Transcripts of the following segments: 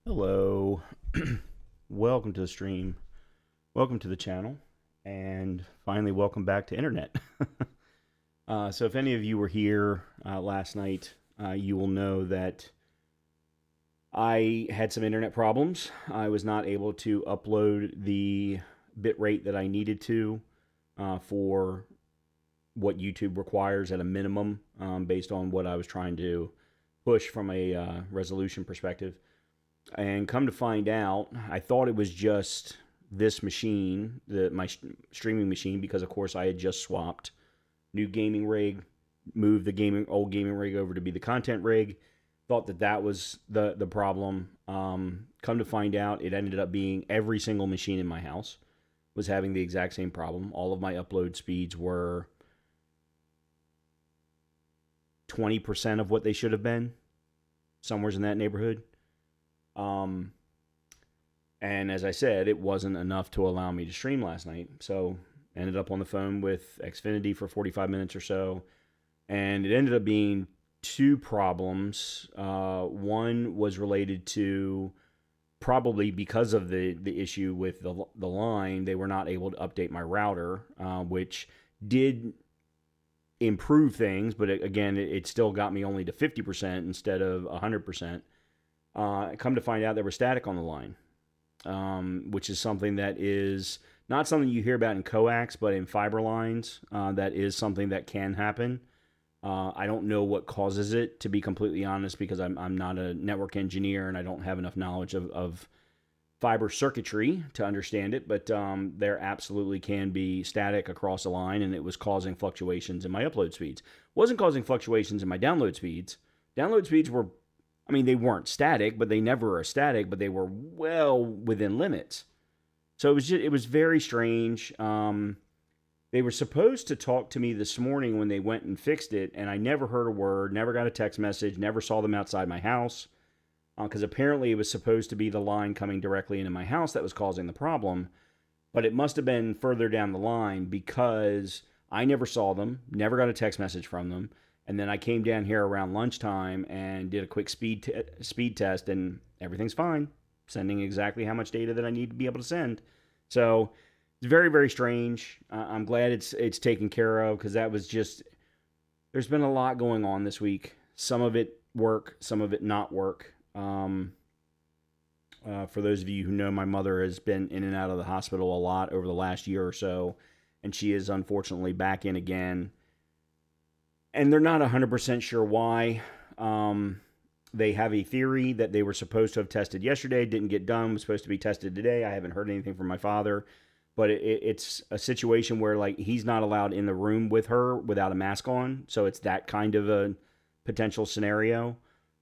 Hello. Welcome to the stream. Welcome to the channel. And finally, welcome back to Internet. So if any of you were here last night, you will know that I had some internet problems. I was not able to upload the bit rate that I needed to for what YouTube requires at a minimum based on what I was trying to push from a resolution perspective. And come to find out, I thought it was just this machine, my streaming machine, because of course I had just swapped new gaming rig, moved the old gaming rig over to be the content rig. Thought that was the problem. Come to find out, it ended up being every single machine in my house was having the exact same problem. All of my upload speeds were 20% of what they should have been, somewhere's in that neighborhood. And as I said, it wasn't enough to allow me to stream last night. So ended up on the phone with Xfinity for 45 minutes or so. And it ended up being two problems. One was related to probably because of the issue with the line, they were not able to update my router, which did improve things. But again, it still got me only to 50% instead of 100%. Come to find out there was static on the line, which is something that is not something you hear about in coax, but in fiber lines, that is something that can happen. I don't know what causes it, to be completely honest, because I'm not a network engineer and I don't have enough knowledge of fiber circuitry to understand it, but there absolutely can be static across a line, and it was causing fluctuations in my upload speeds. It wasn't causing fluctuations in my download speeds. Download speeds were, I mean, they weren't static, but they never are static, but they were well within limits. So it was very strange. They were supposed to talk to me this morning when they went and fixed it, and I never heard a word, never got a text message, never saw them outside my house, because apparently it was supposed to be the line coming directly into my house that was causing the problem, but it must have been further down the line because I never saw them, never got a text message from them. And then I came down here around lunchtime and did a quick speed test, and everything's fine, sending exactly how much data that I need to be able to send. So it's very, very strange. I'm glad it's taken care of, because that was just, there's been a lot going on this week. Some of it work, some of it not work. For those of you who know, my mother has been in and out of the hospital a lot over the last year or so, and she is unfortunately back in again. And they're not 100% sure why. They have a theory that they were supposed to have tested yesterday, didn't get done, was supposed to be tested today. I haven't heard anything from my father. But it's a situation where, like, he's not allowed in the room with her without a mask on. So it's that kind of a potential scenario.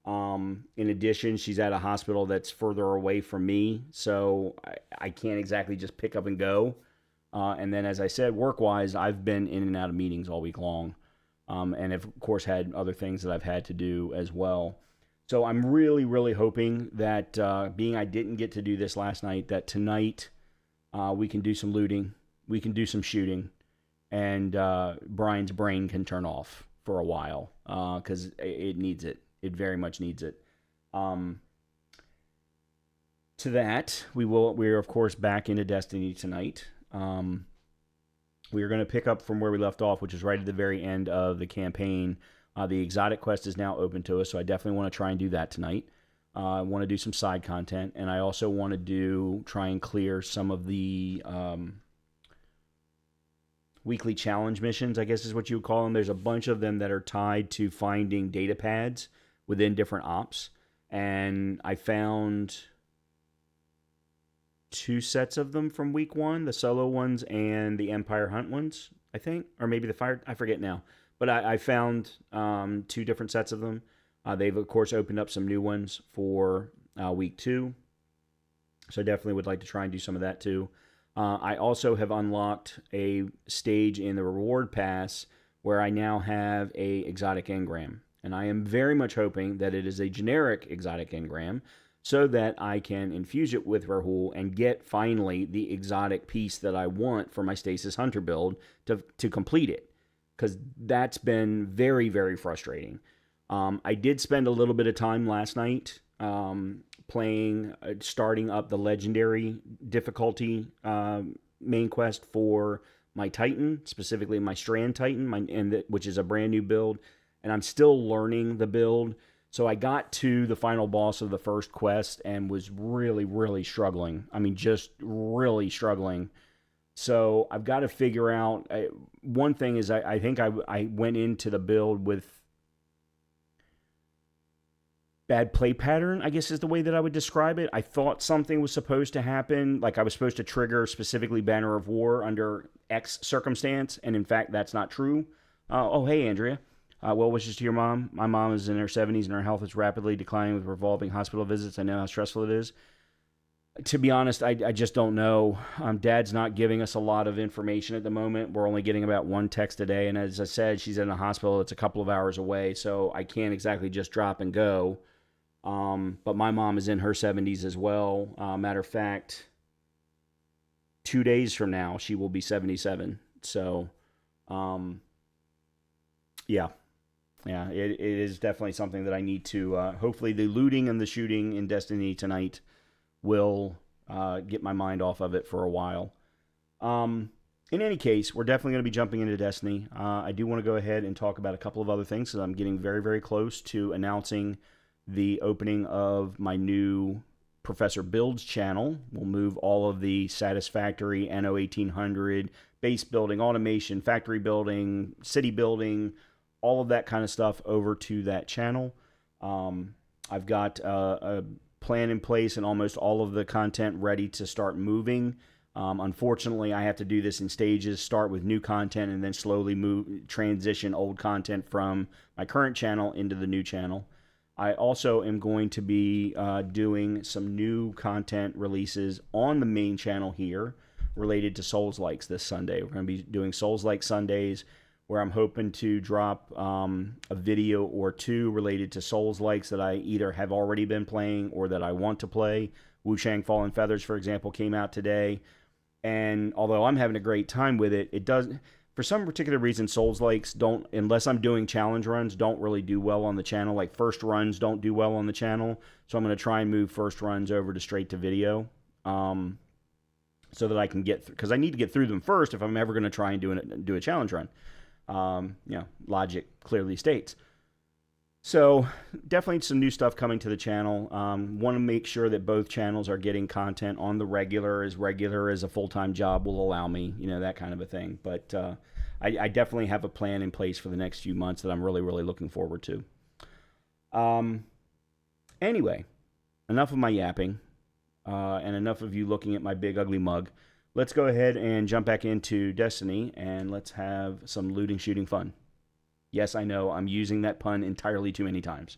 In addition, she's at a hospital that's further away from me. So I can't exactly just pick up and go. And then, as I said, work-wise, I've been in and out of meetings all week long. And have, of course, had other things that I've had to do as well. So I'm really, really hoping that being I didn't get to do this last night, that tonight we can do some looting, we can do some shooting, and Brian's brain can turn off for a while, because it needs it. It very much needs it. To that, we're, of course, back into Destiny tonight. We are going to pick up from where we left off, which is right at the very end of the campaign. The exotic quest is now open to us, so I definitely want to try and do that tonight. I want to do some side content, and I also want to try and clear some of the weekly challenge missions, I guess is what you would call them. There's a bunch of them that are tied to finding data pads within different ops, and I found 2 sets of them from week 1, the solo ones and the Empire Hunt ones, I think, or maybe the Fire, I forget now. But I found 2 different sets of them. They've, of course, opened up some new ones for week 2. So I definitely would like to try and do some of that too. I also have unlocked a stage in the reward pass where I now have a exotic engram. And I am very much hoping that it is a generic exotic engram, so that I can infuse it with Rahul and get finally the exotic piece that I want for my Stasis Hunter build to complete it. Because that's been very, very frustrating. I did spend a little bit of time last night playing, starting up the legendary difficulty main quest for my Titan, specifically my Strand Titan, which is a brand new build, and I'm still learning the build. So I got to the final boss of the first quest and was really, really struggling. I mean, just really struggling. So I've got to figure out. One thing is I think I went into the build with bad play pattern, I guess is the way that I would describe it. I thought something was supposed to happen, like I was supposed to trigger specifically Banner of War under X circumstance, and in fact, that's not true. Oh, hey, Andrea. Well wishes to your mom. My mom is in her 70s and her health is rapidly declining with revolving hospital visits. I know how stressful it is. To be honest, I just don't know. Dad's not giving us a lot of information at the moment. We're only getting about one text a day, and as I said, she's in a hospital. It's a couple of hours away, so I can't exactly just drop and go. But my mom is in her 70s as well. Matter of fact, 2 days from now, she will be 77. So, yeah, it is definitely something that I need to, hopefully the looting and the shooting in Destiny tonight will get my mind off of it for a while. In any case, we're definitely going to be jumping into Destiny. I do want to go ahead and talk about a couple of other things because I'm getting very, very close to announcing the opening of my new Professor Builds channel. We'll move all of the Satisfactory, NO 1800, base building, automation, factory building, city building, all of that kind of stuff over to that channel. I've got a plan in place and almost all of the content ready to start moving. Unfortunately, I have to do this in stages, start with new content and then slowly transition old content from my current channel into the new channel. I also am going to be doing some new content releases on the main channel here related to Souls-likes this Sunday. We're going to be doing Souls-like Sundays where I'm hoping to drop a video or two related to Souls-likes that I either have already been playing or that I want to play. Wushang Fallen Feathers, for example, came out today. And although I'm having a great time with it, it does... For some particular reason, Souls-likes don't, unless I'm doing challenge runs, don't really do well on the channel. Like first runs don't do well on the channel. So I'm going to try and move first runs over to straight to video so that I can get through, because I need to get through them first if I'm ever going to try and do a challenge run. Logic clearly states. So definitely some new stuff coming to the channel. Want to make sure that both channels are getting content on the regular as a full-time job will allow me, that kind of a thing. But I definitely have a plan in place for the next few months that I'm really, really looking forward to. Anyway, enough of my yapping and enough of you looking at my big ugly mug. Let's go ahead and jump back into Destiny and let's have some looting shooting fun. Yes, I know, I'm using that pun entirely too many times.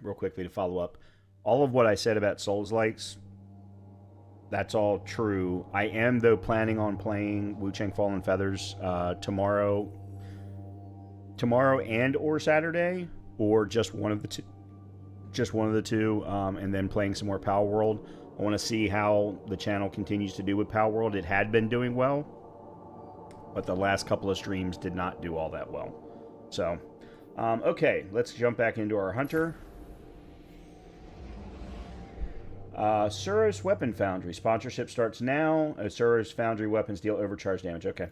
Real quickly to follow up. All of what I said about Souls-likes, that's all true. I am, though, planning on playing Wushang Fallen Feathers tomorrow and or Saturday, or just one of the two, and then playing some more Power World. I want to see how the channel continues to do with Power World. It had been doing well, but the last couple of streams did not do all that well. So... okay, let's jump back into our Hunter. Suros Weapon Foundry. Sponsorship starts now. Suros Foundry weapons deal overcharge damage. Okay.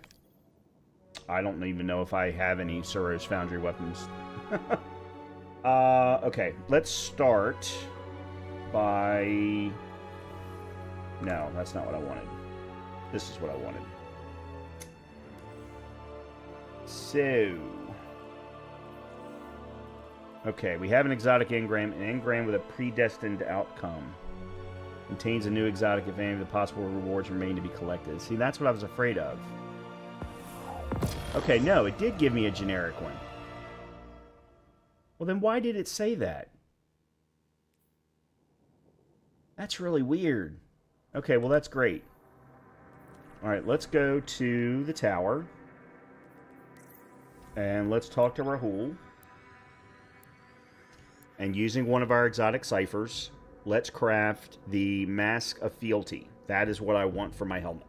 I don't even know if I have any Suros Foundry weapons. Okay, let's start by No, that's not what I wanted. This is what I wanted. So... Okay, we have an exotic engram, an engram with a predestined outcome. Contains a new exotic if any of the possible rewards remain to be collected. See, that's what I was afraid of. Okay, no, it did give me a generic one. Well, then why did it say that? That's really weird. Okay, well, that's great. Alright, let's go to the tower. And let's talk to Rahul. And using one of our exotic ciphers, let's craft the Mask of Fealty. That is what I want for my helmet.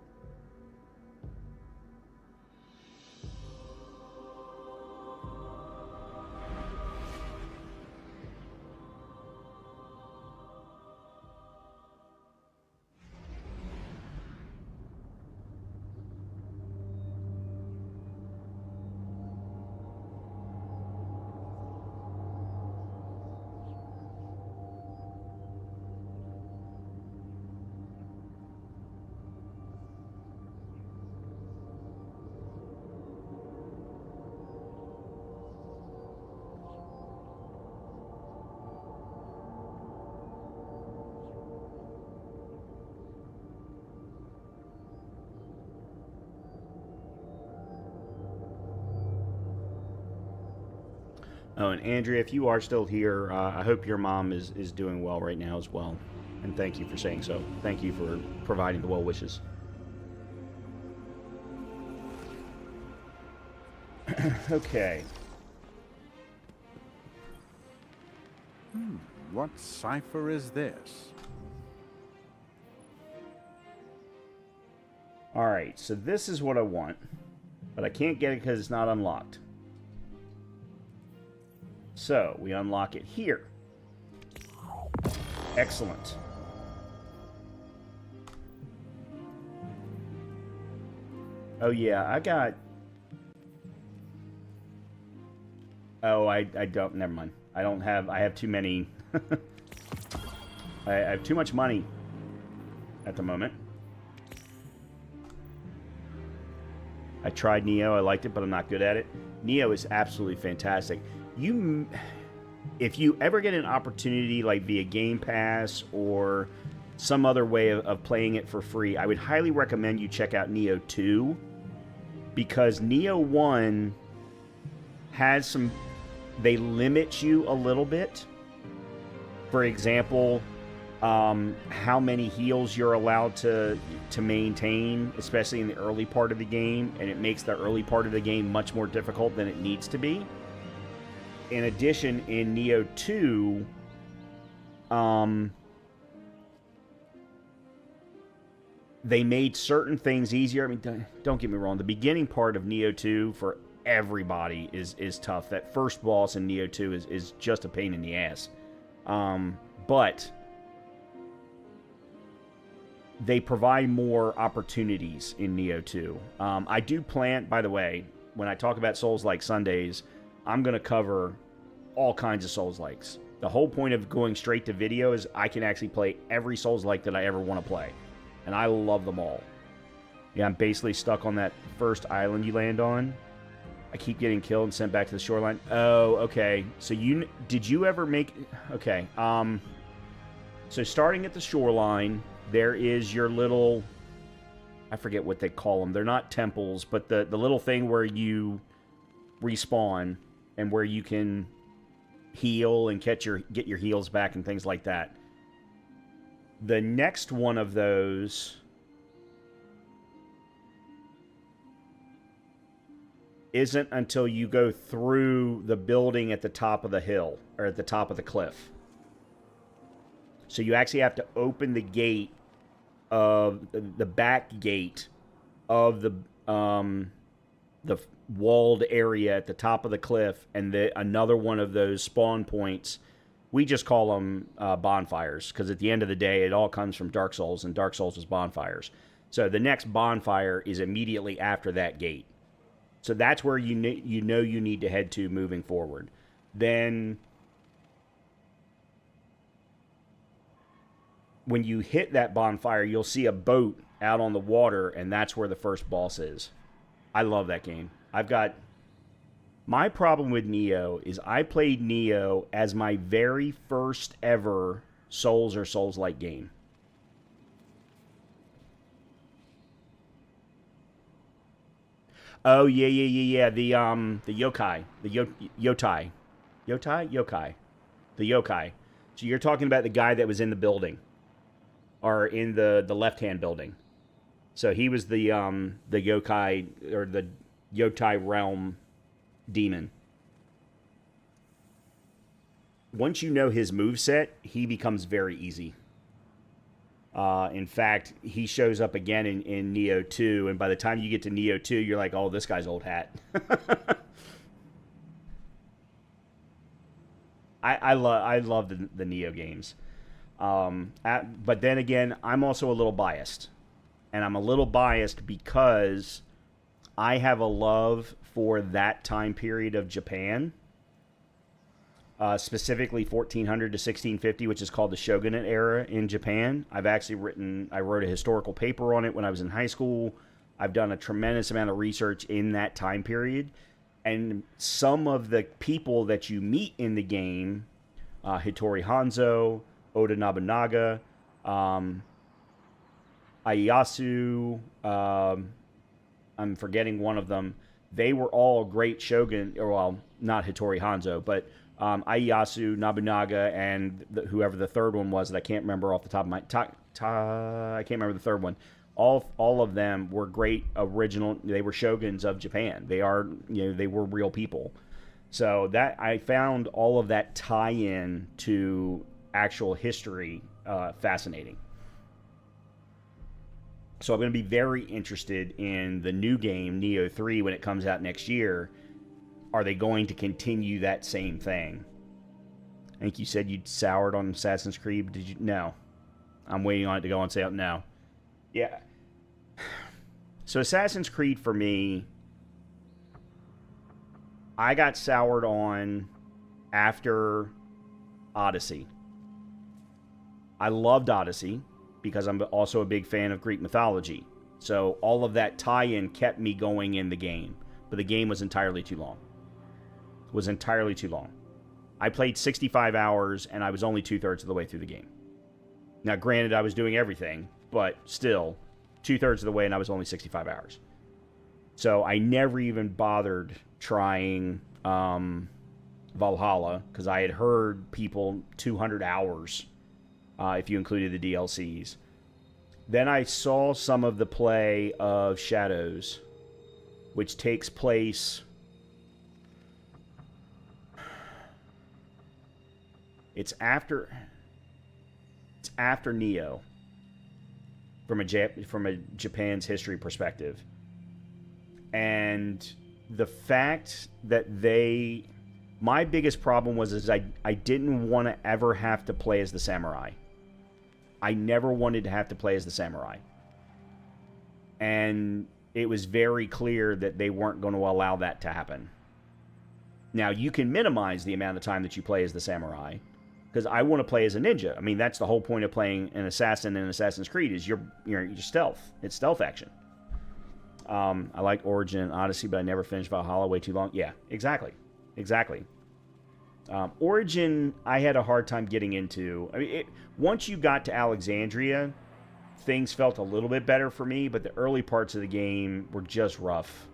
Oh, and Andrea, if you are still here, I hope your mom is doing well right now as well. And thank you for saying so. Thank you for providing the well wishes. Okay. What cipher is this? Alright, so this is what I want. But I can't get it because it's not unlocked. So, we unlock it here. Excellent. Oh yeah, I got... Oh, I don't... Never mind. I don't have... I have too many... I have too much money at the moment. I tried Neo. I liked it, but I'm not good at it. Neo is absolutely fantastic. If you ever get an opportunity, like via Game Pass or some other way of playing it for free, I would highly recommend you check out Neo 2, because Neo 1 has some... They limit you a little bit. For example, how many heals you're allowed to maintain, especially in the early part of the game, and it makes the early part of the game much more difficult than it needs to be. In addition, in Neo 2, they made certain things easier. I mean, don't get me wrong. The beginning part of Neo 2 for everybody is tough. That first boss in Neo 2 is just a pain in the ass. But they provide more opportunities in Neo 2. I do plan, by the way, when I talk about Souls-like Sundays, I'm going to cover all kinds of Souls-likes. The whole point of going straight to video is I can actually play every Souls-like that I ever want to play. And I love them all. Yeah, I'm basically stuck on that first island you land on. I keep getting killed and sent back to the shoreline. Oh, okay. So did you ever make... Okay. So starting at the shoreline, there is your little... I forget what they call them. They're not temples, but the little thing where you respawn and where you can heal and get your heals back and things like that. The next one of those isn't until you go through the building at the top of the hill, or at the top of the cliff. So you actually have to open the gate of the back gate of the walled area at the top of the cliff, and another one of those spawn points. We just call them bonfires, because at the end of the day, it all comes from Dark Souls, and Dark Souls is bonfires. So the next bonfire is immediately after that gate. So that's where you know you need to head to moving forward. Then when you hit that bonfire, you'll see a boat out on the water, and that's where the first boss is. I love that game. My problem with Neo is I played Neo as my very first ever Souls or Souls-like game. Oh yeah. The yokai, yokai, the yokai. So you're talking about the guy that was in the building, or in the left hand building. So he was the yokai, or the yokai realm demon. Once you know his moveset, he becomes very easy. In fact, he shows up again in Neo 2, and by the time you get to Neo 2, you're like, oh, this guy's old hat. I love the Neo games. But then again, I'm also a little biased. And I'm a little biased because I have a love for that time period of Japan, specifically 1400 to 1650, which is called the Shogunate era in Japan. I wrote a historical paper on it when I was in high school. I've done a tremendous amount of research in that time period. And some of the people that you meet in the game, Hattori Hanzo, Oda Nobunaga, Ieyasu, I'm forgetting one of them. They were all great shogun, or well, not Hattori Hanzo, but Ieyasu, Nobunaga, and whoever the third one was that I can't remember off the top of my I can't remember the third one. All of them were great original. They were shoguns of Japan. They were real people. So that I found all of that tie-in to actual history fascinating. So I'm going to be very interested in the new game, Neo 3, when it comes out next year. Are they going to continue that same thing? I think you said you'd soured on Assassin's Creed. Did you? No. I'm waiting on it to go on sale. No. Yeah. So Assassin's Creed for me, I got soured on after Odyssey. I loved Odyssey because I'm also a big fan of Greek mythology. So all of that tie-in kept me going in the game. But the game was entirely too long. I played 65 hours, and I was only 2/3 of the way through the game. Now, granted, I was doing everything, but still, 2/3 of the way, and I was only 65 hours. So I never even bothered trying Valhalla, because I had heard people 200 hours if you included the DLCs. Then I saw some of the play of Shadows, which takes place... It's after Neo, from a Japan's history perspective. And the fact that my biggest problem was I didn't want to ever have to play as the samurai. I never wanted to have to play as the samurai. And it was very clear that they weren't going to allow that to happen. Now, you can minimize the amount of time that you play as the samurai, because I want to play as a ninja. I mean, that's the whole point of playing an assassin in Assassin's Creed, is your stealth. It's stealth action. I like Origin and Odyssey, but I never finished Valhalla. Way too long. Yeah, exactly. Origin, I had a hard time getting into. I mean, once you got to Alexandria, things felt a little bit better for me, but the early parts of the game were just rough.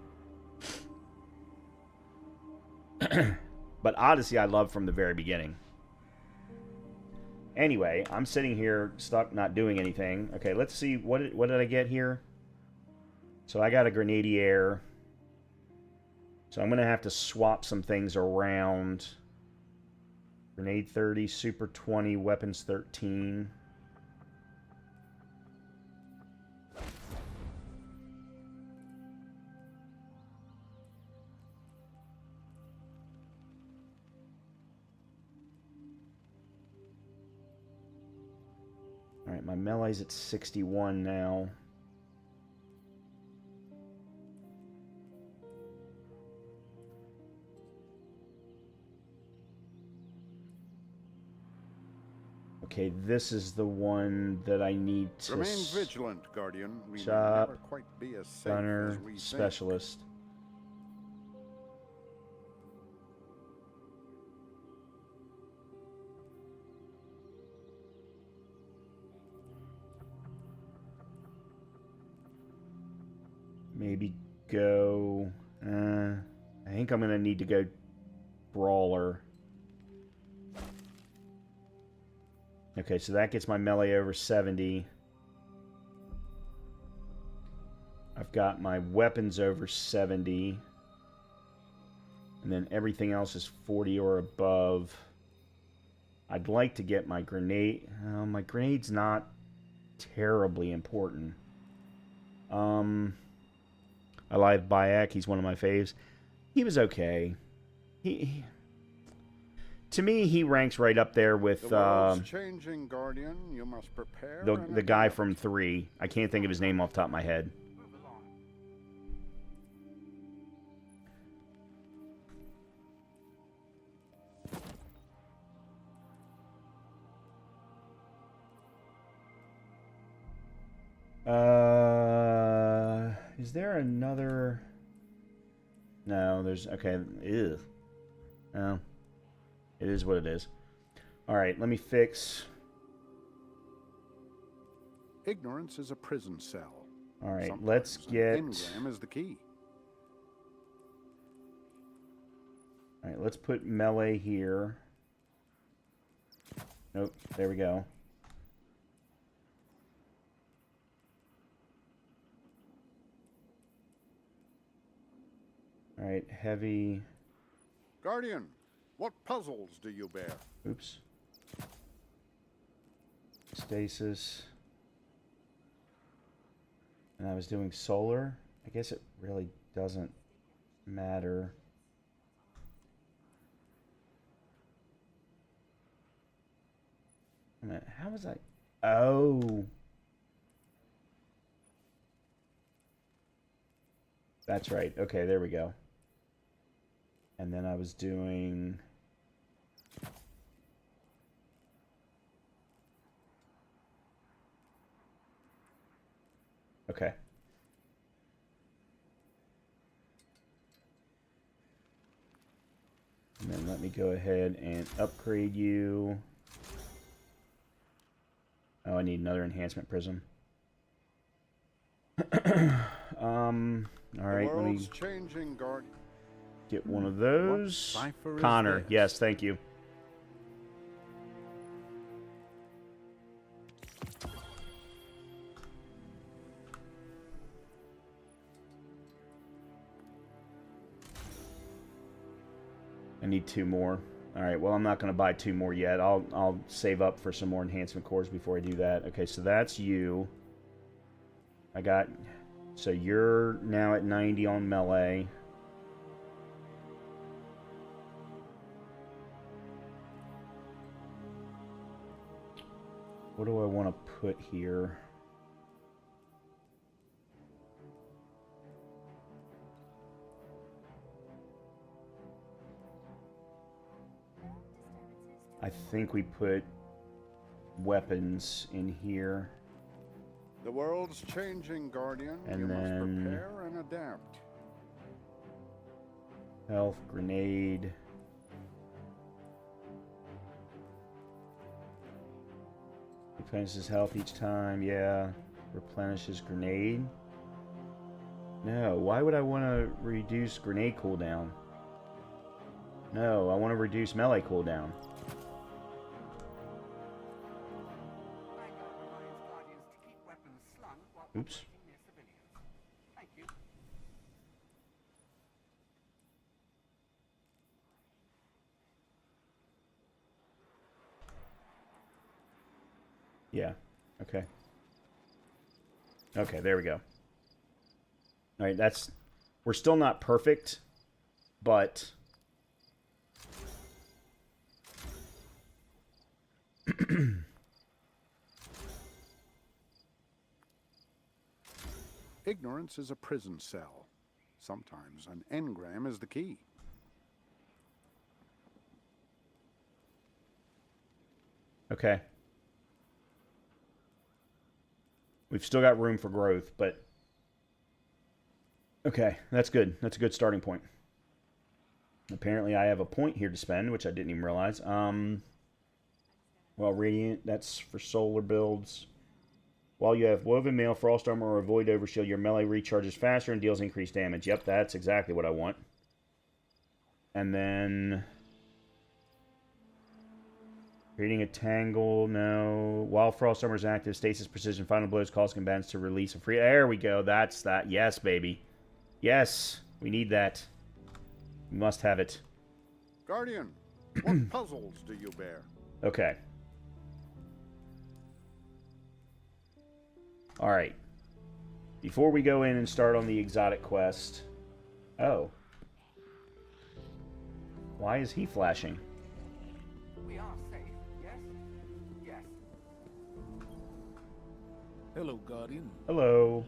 But Odyssey I loved from the very beginning. Anyway, I'm sitting here stuck not doing anything. Okay, let's see. What did I get here? So I got a Grenadier. So I'm going to have to swap some things around. Grenade 30, Super 20, Weapons 13. Alright, my melee's at 61 now. Okay, this is the one that I need to... Remain vigilant, Guardian. We may Shop, never quite be as safe Gunner, as we think. Specialist. Maybe go... I think I'm going to need to go Brawler. Okay, so that gets my melee over 70. I've got my weapons over 70. And then everything else is 40 or above. I'd like to get my grenade. My grenade's not terribly important. I like Bayek. He's one of my faves. He was okay. To me, he ranks right up there with The world's changing, Guardian. You must prepare. the guy from 3. I can't think of his name off the top of my head. Is there another... No, there's... Okay, ew. No. It is what it is. Alright, let me fix... Ignorance is a prison cell. Alright, Sometimes let's get... an engram is the key. Alright, let's put melee here. Nope, there we go. Alright, heavy... Guardian, what puzzles do you bear? Oops. Stasis. And I was doing solar. I guess it really doesn't matter. Wait a minute, how was I... Oh. That's right. Okay, there we go. And then I was doing... Okay. And then let me go ahead and upgrade you. Oh, I need another enhancement prism. All right, let me changing, Guard. get one of those. Cipher is Connor, this? yes, thank you. I need 2 more. All right, well, I'm not going to buy 2 more yet. I'll save up for some more enhancement cores before I do that. Okay, so that's you. I got... So you're now at 90 on melee. What do I want to put here? I think we put weapons in here. The world's changing, Guardian. And you then- must prepare and adapt. Health, grenade. Replenishes health each time, yeah. Replenishes grenade. No, why would I want to reduce grenade cooldown? No, I want to reduce melee cooldown. Oops. Yeah. Okay. Okay, there we go. All right, that's... We're still not perfect, but... Ignorance is a prison cell. Sometimes an engram is the key. Okay. We've still got room for growth, but... Okay, that's good. That's a good starting point. Apparently I have a point here to spend, which I didn't even realize. Well, Radiant, that's for solar builds. While you have Woven Mail, Frost Armor, or Void Overshield, your melee recharges faster and deals increased damage. Yep, that's exactly what I want. And then... Creating a Tangle, no. While Frost Armor is active, Stasis Precision Final Blows cause combatants to release a free... There we go, that's that. Yes, baby. Yes, we need that. We must have it. Guardian, what puzzles do you bear? Okay. Alright. Before we go in and start on the exotic quest... Oh. Why is he flashing? We are safe, yes? Yes. Hello, Guardian. Hello.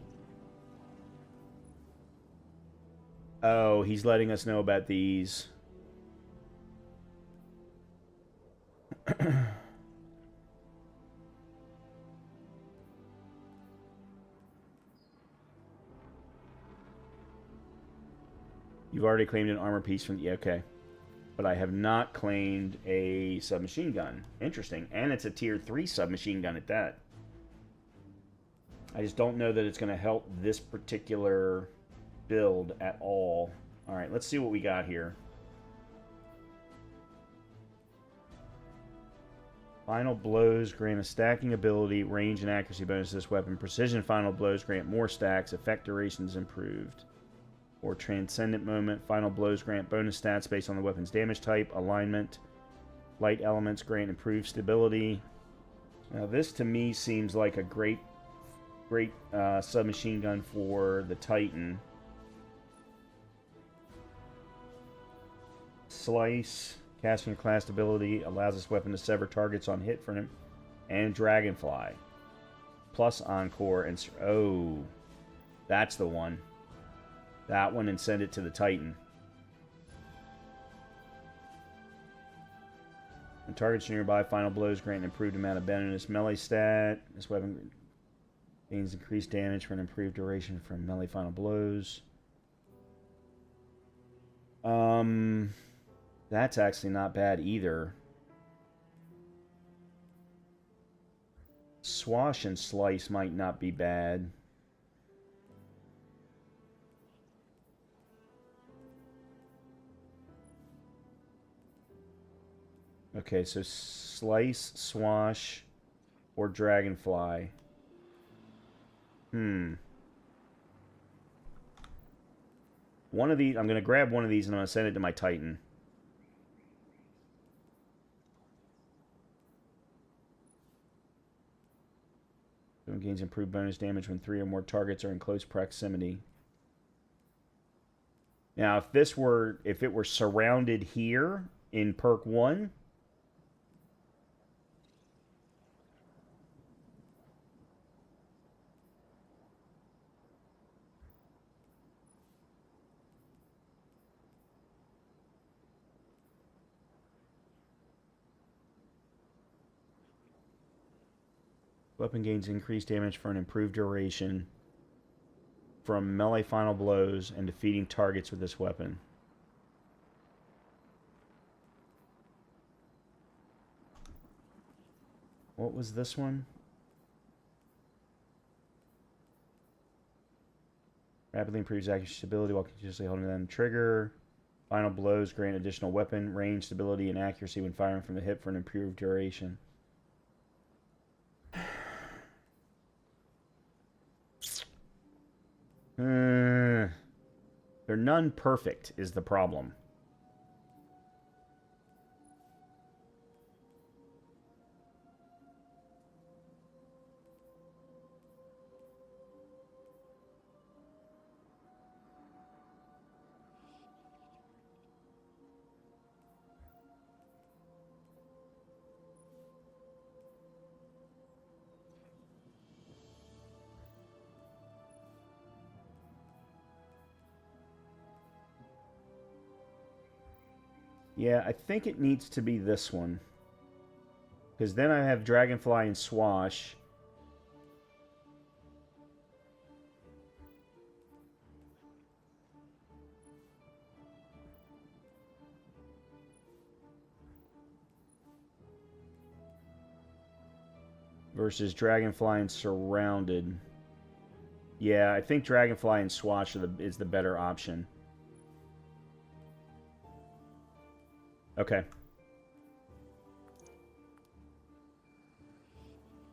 Oh, he's letting us know about these. You've already claimed an armor piece from... Yeah, okay. But I have not claimed a submachine gun. Interesting. And it's a tier 3 submachine gun at that. I just don't know that it's going to help this particular build at all. Alright, let's see what we got here. Final blows grant a stacking ability, range and accuracy bonus to this weapon. Precision final blows grant more stacks. Effect duration is improved. Or transcendent moment. Final blows grant bonus stats based on the weapon's damage type. Alignment. Light elements grant improved stability. Now this to me seems like a great submachine gun for the Titan. Slice. Casting a class ability allows this weapon to sever targets on hit for him. And Dragonfly. Plus Encore and... Oh. That's the one. That one, and send it to the Titan. When targets nearby, final blows grant an improved amount of bonus melee stat. This weapon gains increased damage for an improved duration from melee final blows. That's actually not bad either. Swash and Slice might not be bad. Okay, so Slice, Swash, or Dragonfly. One of these, I'm going to grab one of these and I'm going to send it to my Titan. It gains improved bonus damage when 3 or more targets are in close proximity. Now, if it were surrounded here in perk 1, weapon gains increased damage for an improved duration from melee final blows and defeating targets with this weapon. What was this one? Rapidly improves accuracy stability while continuously holding down the trigger. Final blows grant additional weapon range, stability, and accuracy when firing from the hip for an improved duration. They're none perfect is the problem. Yeah, I think it needs to be this one. Because then I have Dragonfly and Swash. versus Dragonfly and Surrounded. Yeah, I think Dragonfly and Swatch is the better option. Okay.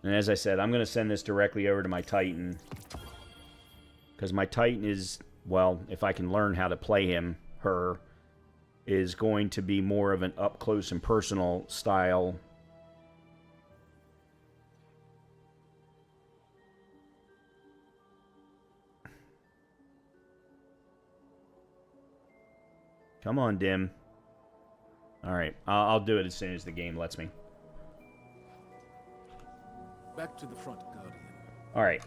And as I said, I'm going to send this directly over to my Titan. Because my Titan is, well, if I can learn how to play him, her, is going to be more of an up-close and personal style. Come on, Dim. Alright, I'll do it as soon as the game lets me. Back to the front, Guardian. Alright.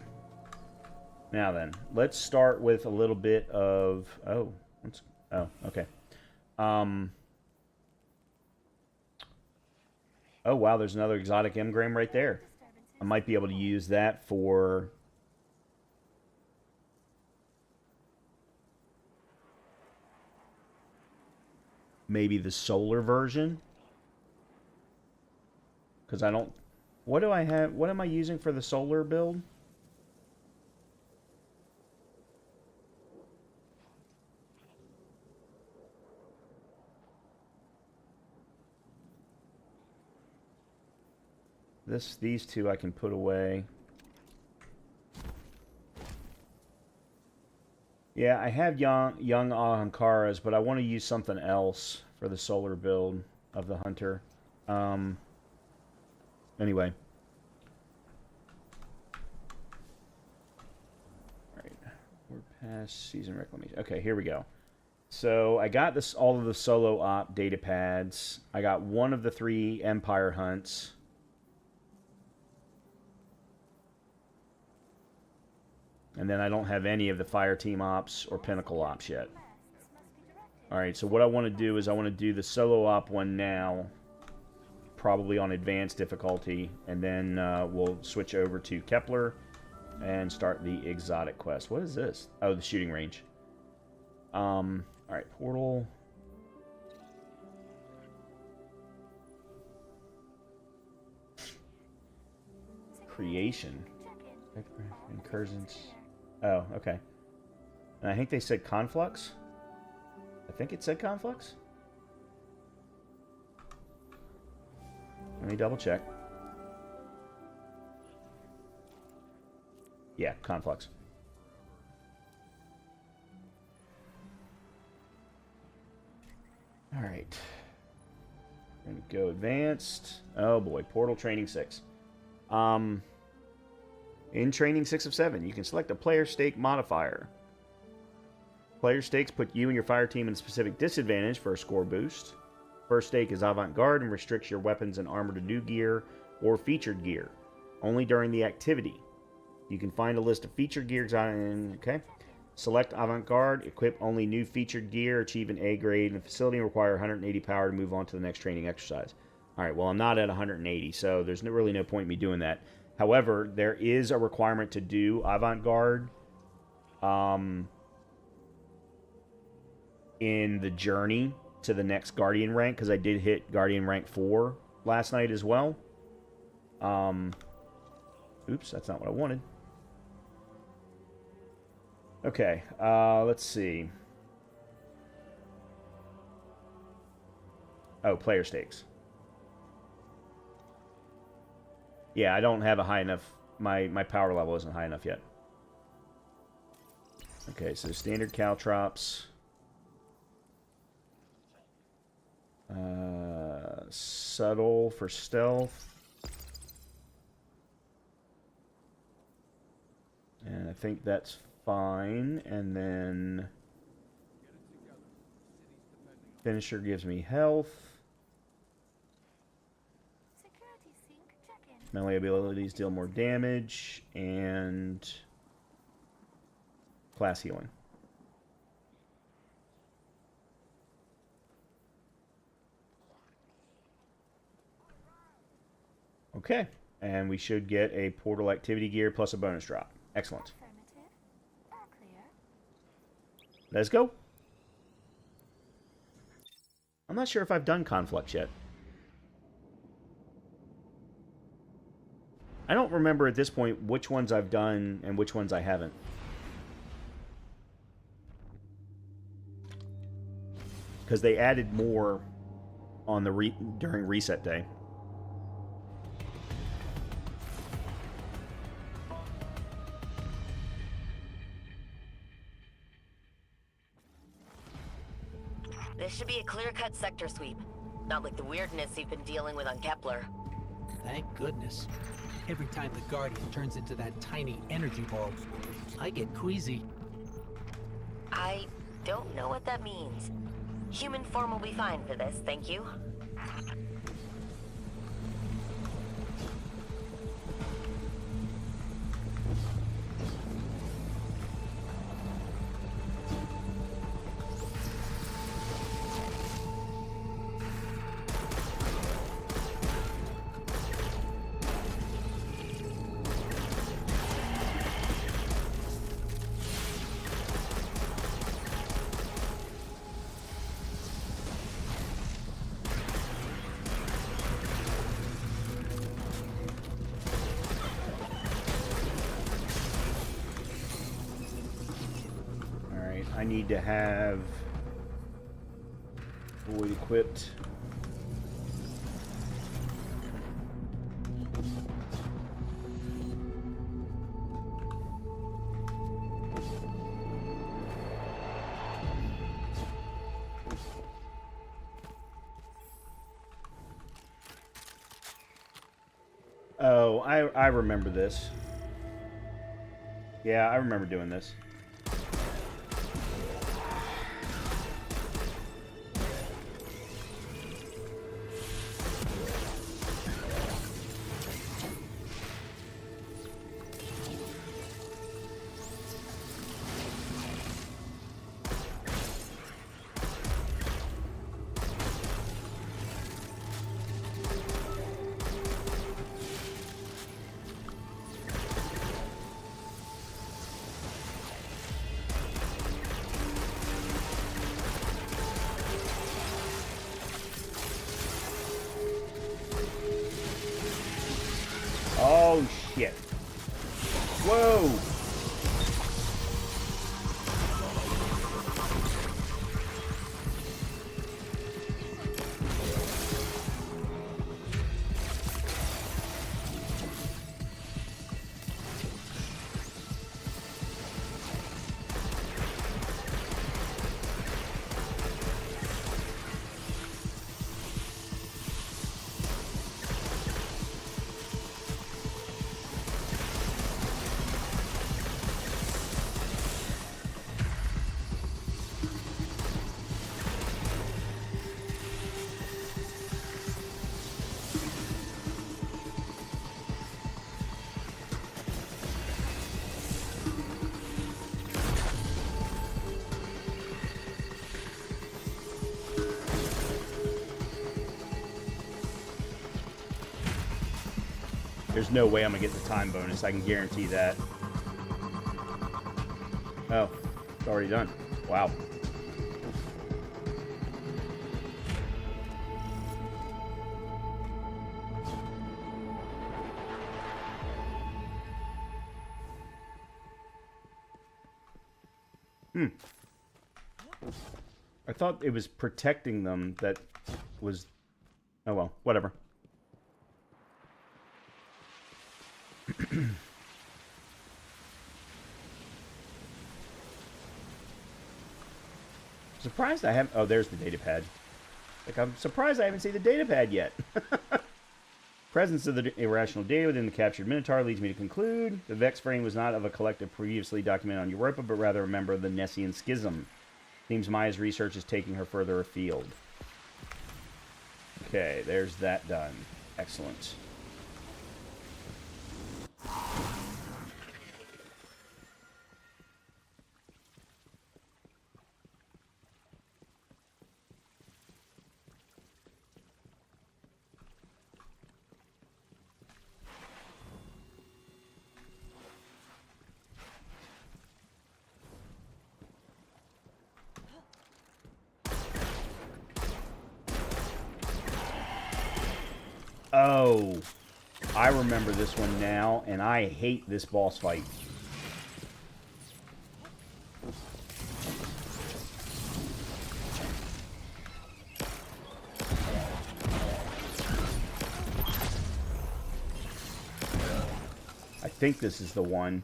Now then, let's start with a little bit of... Oh, okay. Oh, wow, there's another exotic engram right there. I might be able to use that for... maybe the solar version. Because I don't... What do I have? What am I using for the solar build? These two I can put away. Yeah, I have young Ahankaras, but I want to use something else for the solar build of the Hunter. Anyway. Alright, we're past season reclamation. Okay, here we go. So I got all of the solo op data pads. I got one of the 3 Empire hunts. And then I don't have any of the Fire Team Ops or Pinnacle Ops yet. Alright, so what I want to do is I want to do the Solo Op one now. Probably on Advanced difficulty. And then we'll switch over to Kepler and start the Exotic Quest. What is this? Oh, the shooting range. Alright, Portal. Creation. Incursions. Oh, okay. And I think they said Conflux? I think it said Conflux? Let me double check. Yeah, Conflux. Alright. We're gonna go advanced. Oh boy, Portal Training 6. In Training 6 of 7, you can select a player stake modifier. Player stakes put you and your fire team in a specific disadvantage for a score boost. First stake is avant-garde and restricts your weapons and armor to new gear or featured gear. Only during the activity. You can find a list of featured gear. Okay. Select avant-garde, equip only new featured gear, achieve an A grade in the facility, and require 180 power to move on to the next training exercise. Alright, well I'm not at 180, so there's really no point in me doing that. However, there is a requirement to do avant-garde in the journey to the next Guardian rank, because I did hit Guardian rank 4 last night as well. Oops, that's not what I wanted. Okay, let's see. Oh, player stakes. Yeah, I don't have a high enough... My power level isn't high enough yet. Okay, so standard caltrops. Subtle for stealth. And I think that's fine. And then... Finisher gives me health. Melee abilities deal more damage, and class healing. Okay, and we should get a portal activity gear plus a bonus drop. Excellent. Let's go. I'm not sure if I've done Conflux yet. I don't remember at this point which ones I've done and which ones I haven't. Because they added more on the during reset day. This should be a clear-cut sector sweep. Not like the weirdness you've been dealing with on Kepler. Thank goodness. Every time the Guardian turns into that tiny energy ball, I get queasy. I don't know what that means. Human form will be fine for this, thank you. I need to have Void equipped. Oh, I remember this. Yeah, I remember doing this. Oh, shit. Whoa! There's no way I'm gonna get the time bonus. I can guarantee that. Oh, it's already done. Wow. I thought it was protecting them that was... Oh well, whatever. Surprised I haven't... Oh, there's the data pad. Like, I'm surprised I haven't seen the data pad yet. Presence of the irrational data within the captured Minotaur leads me to conclude the Vex frame was not of a collective previously documented on Europa, but rather a member of the Nessian Schism. Seems Maya's research is taking her further afield. Okay, there's that done. Excellent. Oh, I remember this one now, and I hate this boss fight. I think this is the one.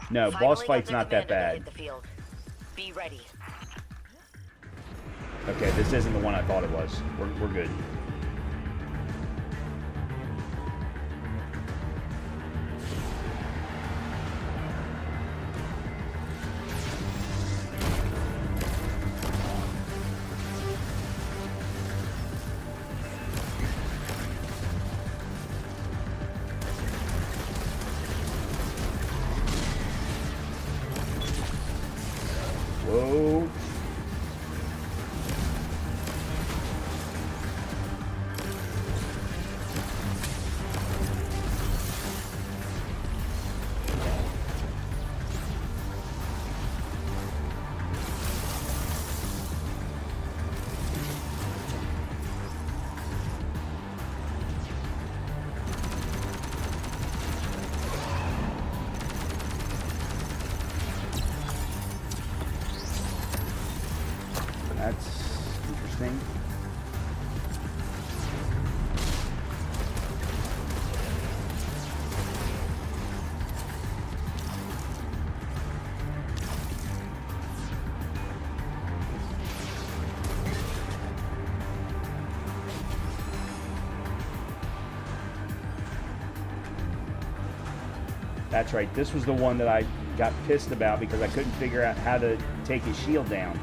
No, boss fight's not that bad. Be ready. Okay, this isn't the one I thought it was. We're good. Whoa. That's interesting. That's right. This was the one that I got pissed about because I couldn't figure out how to take his shield down.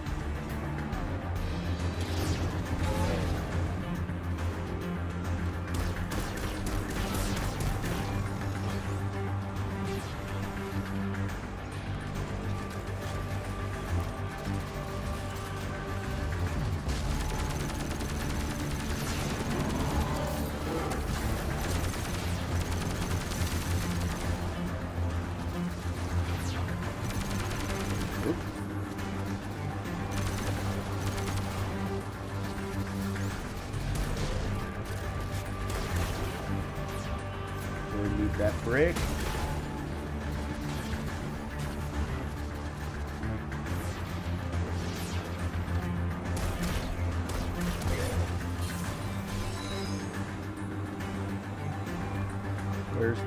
Remove that brick.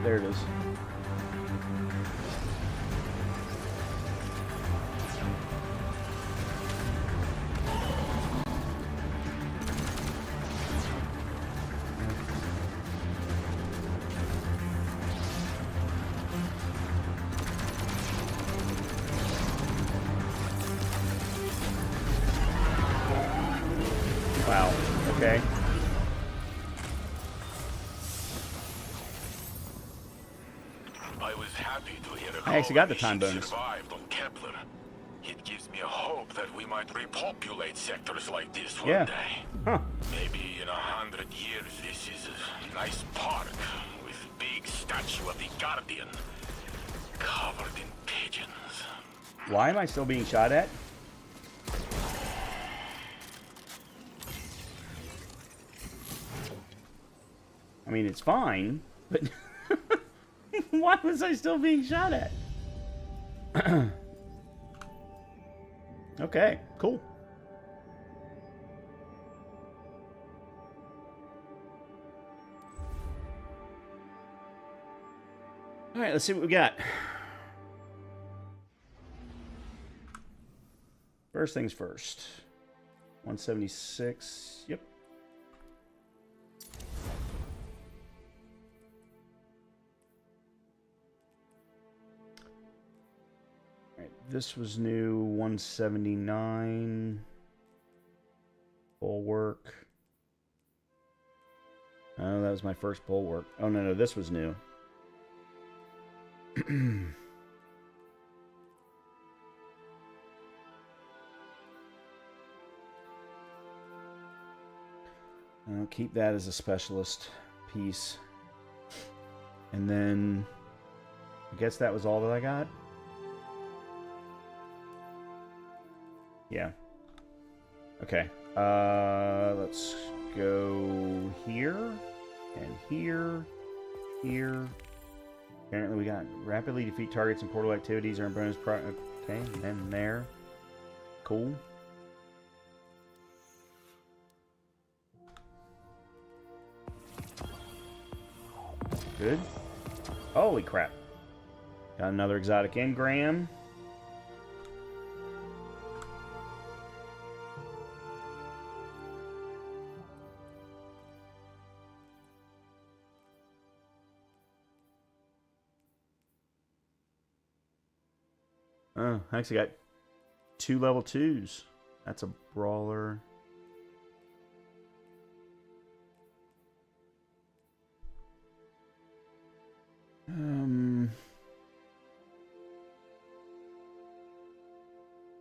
There it is. Wow. Okay. I was happy to hear I actually got the time colony bonus. survived on Kepler. It gives me a hope that we might repopulate sectors like this one Yeah. day. Huh. Maybe in 100 years this is a nice park with big statue of the Guardian covered in pigeons. Why am I still being shot at? I mean, it's fine, but why was I still being shot at? Okay, cool. All right, let's see what we got. First things first. 176. Yep. All right, this was new. 179. Bulwark. Oh, that was my first bulwark. Oh, no, this was new. I'll keep that as a specialist piece. And then I guess that was all that I got. Yeah. Okay. Let's go here. And here. Apparently we got rapidly defeat targets and portal activities earn bonus okay, and then there. Cool. Good. Holy crap. Got another exotic engram. Oh, I actually got 2 level 2s. That's a brawler.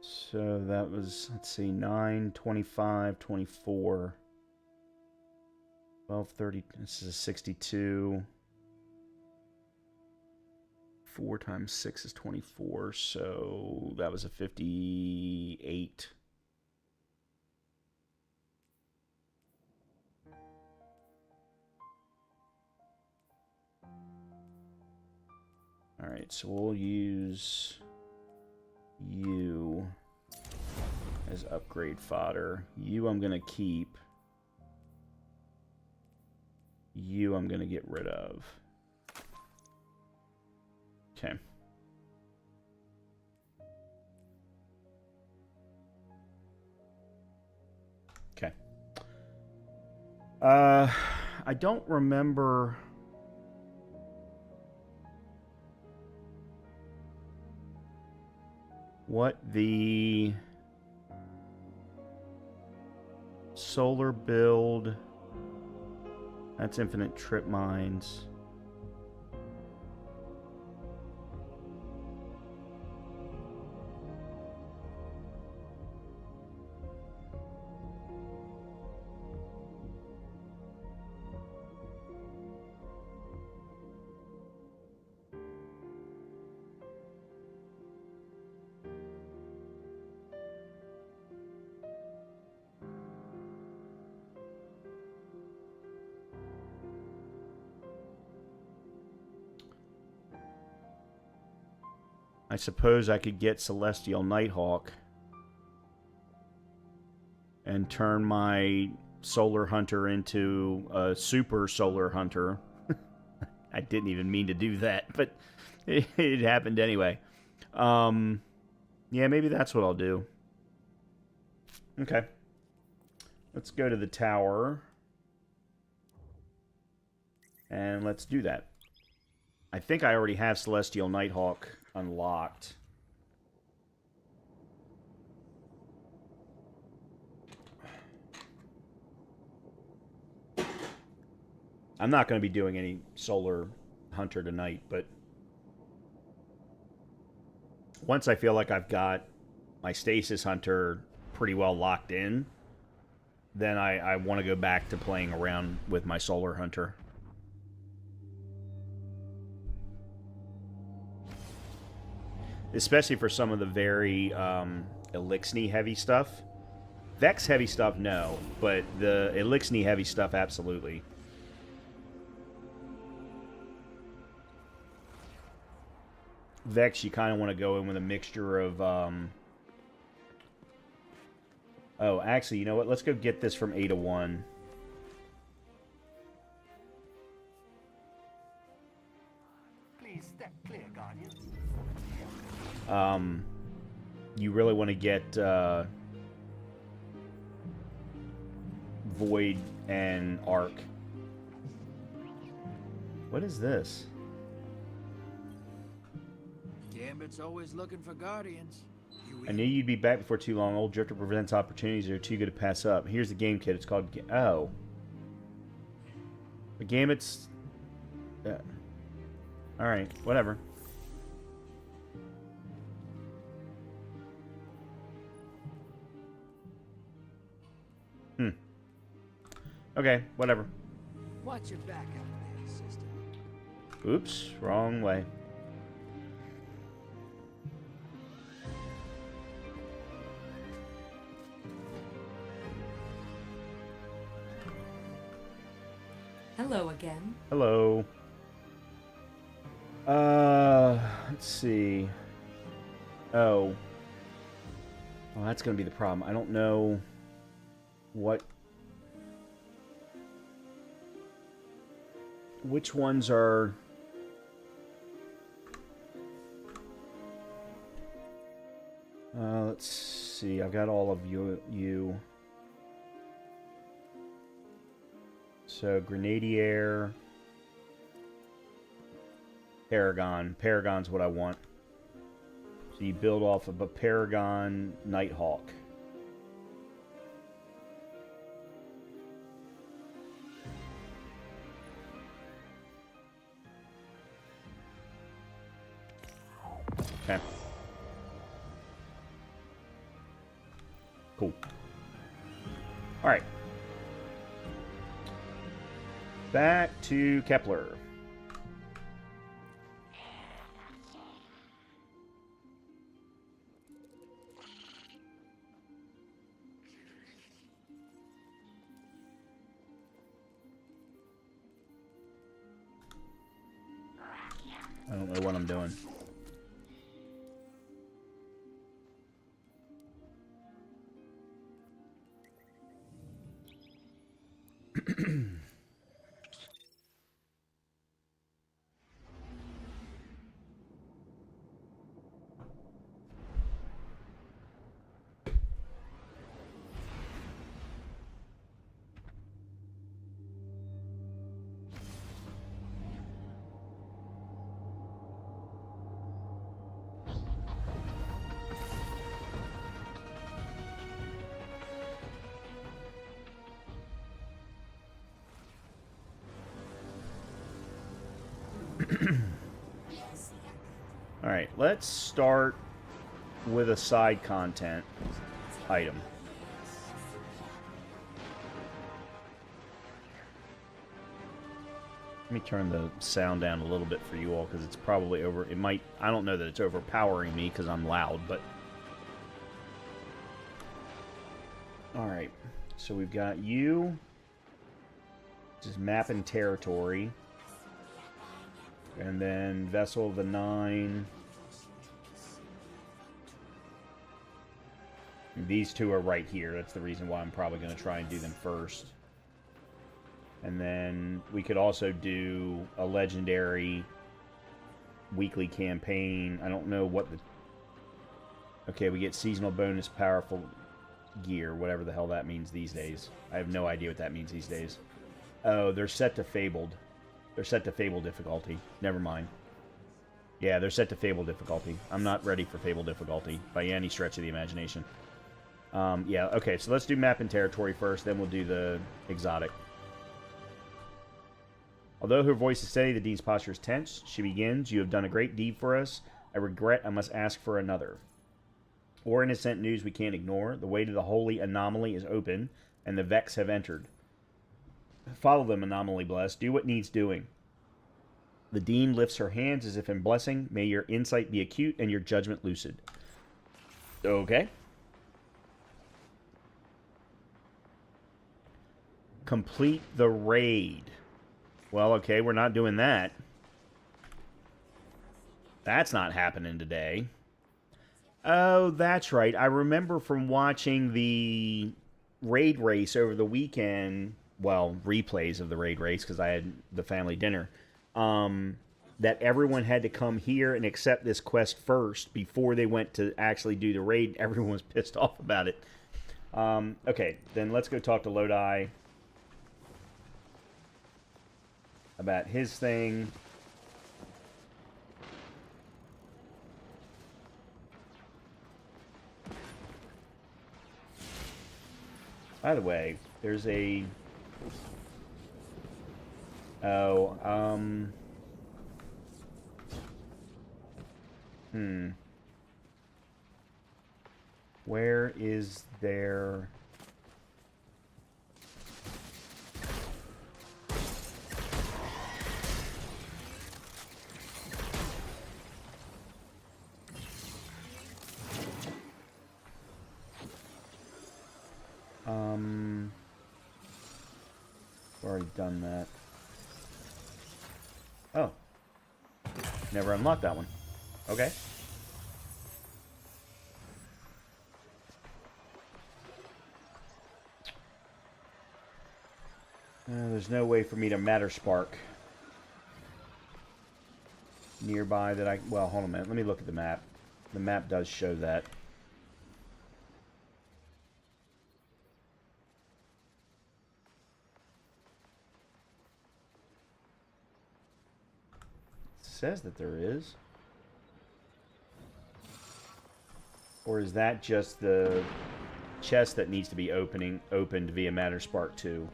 So that was, let's see, 9, 25, 24. 12, 30, this is a 62. 4 times 6 is 24, so that was a 58. Alright, so we'll use you as upgrade fodder. You I'm going to keep. You I'm going to get rid of. Okay. Okay. I don't remember what the solar build. That's infinite trip mines. I suppose I could get Celestial Nighthawk and turn my Solar Hunter into a Super Solar Hunter. I didn't even mean to do that, but it happened anyway. Yeah, maybe that's what I'll do. Okay. Let's go to the tower. And let's do that. I think I already have Celestial Nighthawk unlocked. I'm not going to be doing any Solar Hunter tonight, but once I feel like I've got my Stasis Hunter pretty well locked in, then I want to go back to playing around with my Solar Hunter. Especially for some of the very Elixni heavy stuff. Vex heavy stuff, no. But the Elixni heavy stuff, absolutely. Vex, you kind of want to go in with a mixture of... Oh, actually, you know what? Let's go get this from 801. Please step clear, Guardian. You really want to get Void and Arc. What is this? Gambit's always looking for guardians. I knew you'd be back before too long. Old Drifter presents opportunities that are too good to pass up. Here's the game kit. It's called... Oh. The Gambit's... Alright, whatever. Okay, whatever. Watch your back out there, sister. Oops, wrong way. Hello again. Hello. Let's see. Oh. Well, that's going to be the problem. I don't know what... Which ones are... let's see. I've got all of you. So, Grenadier... Paragon. Paragon's what I want. So you build off of a Paragon Nighthawk. Okay. Cool. Alright. Back to Kepler. I don't know what I'm doing. Alright, let's start with a side content item. Let me turn the sound down a little bit for you all, because it's probably over... It might... I don't know that it's overpowering me, because I'm loud, but... Alright, so we've got you. Just mapping territory. And then Vessel of the Nine. These two are right here. That's the reason why I'm probably going to try and do them first. And then we could also do a legendary weekly campaign. I don't know what the... Okay, we get seasonal bonus powerful gear, whatever the hell that means these days. I have no idea what that means these days. Oh, they're set to Fabled. They're set to Fable difficulty. Never mind. Yeah, they're set to Fable difficulty. I'm not ready for Fable difficulty by any stretch of the imagination. Yeah, okay, so let's do map and territory first, then we'll do the exotic. Although her voice is steady, the Dean's posture is tense. She begins, "You have done a great deed for us. I regret I must ask for another. Orin has sent news we can't ignore. The way to the holy anomaly is open, and the Vex have entered. Follow them, anomaly blessed. Do what needs doing." The Dean lifts her hands as if in blessing. "May your insight be acute and your judgment lucid." Okay. Complete the raid. Well, okay, we're not doing that. That's not happening today. Oh, that's right. I remember from watching the raid race over the weekend, well, replays of the raid race, because I had the family dinner, that everyone had to come here and accept this quest first before they went to actually do the raid. Everyone was pissed off about it. Okay, then let's go talk to Lodi about his thing. By the way, there's a... Oh, where is there... Already done that. Oh. Never unlocked that one. Okay. There's no way for me to matter spark nearby that I... Well, hold on a minute. Let me look at the map. The map does show that. It says that there is. Or is that just the chest that needs to be opened via Matter Spark 2?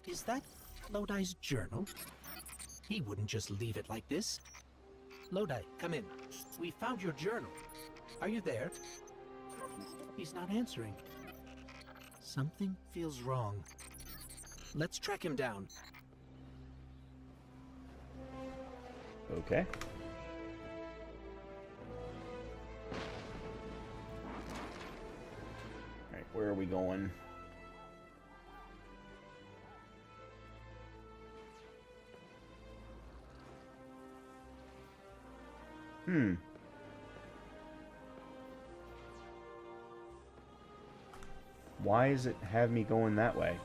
Is that Lodi's journal? He wouldn't just leave it like this. Lodi, come in. We found your journal. Are you there? He's not answering. Something feels wrong. Let's track him down. Okay. Alright, where are we going? Why does it have me going that way?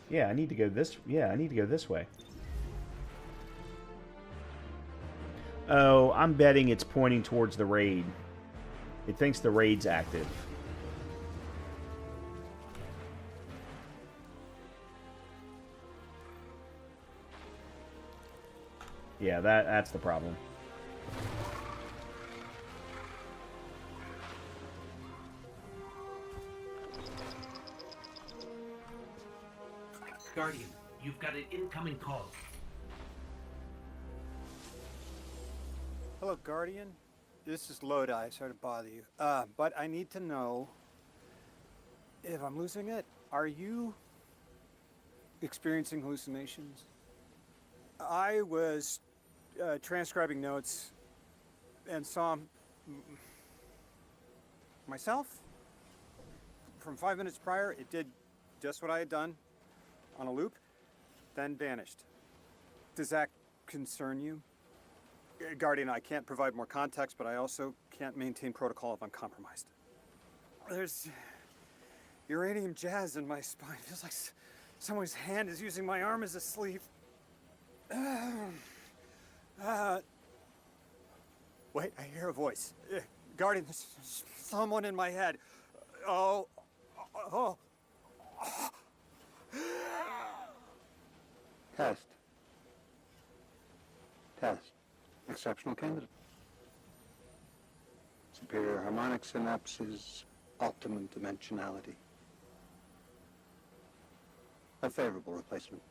Yeah, I need to go this... Yeah, I need to go this way. Oh, I'm betting it's pointing towards the raid. It thinks the raid's active. Yeah, that's the problem. Guardian, you've got an incoming call. Hello, Guardian. This is Lodi. Sorry to bother you. But I need to know if I'm losing it. Are you experiencing hallucinations? I was transcribing notes and saw myself from 5 minutes prior. It did just what I had done on a loop, then vanished. Does that concern you? Guardian, I can't provide more context, but I also can't maintain protocol if I'm compromised. There's uranium jazz in my spine. It feels like someone's hand is using my arm as a sleeve. Wait, I hear a voice. Guardian, there's someone in my head. Oh. Test. Exceptional candidate. Superior harmonic synapses, optimum dimensionality. A favorable replacement.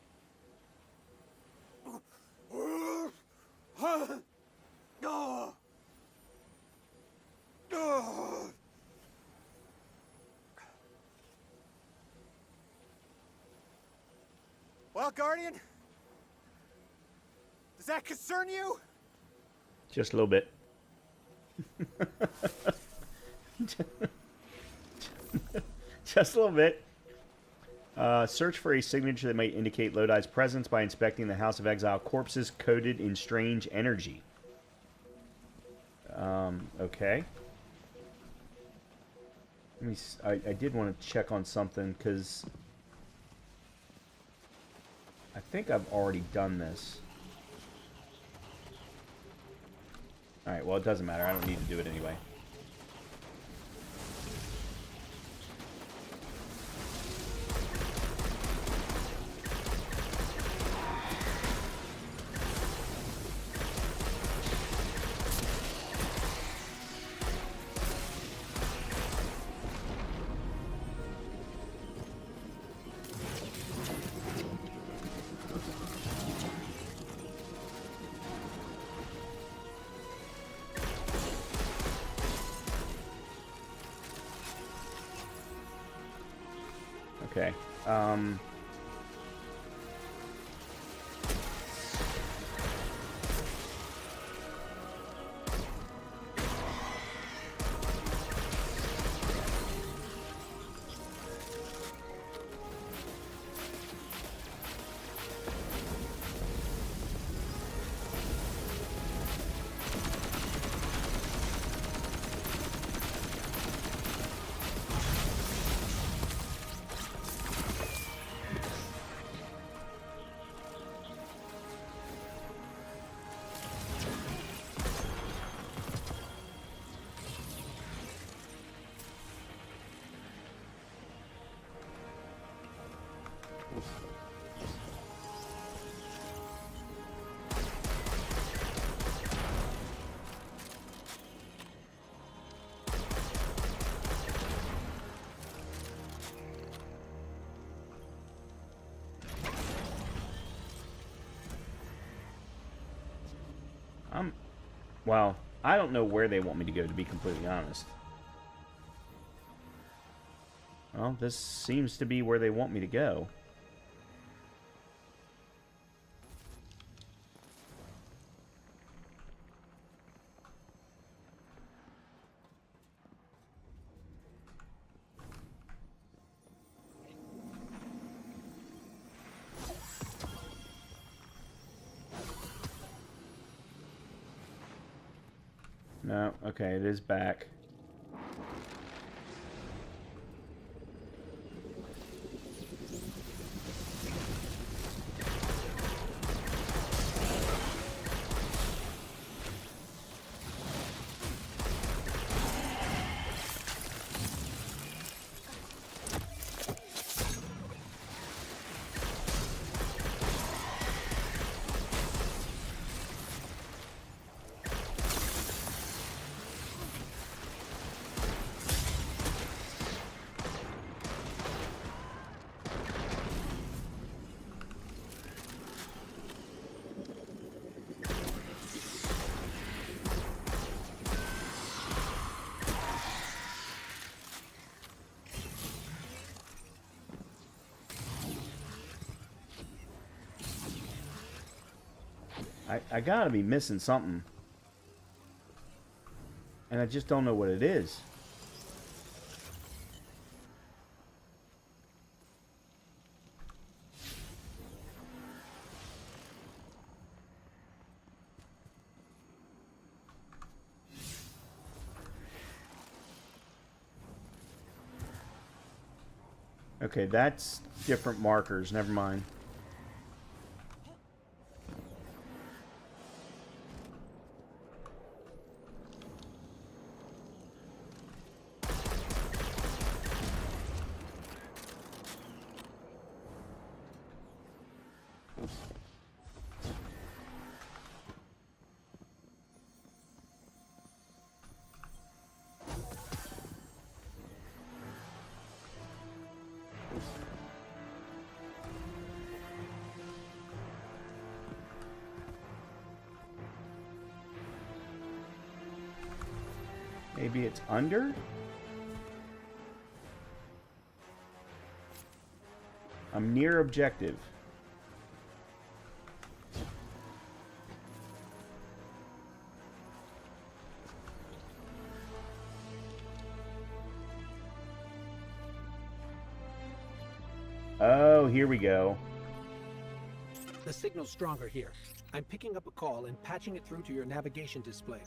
Well, Guardian, does that concern you? Just a little bit. Just a little bit. Search for a signature that might indicate Lodi's presence by inspecting the House of Exile corpses coated in strange energy. Okay. Let me. I did want to check on something because I think I've already done this. Alright, well, it doesn't matter. I don't need to do it anyway. Okay. Well, I don't know where they want me to go, to be completely honest. Well, this seems to be where they want me to go. No, okay, it is back. I gotta be missing something. And I just don't know what it is. Okay, that's different markers. Never mind. Maybe it's under? I'm near objective. Oh, here we go. The signal's stronger here. I'm picking up a call and patching it through to your navigation display.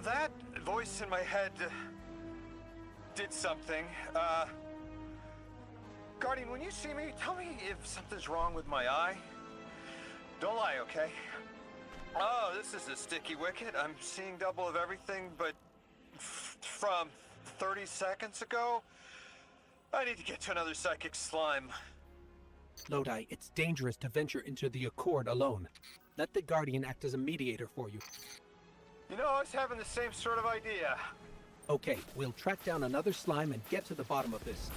That voice in my head did something. Guardian, when you see me, tell me if something's wrong with my eye. Don't lie, okay? Oh, this is a sticky wicket. I'm seeing double of everything, but from 30 seconds ago, I need to get to another psychic slime. Lodi, it's dangerous to venture into the Accord alone. Let the Guardian act as a mediator for you. You know, I was having the same sort of idea. Okay, we'll track down another slime and get to the bottom of this.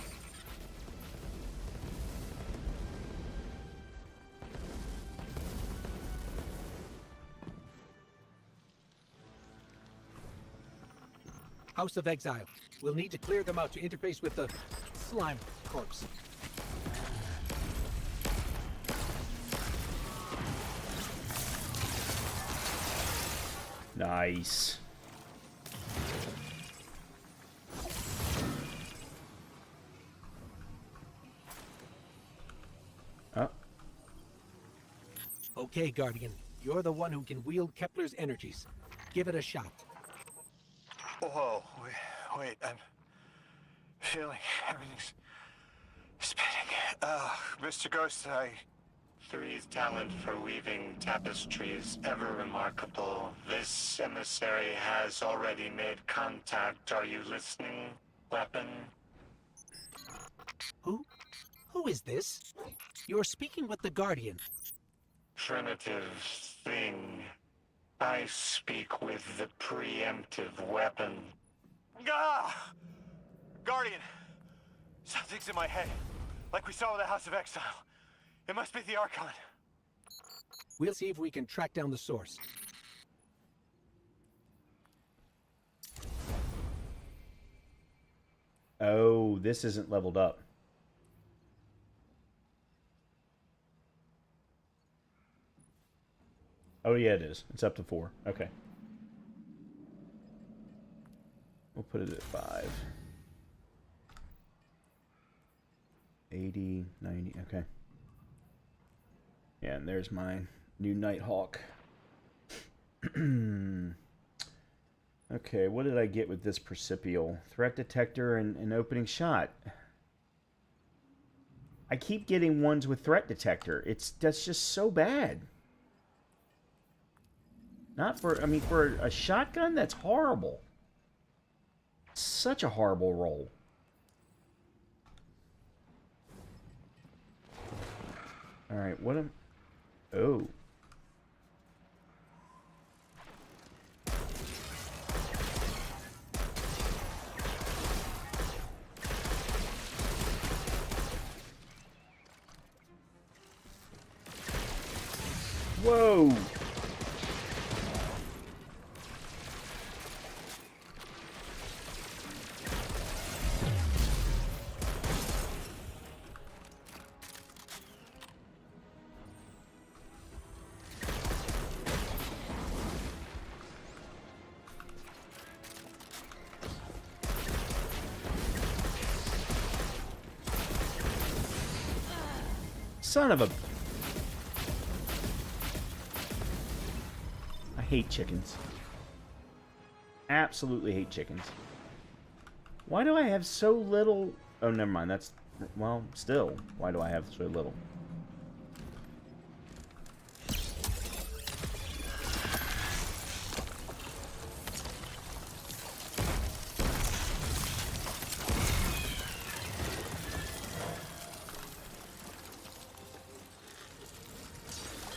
House of Exile. We'll need to clear them out to interface with the slime corpse. Nice. Oh. Okay, Guardian. You're the one who can wield Kepler's energies. Give it a shot. Whoa, wait, I'm feeling everything's spinning. Mr. Ghost, Three's talent for weaving tapestries ever remarkable. This emissary has already made contact. Are you listening, weapon? Who is this? You're speaking with the Guardian. Primitive thing. I speak with the preemptive weapon. Ah! Guardian! Something's in my head. Like we saw with the House of Exile. It must be the Archon. We'll see if we can track down the source. Oh, this isn't leveled up. Oh, yeah, it is. It's up to 4. Okay. We'll put it at 5. 80, 90, okay. Yeah, and there's my new Nighthawk. Okay, what did I get with this Percipial? Threat detector and an opening shot. I keep getting ones with threat detector. That's just so bad. Not for, I mean, for a shotgun, that's horrible. Such a horrible roll. Alright, what am... Oh. Whoa! Son of a... I hate chickens. Absolutely hate chickens. Why do I have so little... Oh, never mind. That's... Well, still. Why do I have so little?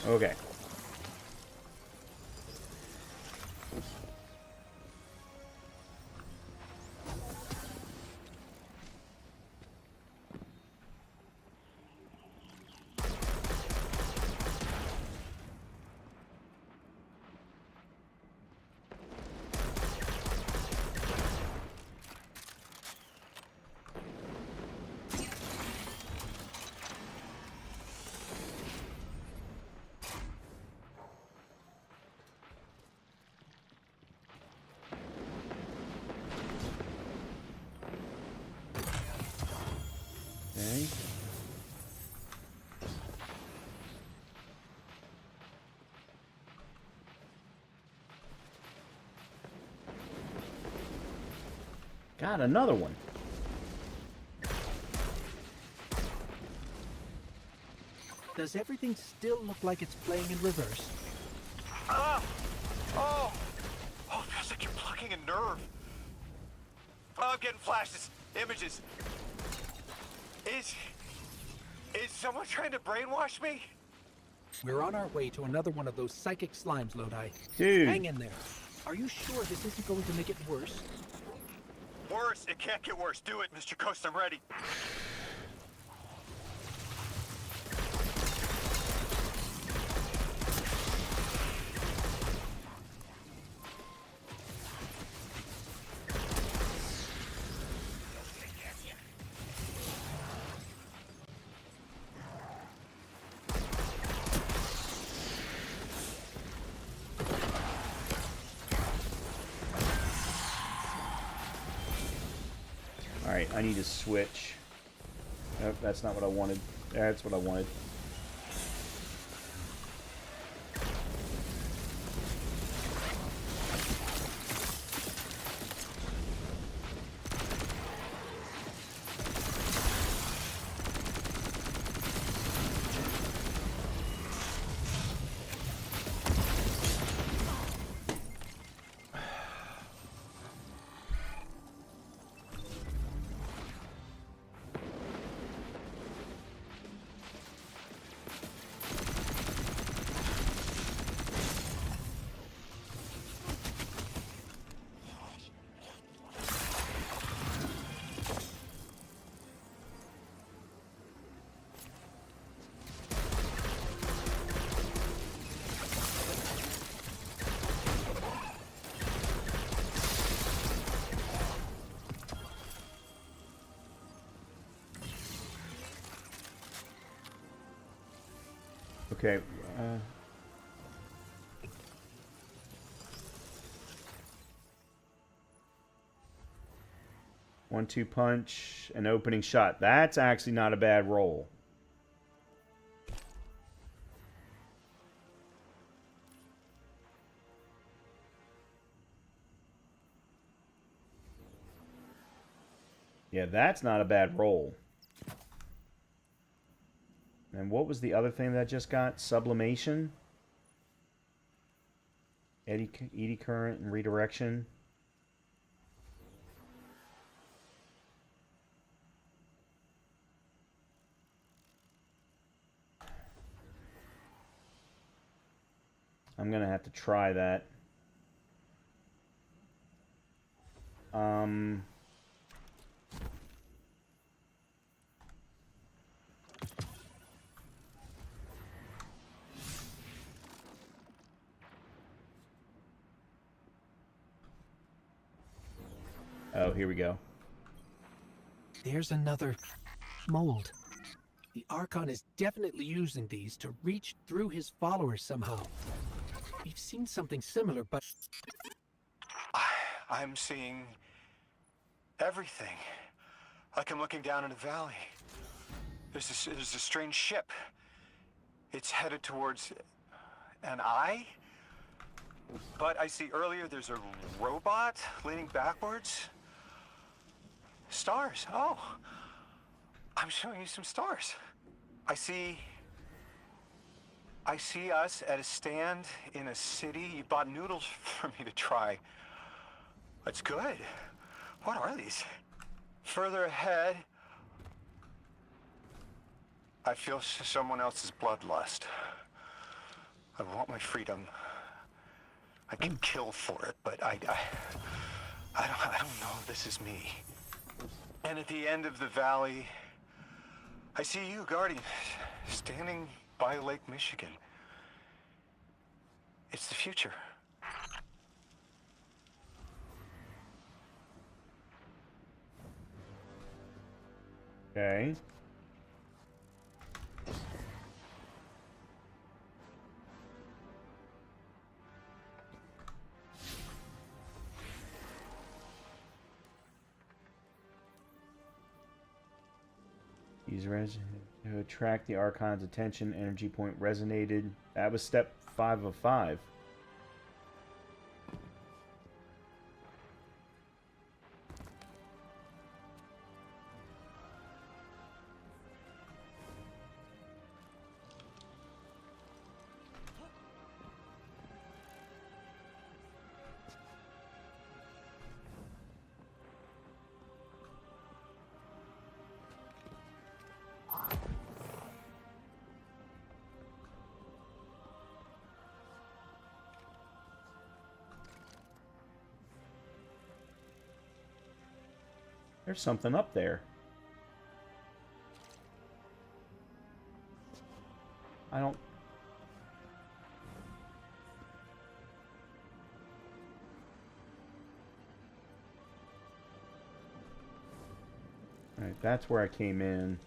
Okay. Okay. Got another one. Does everything still look like it's playing in reverse? Ah! Oh! Oh, it feels like you're plucking a nerve. Oh, I'm getting flashes, images. Is someone trying to brainwash me? We're on our way to another one of those psychic slimes, Lodi. Dude. Hang in there. Are you sure this isn't going to make it worse? Worse? It can't get worse. Do it, Mr. Coast. I'm ready. Alright, I need to switch. Nope, that's not what I wanted. That's what I wanted. Okay. 1-2 punch, an opening shot. That's actually not a bad roll. Yeah, that's not a bad roll. And what was the other thing that I just got? Sublimation? Eddy current and redirection. I'm gonna have to try that. Oh, here we go. There's another mold. The Archon is definitely using these to reach through his followers somehow. We've seen something similar, but... I'm seeing everything. Like I'm looking down in a valley. There's a strange ship. It's headed towards an eye. But I see earlier there's a robot leaning backwards. Stars. Oh. I'm showing you some stars. I see us at a stand in a city. You bought noodles for me to try. That's good. What are these? Further ahead, I feel someone else's bloodlust. I want my freedom. I can kill for it, but I don't know if this is me. And at the end of the valley, I see you, Guardian, standing by Lake Michigan. It's the future. Okay. Use to attract the Archon's attention. Energy point resonated. That was step 5 of 5. There's something up there. I don't... Alright, that's where I came in.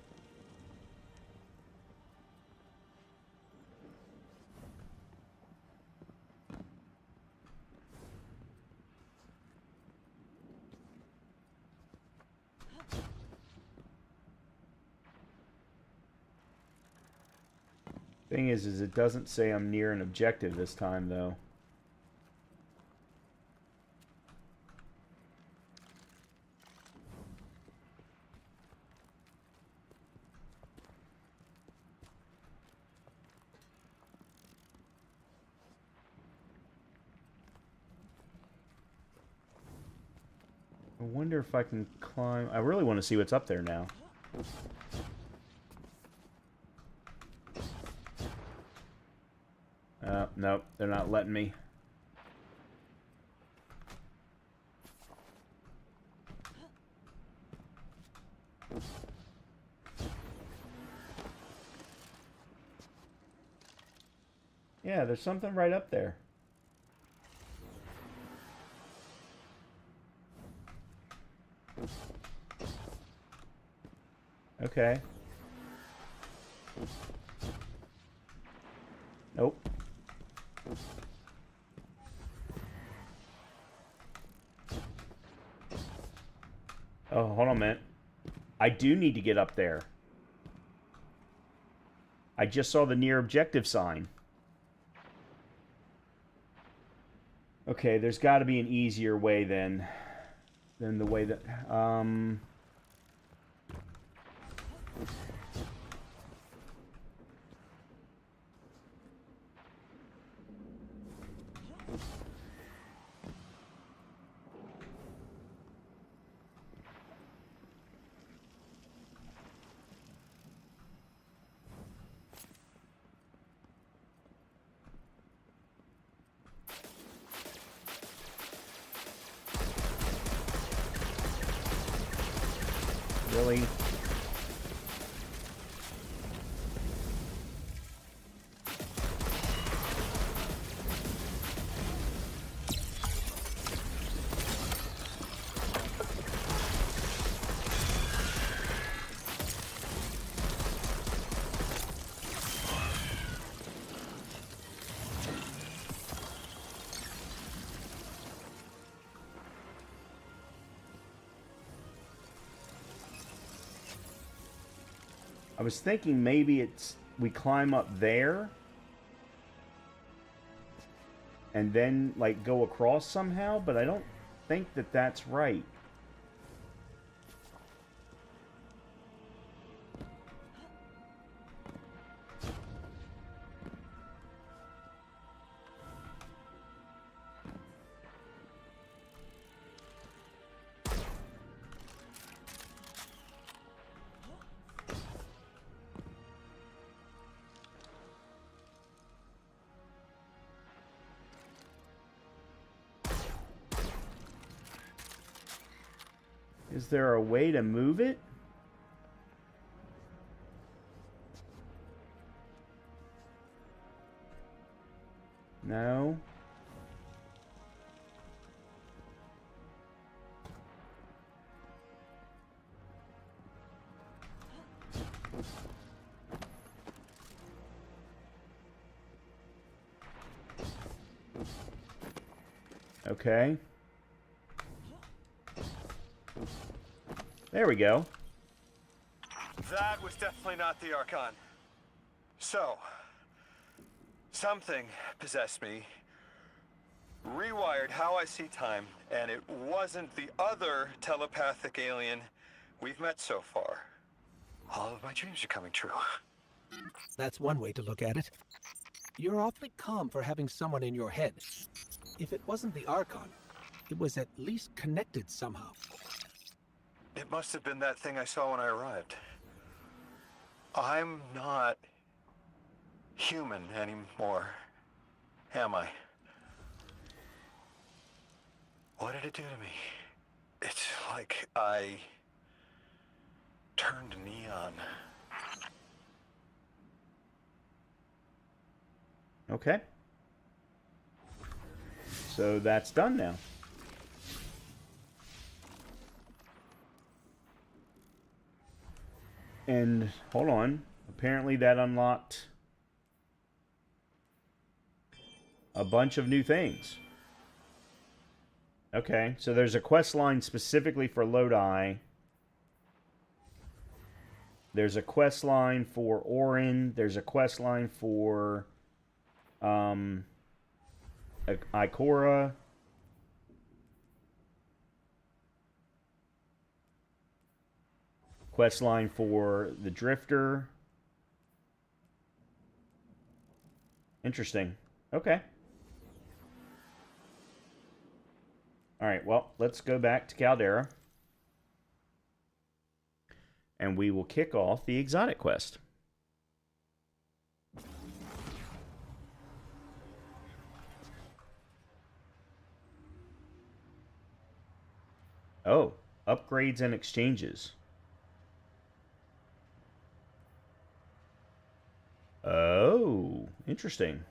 Thing is it doesn't say I'm near an objective this time, though. I wonder if I can climb. I really want to see what's up there now. Nope, they're not letting me. Yeah, there's something right up there. Okay. Nope. Oh, hold on a minute. I do need to get up there. I just saw the near objective sign. Okay, there's got to be an easier way then than the way that... Really? I was thinking maybe it's we climb up there and then like go across somehow, but I don't think that that's right. Is there a way to move it? No. Okay. There we go. That was definitely not the Archon. So, something possessed me, rewired how I see time, and it wasn't the other telepathic alien we've met so far. All of my dreams are coming true. That's one way to look at it. You're awfully calm for having someone in your head. If it wasn't the Archon, it was at least connected somehow. It must have been that thing I saw when I arrived. I'm not human anymore, am I? What did it do to me? It's like I turned neon. Okay. So that's done now. And hold on. Apparently that unlocked a bunch of new things. Okay, so there's a quest line specifically for Lodi. There's a quest line for Orin. There's a quest line for Ikora. Quest line for the Drifter. Interesting. Okay. Alright, well, let's go back to Caldera. And we will kick off the exotic quest. Oh, upgrades and exchanges. Oh, interesting.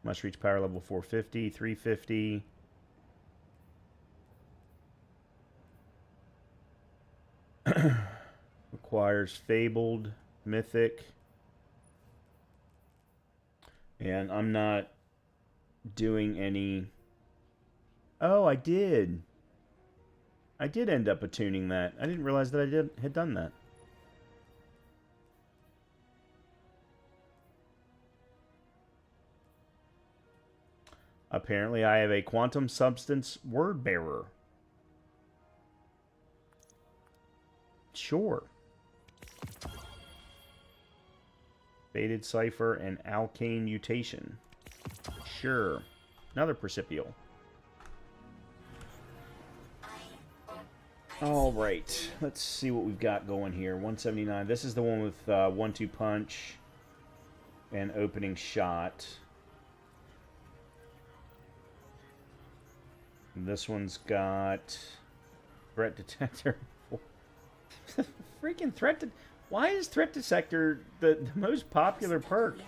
Must reach power level 450, 350. Requires fabled, mythic. And I'm not doing any... Oh, I did. I did end up attuning that. I didn't realize that I had done that. Apparently, I have a quantum substance word bearer. Sure. Faded cipher and alkane mutation. Sure. Another percipial. All right. Let's see what we've got going here. 179. This is the one with 1-2 punch and opening shot. This one's got threat detector. Freaking threat. Why is threat detector the most popular perk?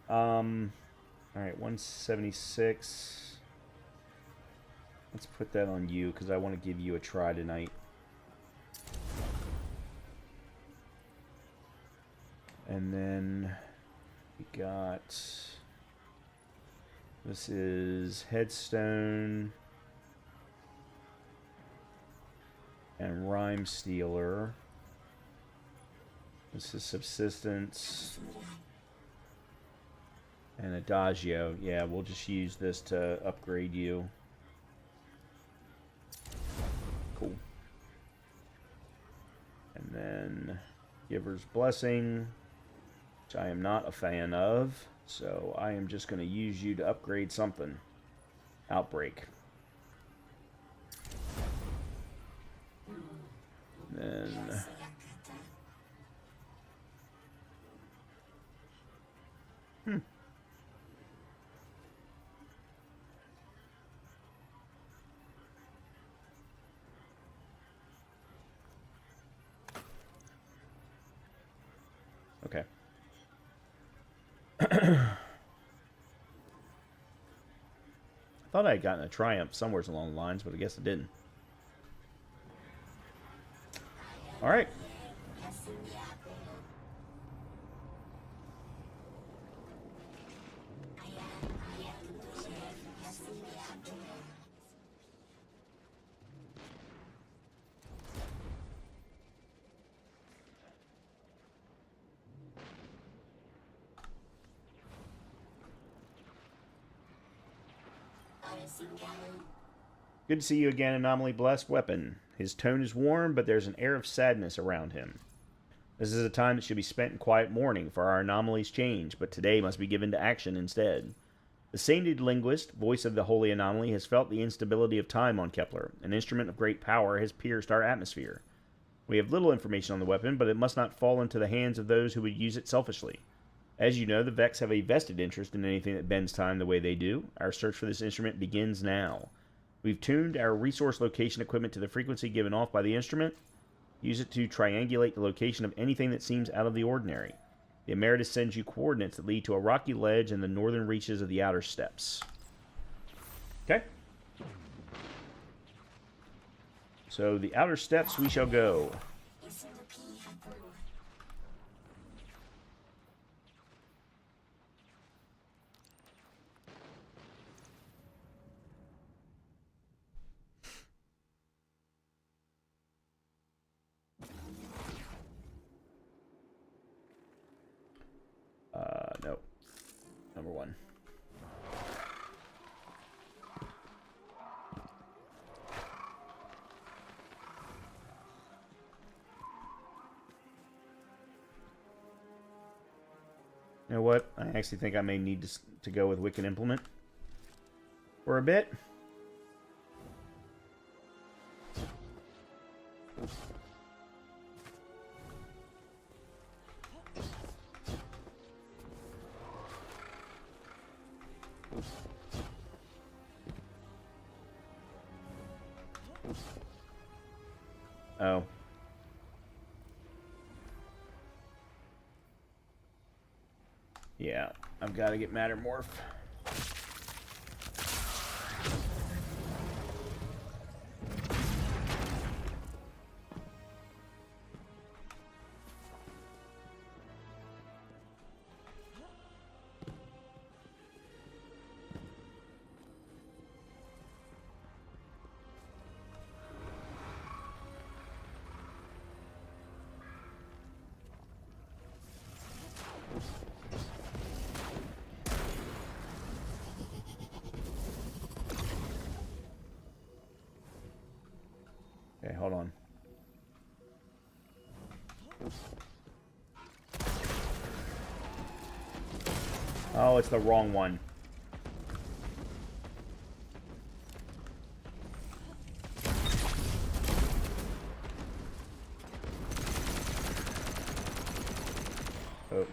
All right, 176. Let's put that on you because I want to give you a try tonight. And then we got... This is Headstone and Rhyme Stealer. This is Subsistence and Adagio. Yeah, we'll just use this to upgrade you. Cool. And then Giver's Blessing, which I am not a fan of. So I am just going to use you to upgrade something. Outbreak. Then... Okay. I thought I had gotten a triumph somewhere along the lines, but I guess I didn't. All right. Good to see you again, Anomaly Blessed Weapon. His tone is warm, but there's an air of sadness around him. This is a time that should be spent in quiet mourning, for our anomalies change, but today must be given to action instead. The sainted linguist, voice of the holy anomaly, has felt the instability of time on Kepler. An instrument of great power has pierced our atmosphere. We have little information on the weapon, but it must not fall into the hands of those who would use it selfishly. As you know, the Vex have a vested interest in anything that bends time the way they do. Our search for this instrument begins now. We've tuned our resource location equipment to the frequency given off by the instrument. Use it to triangulate the location of anything that seems out of the ordinary. The Emeritus sends you coordinates that lead to a rocky ledge in the northern reaches of the outer steppes. Okay. So the outer steppes we shall go. Nope. Number one. You know what? I actually think I may need to go with Wicked Implement for a bit. Oh. Yeah, I've got to get Mattermorph. hold on. Oh, it's the wrong one. Oh.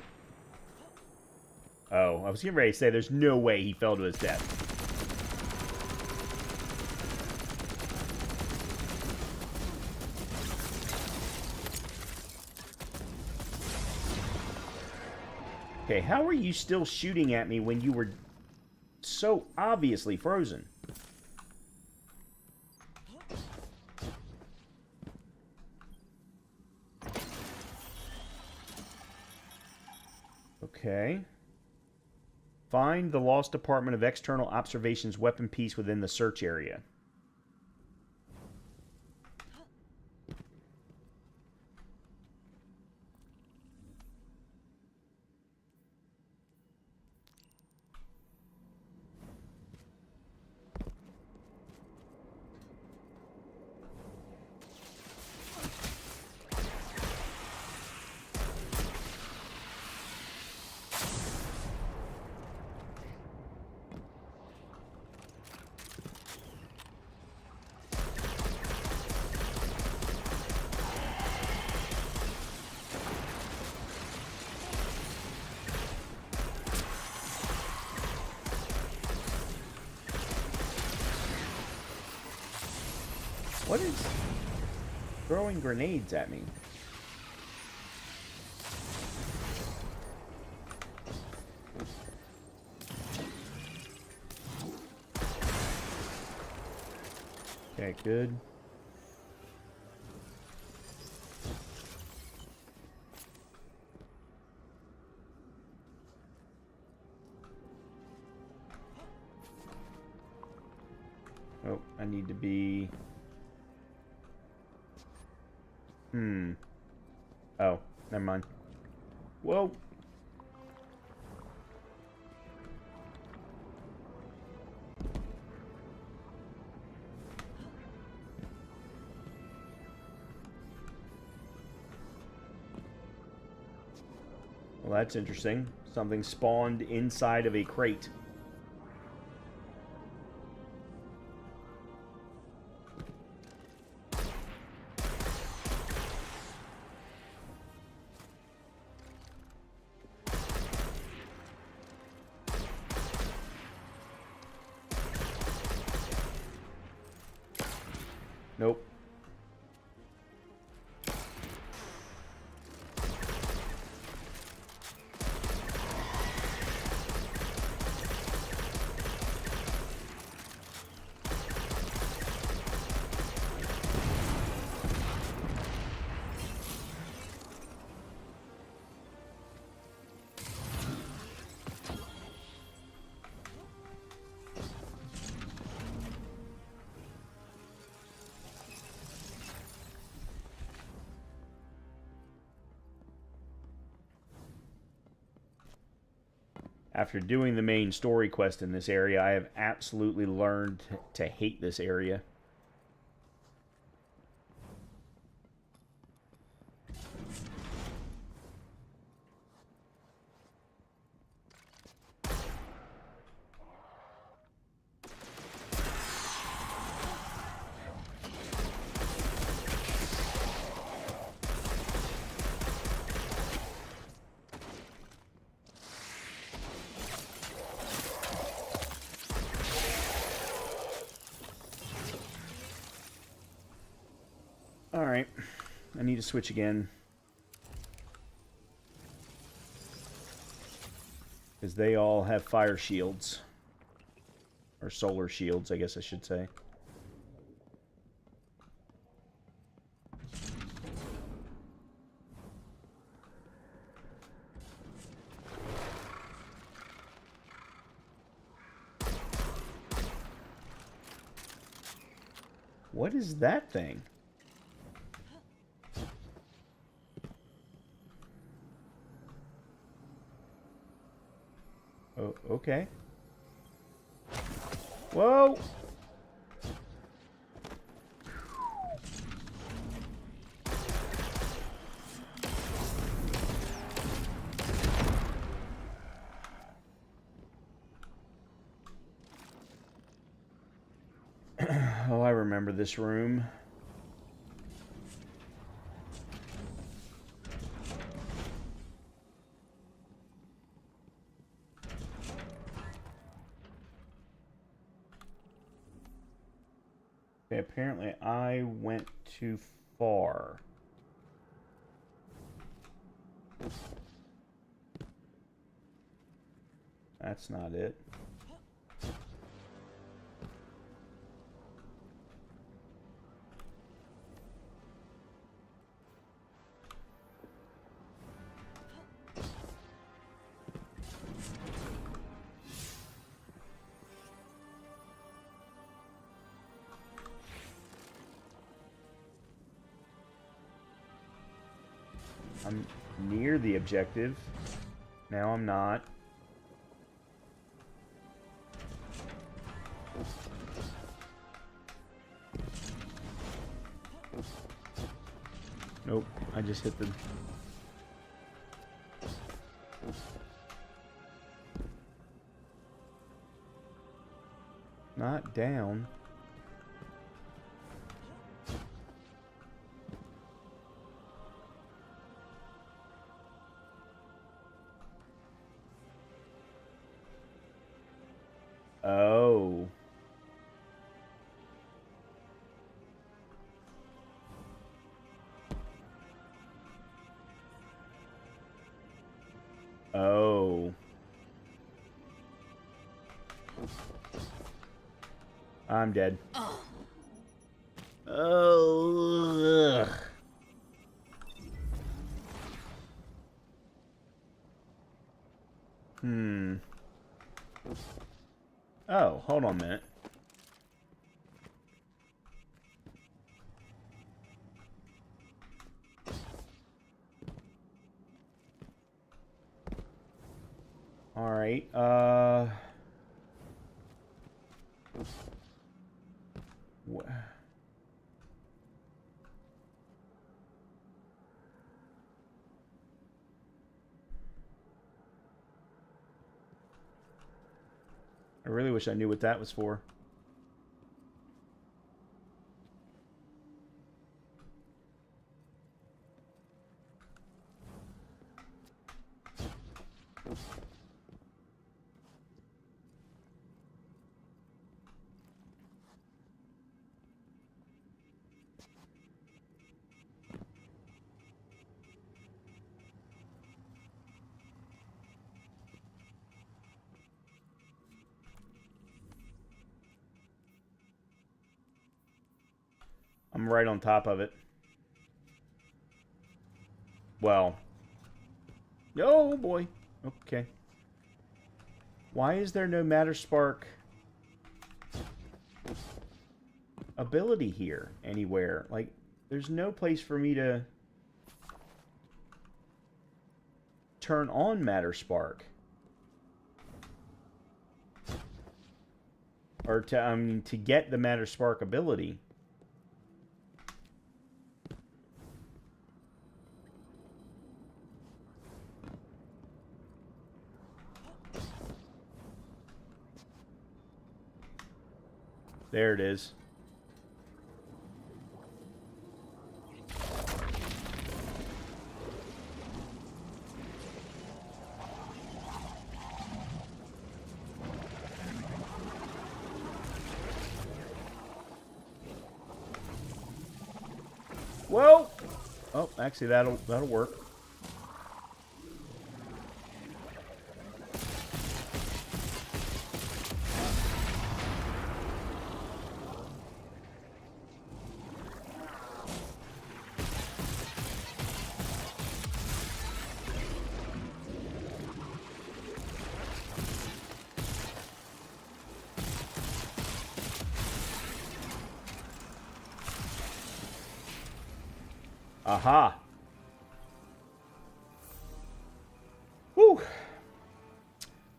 Oh, I was getting ready to say there's no way he fell to his death. Okay, how are you still shooting at me when you were so obviously frozen? Okay. Find the lost Department of External Observation's weapon piece within the search area. What is throwing grenades at me? Okay, good. Oh, I need to be... Oh, never mind. Whoa. Well, that's interesting. Something spawned inside of a crate. Nope. After doing the main story quest in this area, I have absolutely learned to hate this area. Alright, I need to switch again. Because they all have fire shields. Or solar shields, I guess I should say. What is that thing? Oh, okay. remember this room. Okay, apparently I went too far. That's not it. I'm near the objective. Now I'm not. Nope, I just hit the... Not down. Oh. Oh. I'm dead. Oh. Ugh. Oh, hold on a minute. All right. I really wish I knew what that was for. I'm right on top of it. Well. Oh, boy. Okay. Why is there no Matter Spark ability here anywhere? Like, there's no place for me to turn on Matter Spark. Or to get the Matter Spark ability. There it is. Whoa! Oh, actually that'll work. Aha! Whew!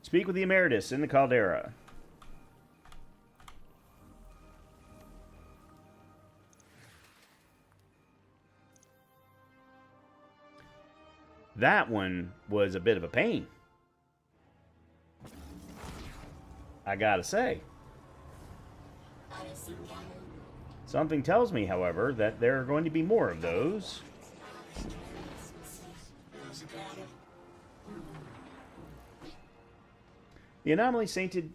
Speak with the Emeritus in the Caldera. That one was a bit of a pain, I gotta say. Something tells me, however, that there are going to be more of those. The anomaly-sainted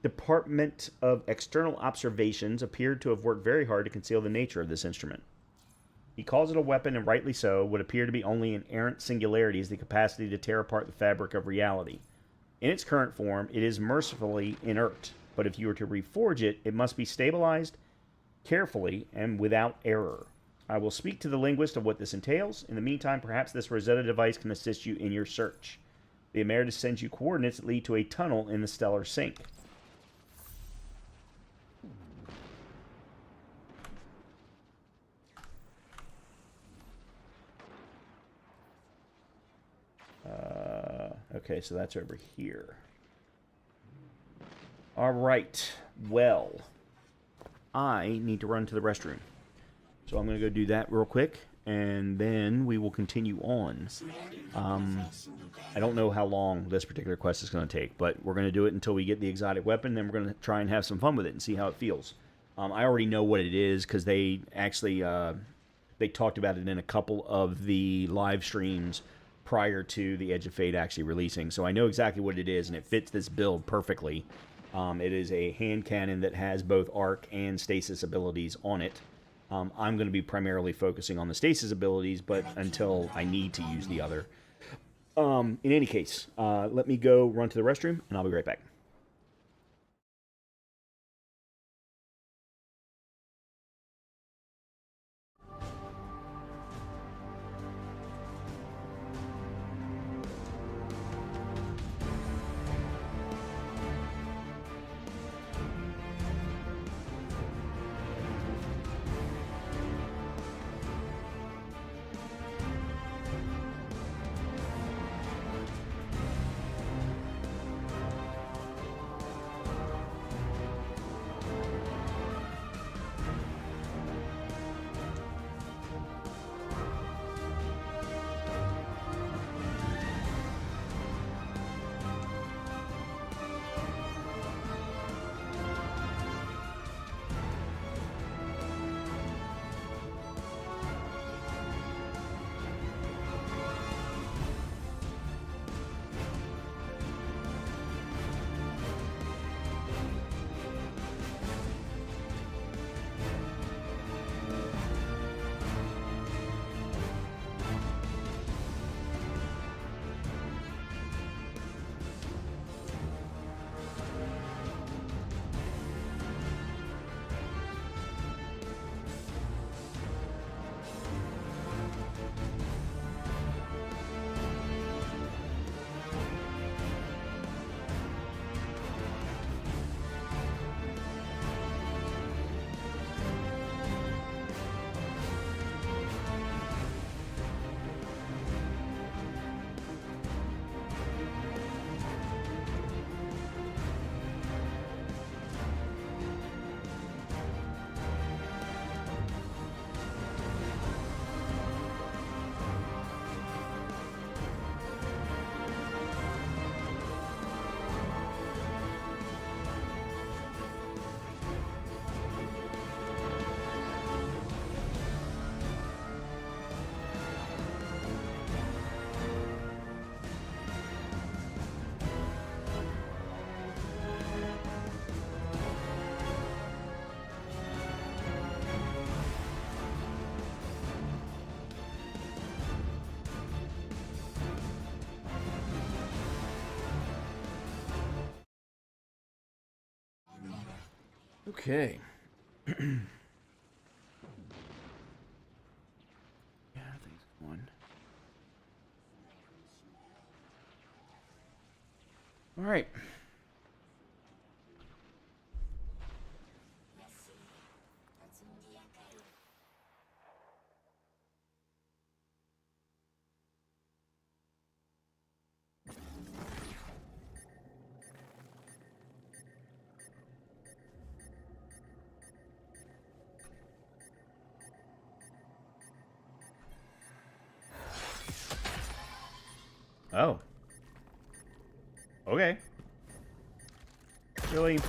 Department of External Observations appeared to have worked very hard to conceal the nature of this instrument. He calls it a weapon, and rightly so. Would appear to be only an errant singularity is the capacity to tear apart the fabric of reality. In its current form, it is mercifully inert, but if you were to reforge it, it must be stabilized carefully and without error. I will speak to the linguist of what this entails. In the meantime, perhaps this Rosetta device can assist you in your search. The Emeritus sends you coordinates that lead to a tunnel in the stellar sink. Okay, so that's over here. All right. Well, I need to run to the restroom. So I'm going to go do that real quick, and then we will continue on. I don't know how long this particular quest is going to take, but we're going to do it until we get the exotic weapon, then we're going to try and have some fun with it and see how it feels. I already know what it is because they actually they talked about it in a couple of the live streams prior to the Edge of Fate actually releasing. So I know exactly what it is, and it fits this build perfectly. It is a hand cannon that has both arc and stasis abilities on it. I'm going to be primarily focusing on the stasis abilities, but until I need to use the other. In any case, let me go run to the restroom, and I'll be right back. Okay. Yeah, I think it's one. All right. Oh. Okay. Really?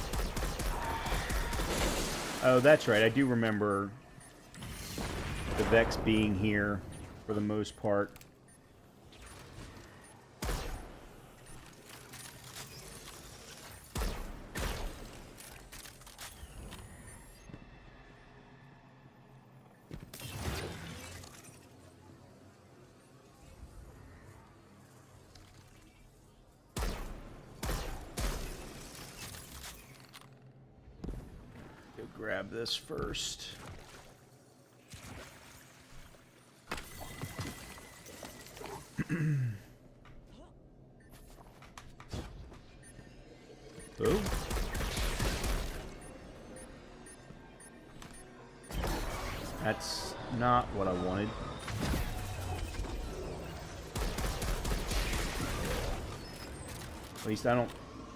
Oh, that's right. I do remember the Vex being here for the most part. Go grab this first. Ooh. That's not what I wanted. At least I don't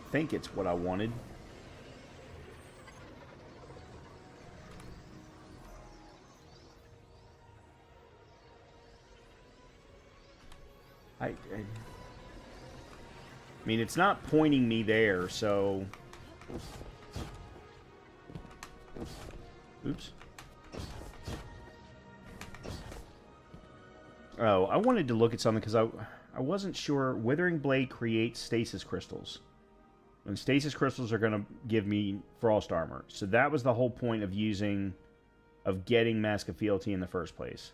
think it's what I wanted. I mean, it's not pointing me there, so... Oops. Oh, I wanted to look at something because I wasn't sure. Withering Blade creates stasis crystals. And stasis crystals are going to give me frost armor. So that was the whole point of getting Mask of Fealty in the first place.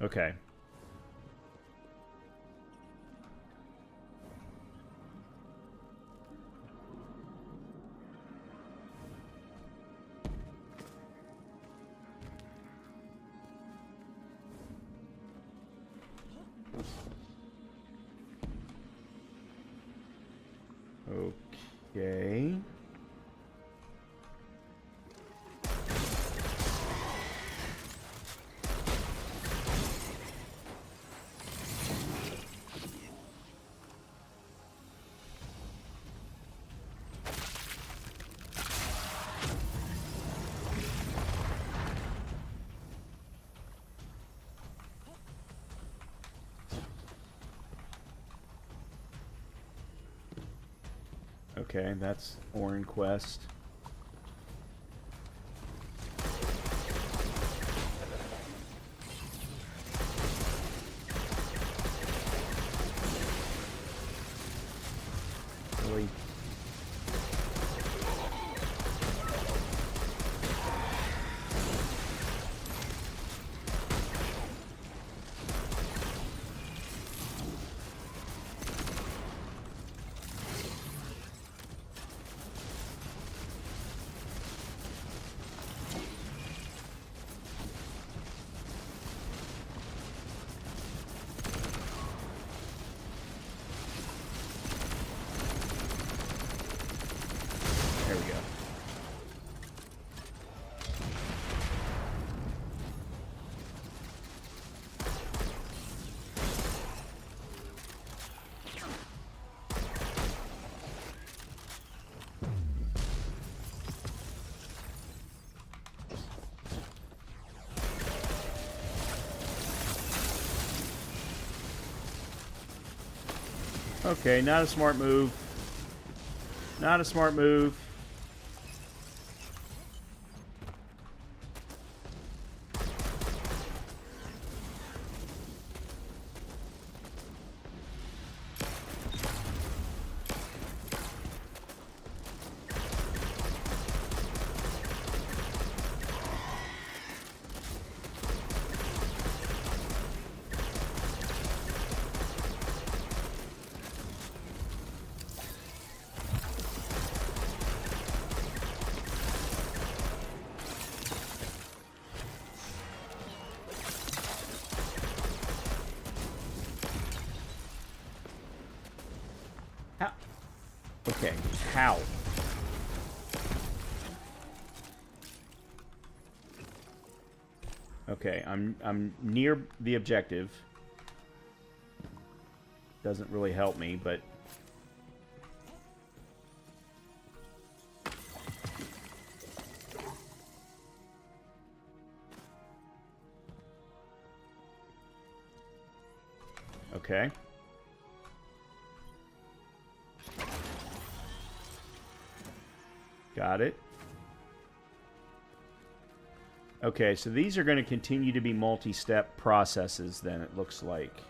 Okay. Okay. Okay, that's Orin Quest. Really? There we go. Okay, not a smart move. Not a smart move. How? Okay, how? Okay, I'm near the objective. Doesn't really help me, but okay. Got it. Okay, so these are going to continue to be multi-step processes then, it looks like.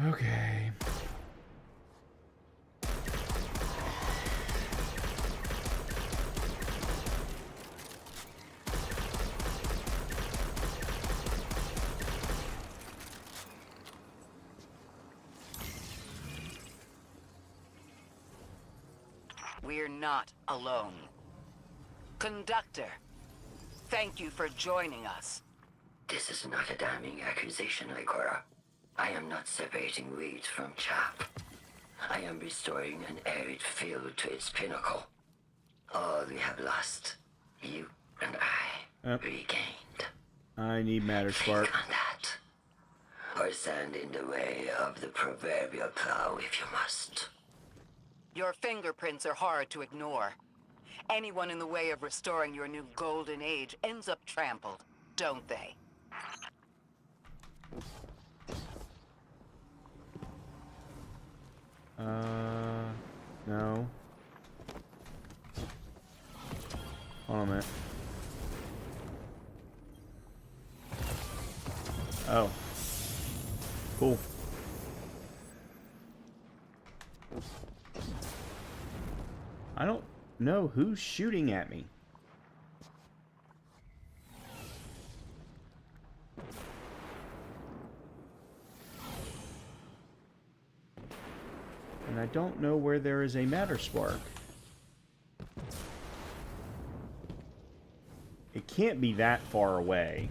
Okay. We're not alone. Conductor, thank you for joining us. This is not a damning accusation, Ikora. I am not separating weeds from chaff. I am restoring an arid field to its pinnacle. All we have lost, you and I, regained. I need matter spark. Think on that. Or stand in the way of the proverbial plow if you must. Your fingerprints are hard to ignore. Anyone in the way of restoring your new golden age ends up trampled, don't they? No. Hold on a minute. Oh. Cool. I don't know who's shooting at me. And I don't know where there is a matter spark. It can't be that far away.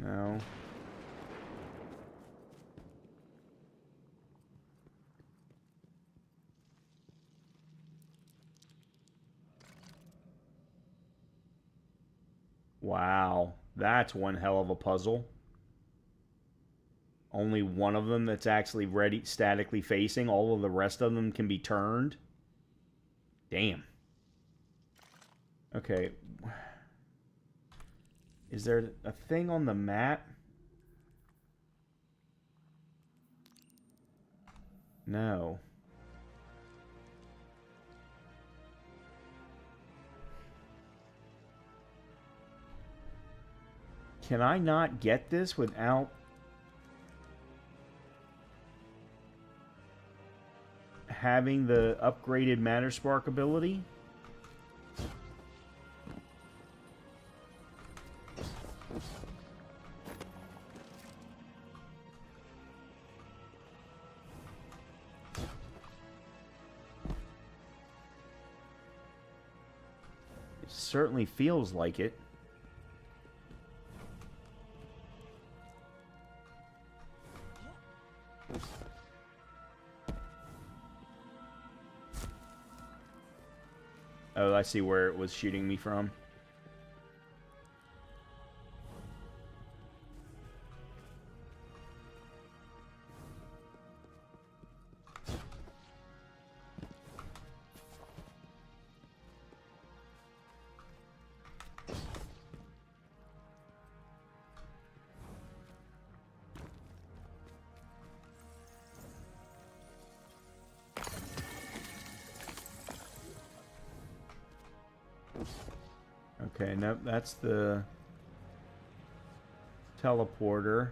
No. Wow, that's one hell of a puzzle. Only one of them that's actually ready, statically facing. All of the rest of them can be turned. Damn. Okay. Is there a thing on the map? No. Can I not get this without having the upgraded Matter Spark ability? It certainly feels like it. Oh, I see where it was shooting me from. Okay, nope, that's the teleporter.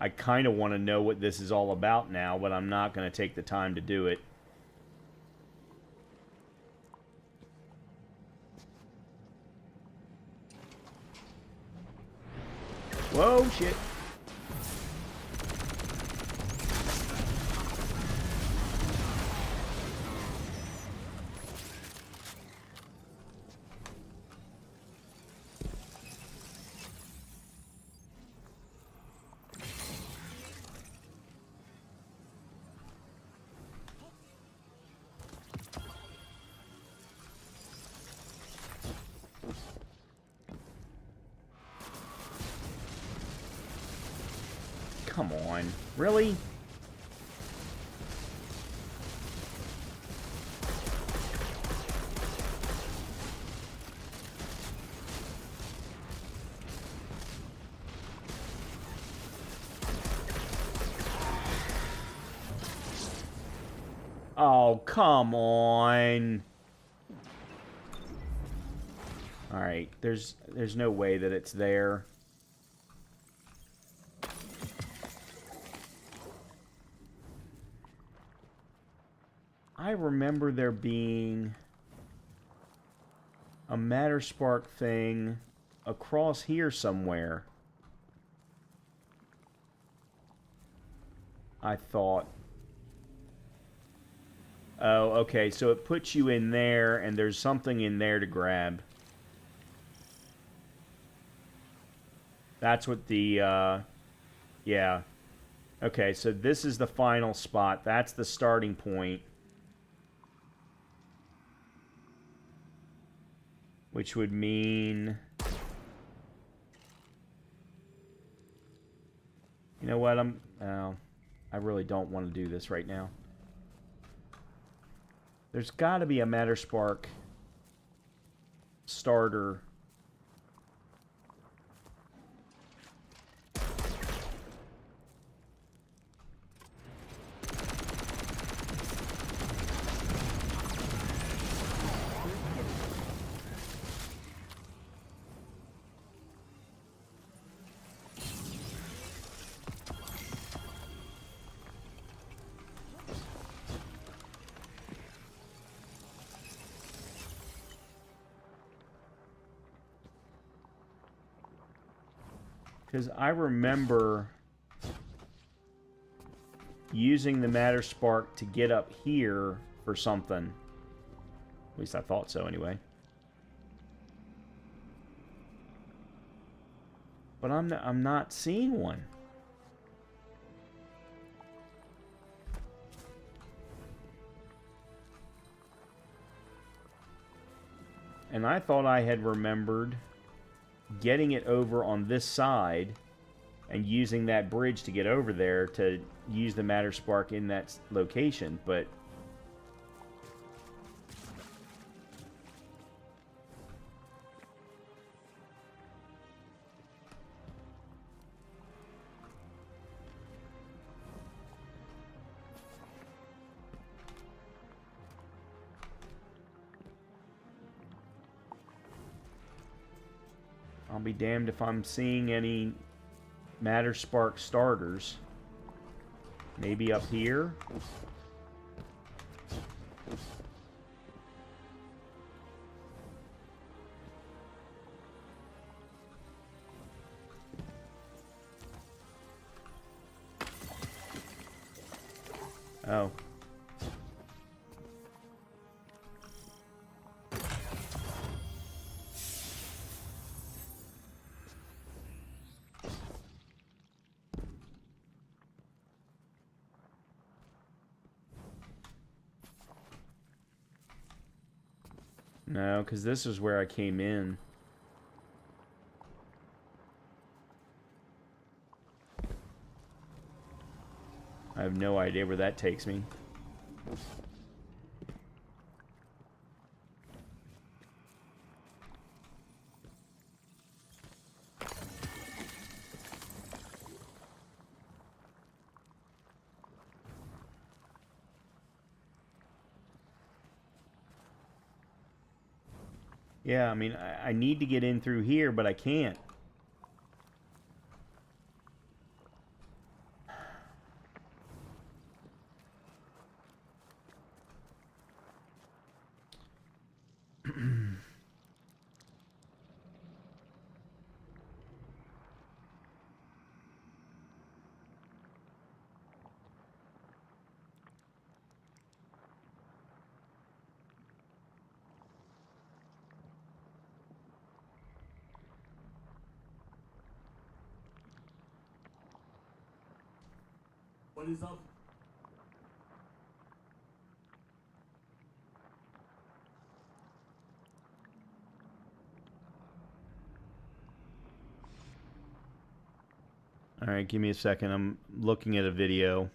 I kind of want to know what this is all about now, but I'm not going to take the time to do it. Whoa, shit. Come on. Really? Oh, come on. All right. There's no way that it's there. I remember there being a Matter Spark thing across here somewhere. I thought. Oh, okay, so it puts you in there, and there's something in there to grab. That's what the, yeah. Okay, so this is the final spot. That's the starting point. Which would mean... You know what, I really don't want to do this right now. There's got to be a Matter Spark starter. Because I remember using the Matter Spark to get up here for something. At least I thought so anyway. But I'm not seeing one. And I thought I had remembered getting it over on this side and using that bridge to get over there to use the Matter Spark in that location, but I'll be damned if I'm seeing any Matter Spark starters. Maybe up here? Oh. No, because this is where I came in. I have no idea where that takes me. Yeah, I mean, I need to get in through here, but I can't. What is up? All right, give me a second. I'm looking at a video.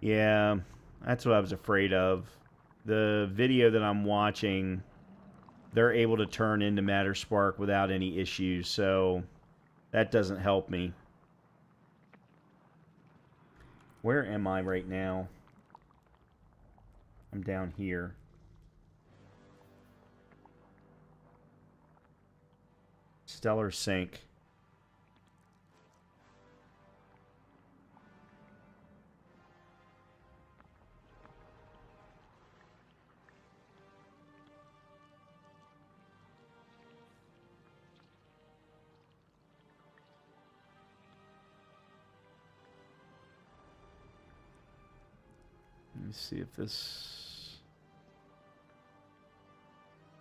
Yeah, that's what I was afraid of. The video that I'm watching, they're able to turn into Matter Spark without any issues, so that doesn't help me. Where am I right now? I'm down here. Stellar Sink. Let me see if this...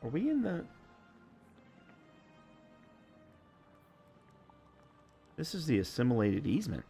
Are we in the... This is the assimilated easement.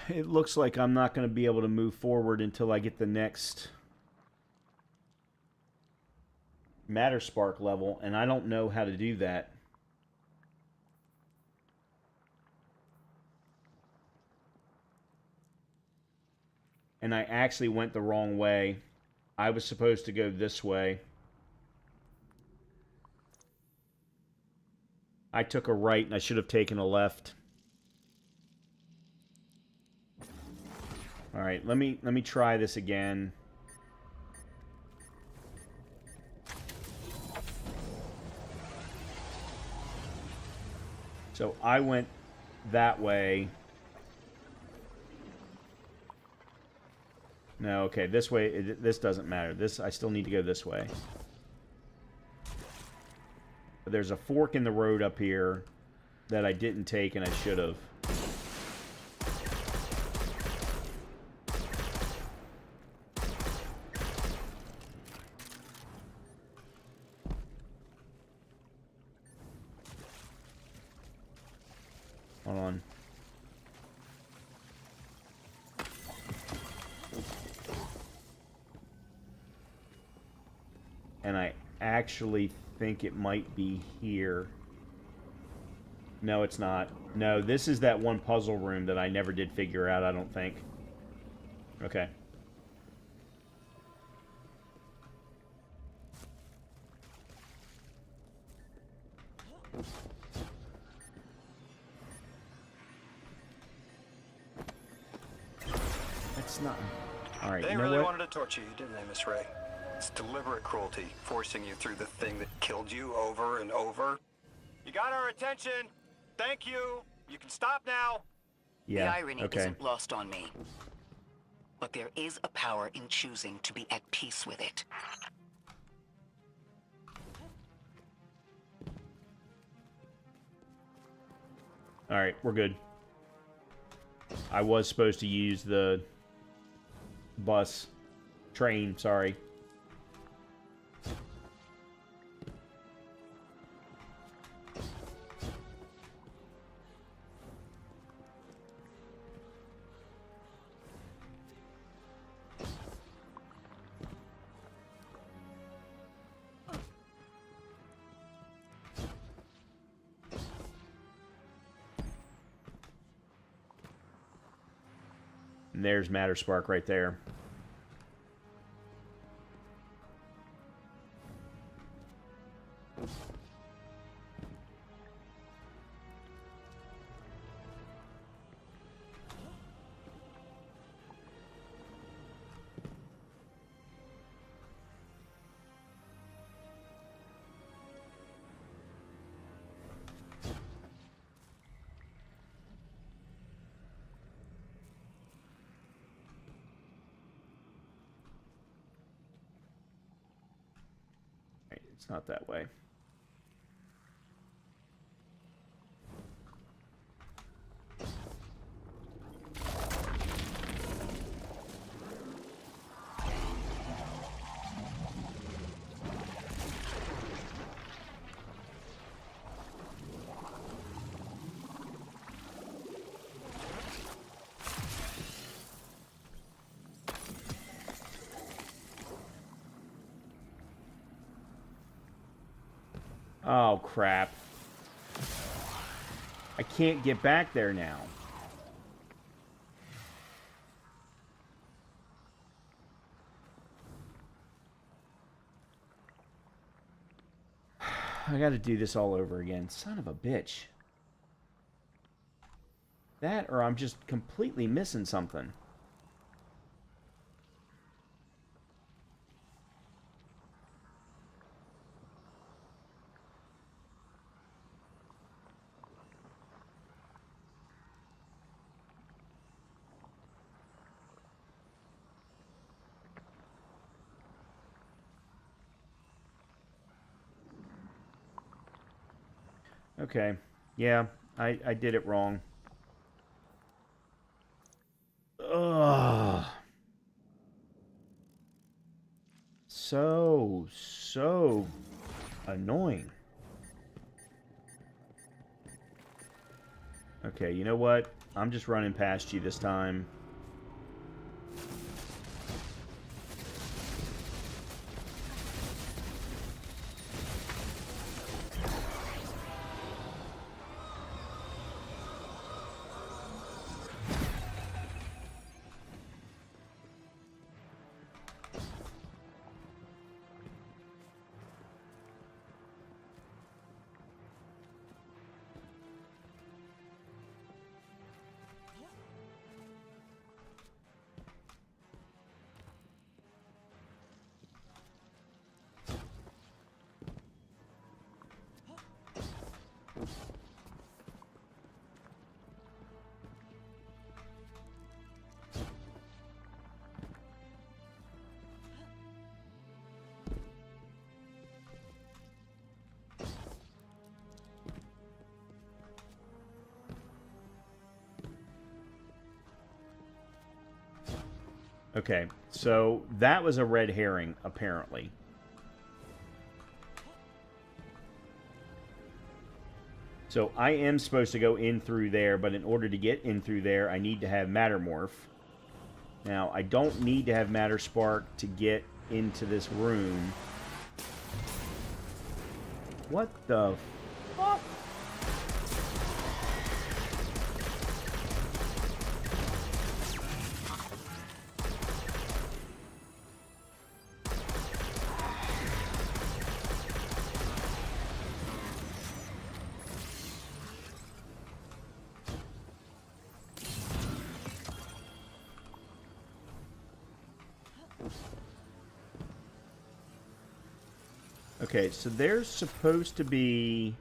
It looks like I'm not going to be able to move forward until I get the next Matter Spark level, and I don't know how to do that. And I actually went the wrong way. I was supposed to go this way. I took a right and I should have taken a left. All right, let me try this again. So I went that way. No, okay, this way, this doesn't matter. I still need to go this way. But there's a fork in the road up here that I didn't take and I should have. Hold on. And I actually think it might be here. No, it's not. No, this is that one puzzle room that I never did figure out, I don't think. Okay. It's not... Alright, They you know really what? wanted to torture you, didn't they, Miss Ray? It's deliberate cruelty, forcing you through the thing that killed you over and over. You got our attention. Thank you. You can stop now. Yeah, The irony okay. isn't lost on me. But there is a power in choosing to be at peace with it. Alright, we're good. I was supposed to use the train, sorry. And there's Matter Spark right there. It's not that way. Oh, crap. I can't get back there now. I gotta do this all over again. Son of a bitch. That, or I'm just completely missing something. Okay. Yeah, I did it wrong. Ugh. So annoying. Okay, you know what? I'm just running past you this time. Okay, so that was a red herring, apparently. So I am supposed to go in through there, but in order to get in through there, I need to have Mattermorph. Now, I don't need to have Matter Spark to get into this room. What the fuck? Okay, so there's supposed to be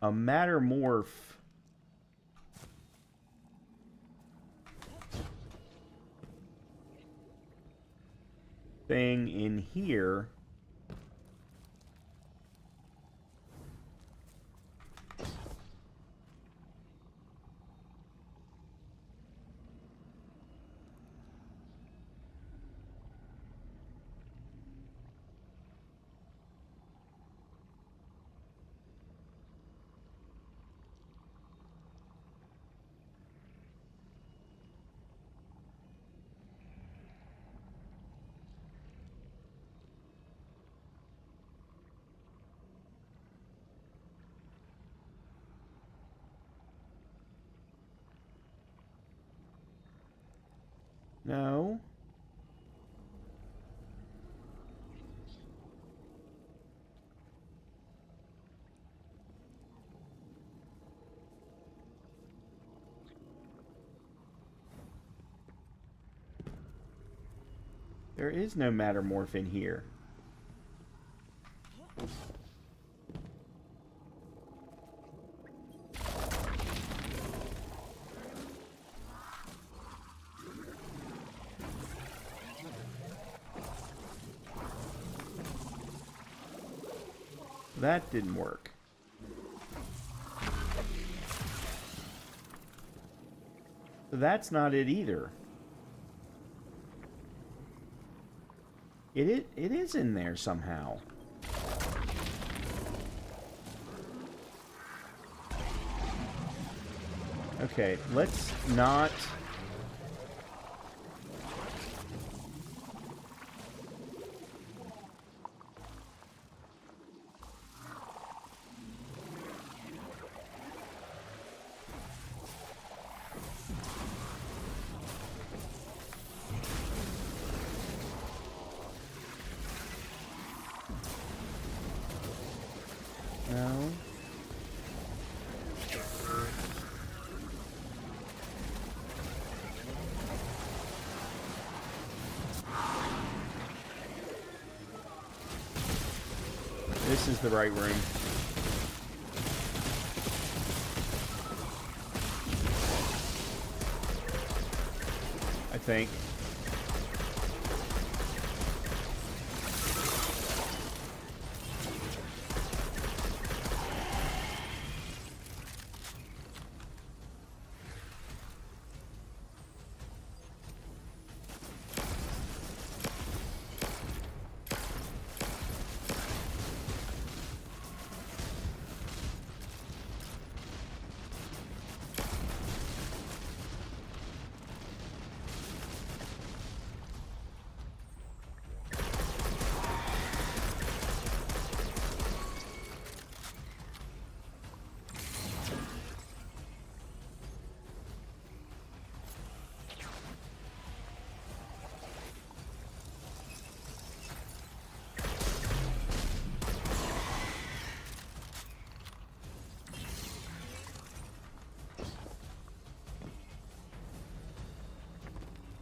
a Mattermorph thing in here. No. There is no mattermorph in here. That didn't work. That's not it either. It is in there somehow. Okay, let's not... No. This is the right room. I think.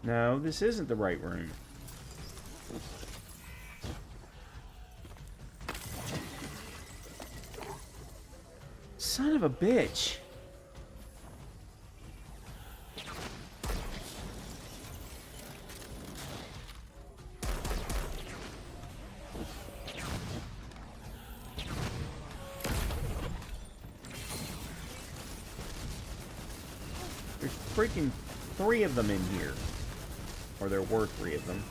No, this isn't the right room. Son of a bitch. There's freaking 3 of them in here. Or there were 3 of them.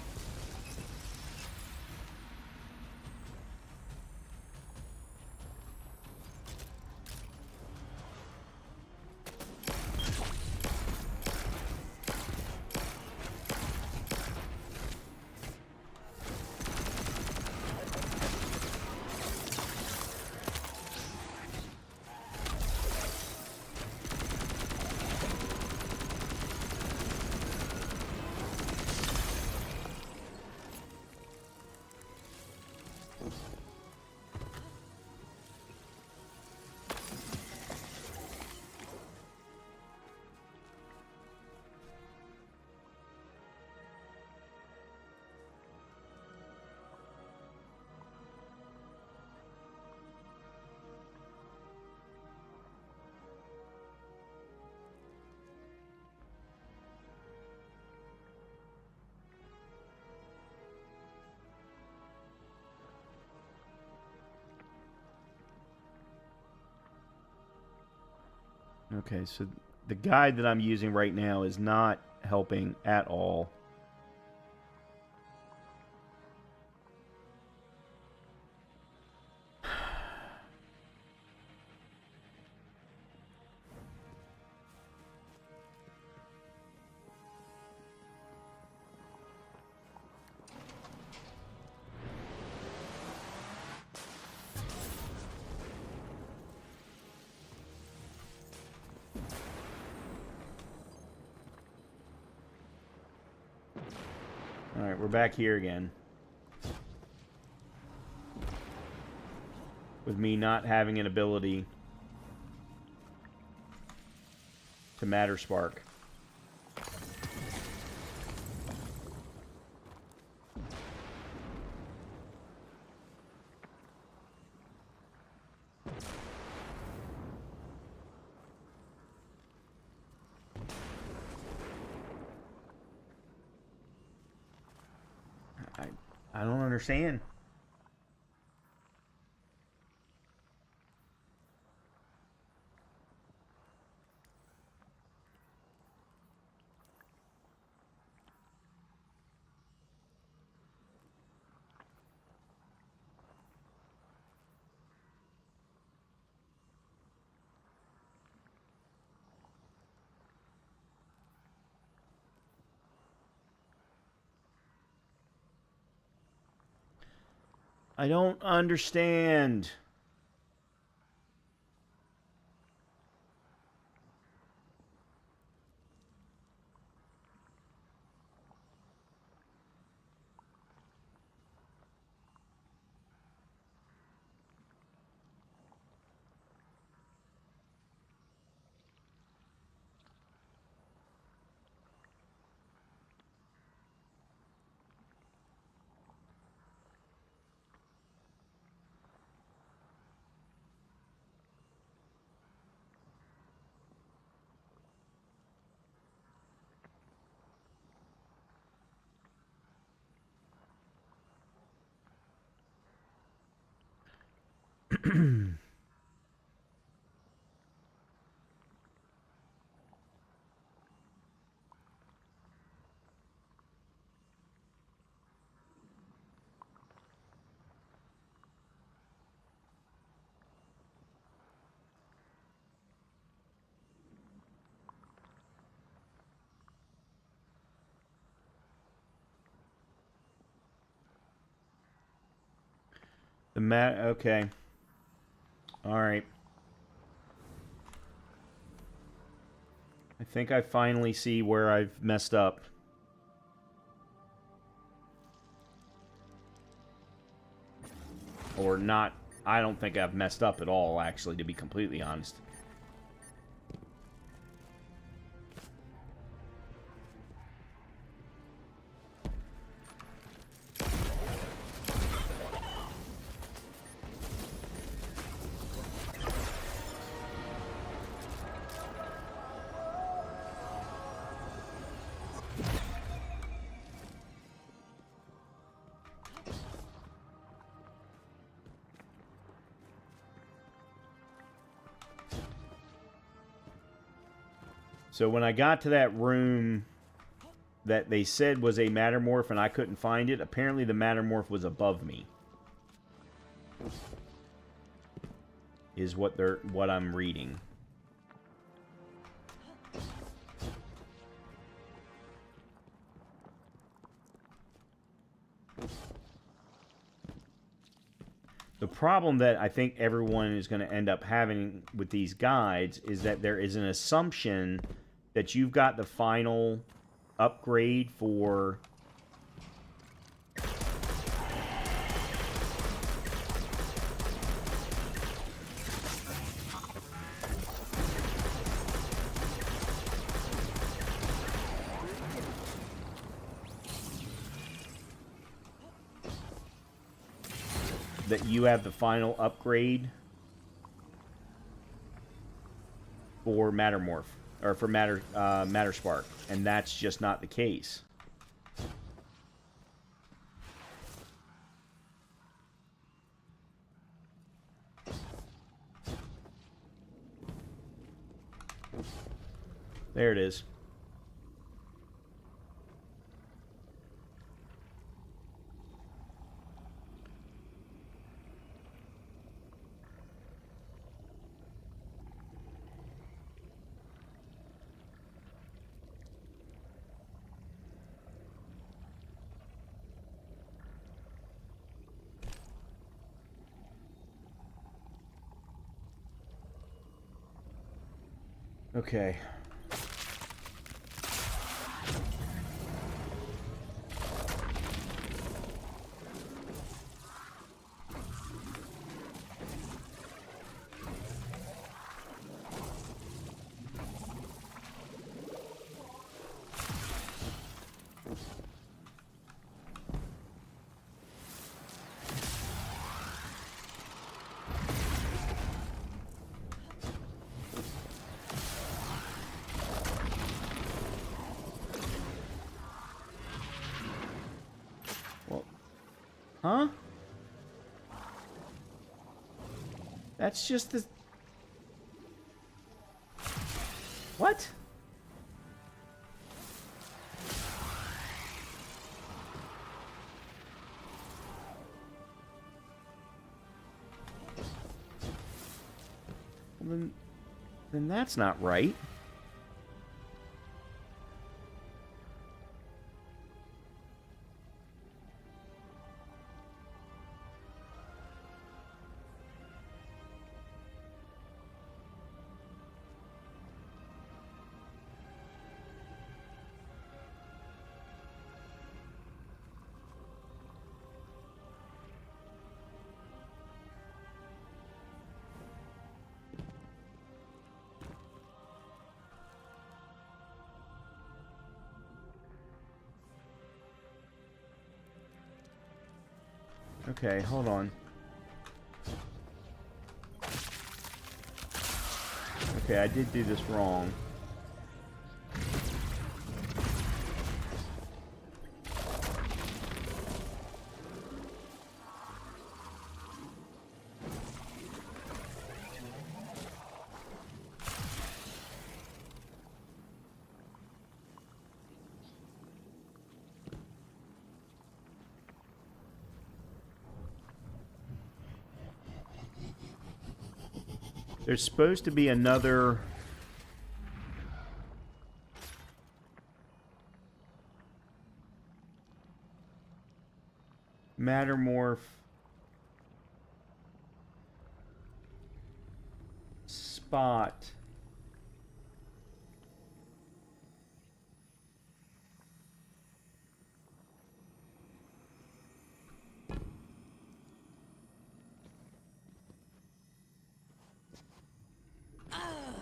Okay, so the guide that I'm using right now is not helping at all. Alright, we're back here again. With me not having an ability to matter spark. I don't understand. I don't understand. Okay. Alright. I think I finally see where I've messed up. Or not. I don't think I've messed up at all, actually, to be completely honest. So when I got to that room that they said was a Mattermorph and I couldn't find it, apparently the Mattermorph was above me. Is what I'm reading. The problem that I think everyone is going to end up having with these guides is that there is an assumption that you've got the final upgrade for that you have the final upgrade for Mattermorph. Or for Matter Spark, and that's just not the case. There it is. Okay. Huh? That's just the... What? Well, then that's not right. Okay, hold on. Okay, I did do this wrong. There's supposed to be another... Mattermorph... spot...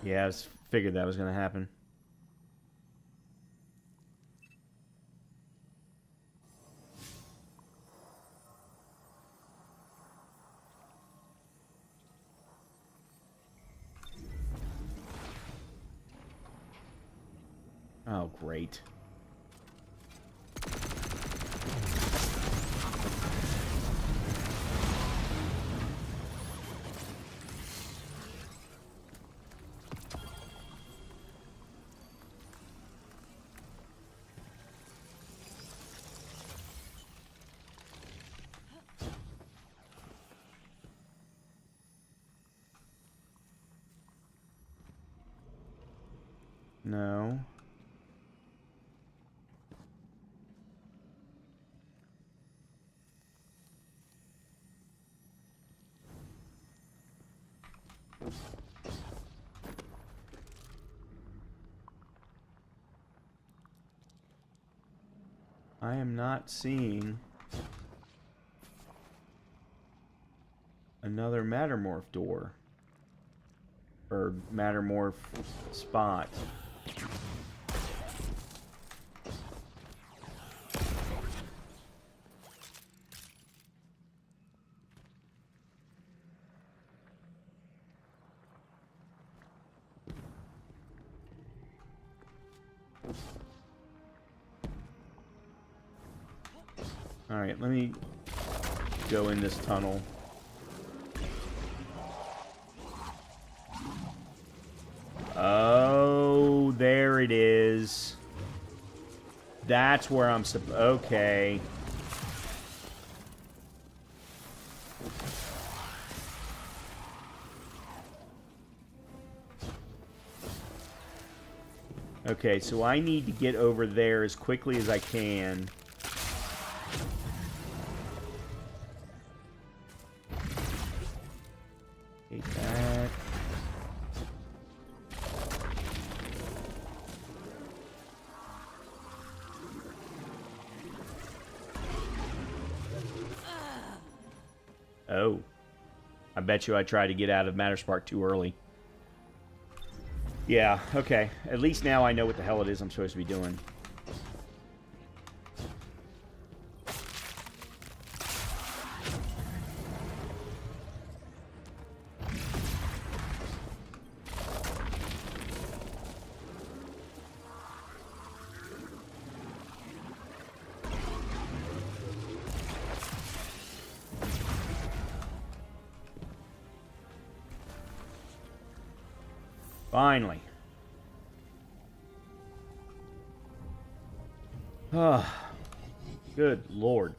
Yeah, I figured that was going to happen. Oh, great. No. I am not seeing another Mattermorph door. Or Mattermorph spot. Alright, let me go in this tunnel. Oh, there it is. That's where I'm okay. Okay, so I need to get over there as quickly as I can. Take that. Oh. I bet you I tried to get out of Matterspark too early. Yeah, okay. At least now I know what the hell it is I'm supposed to be doing. Finally. Ah, good Lord.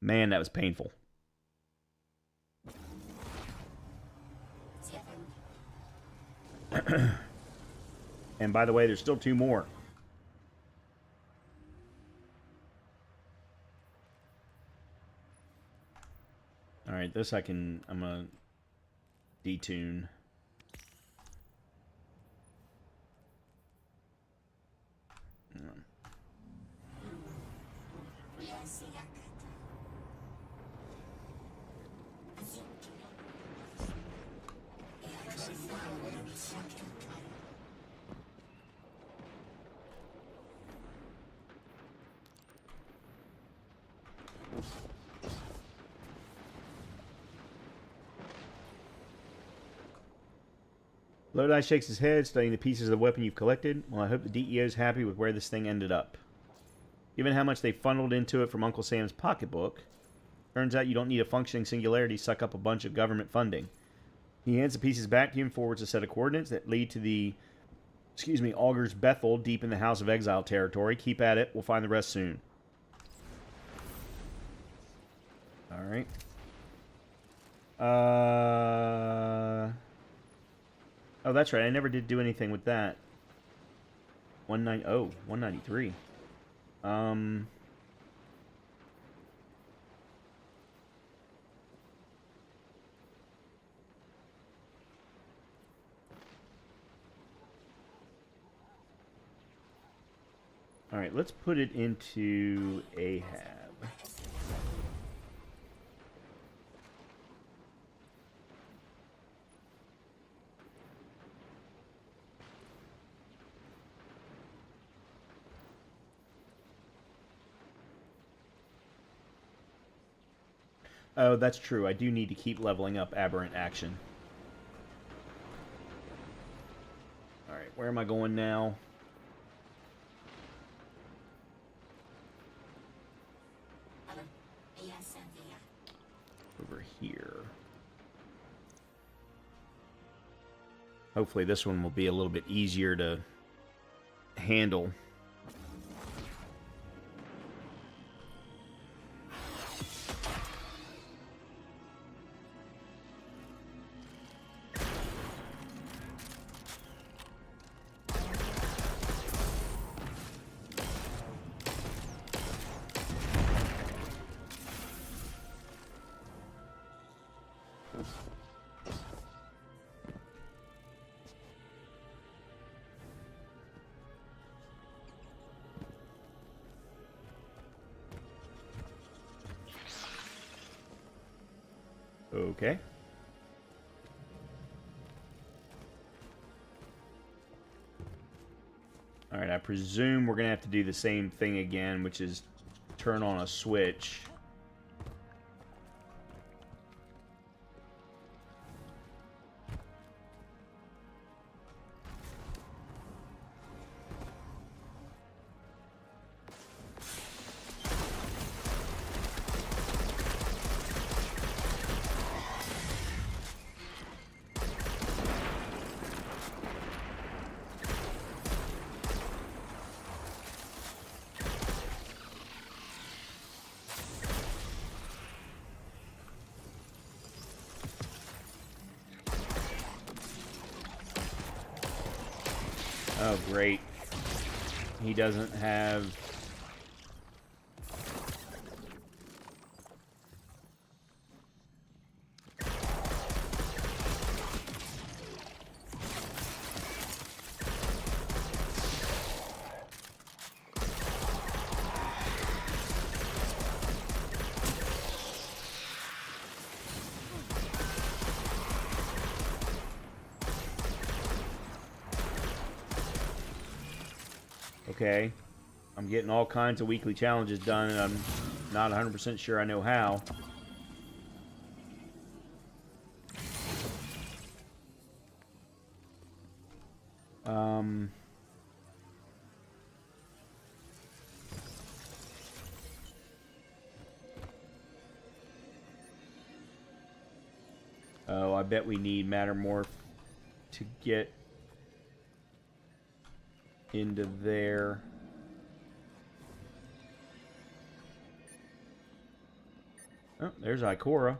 Man, that was painful. And by the way, there's still 2 more. Alright, this I'm gonna detune. Lodi shakes his head, studying the pieces of the weapon you've collected. Well, I hope the DEO is happy with where this thing ended up. Given how much they funneled into it from Uncle Sam's pocketbook, turns out you don't need a functioning singularity to suck up a bunch of government funding. He hands the pieces back to you and forwards a set of coordinates that lead to the, Augur's Bethel, deep in the House of Exile territory. Keep at it. We'll find the rest soon. Alright. Oh, that's right. I never did do anything with that. 193. Alright, let's put it into Ahab. Oh, that's true. I do need to keep leveling up Aberrant Action. Alright, where am I going now? Over here. Hopefully this one will be a little bit easier to handle. Okay. Alright, I presume we're going to have to do the same thing again, which is turn on a switch. Oh, great. He doesn't have... Okay. I'm getting all kinds of weekly challenges done, and I'm not 100% sure I know how. Oh, I bet we need Mattermorph to get into there. Oh, there's Ikora.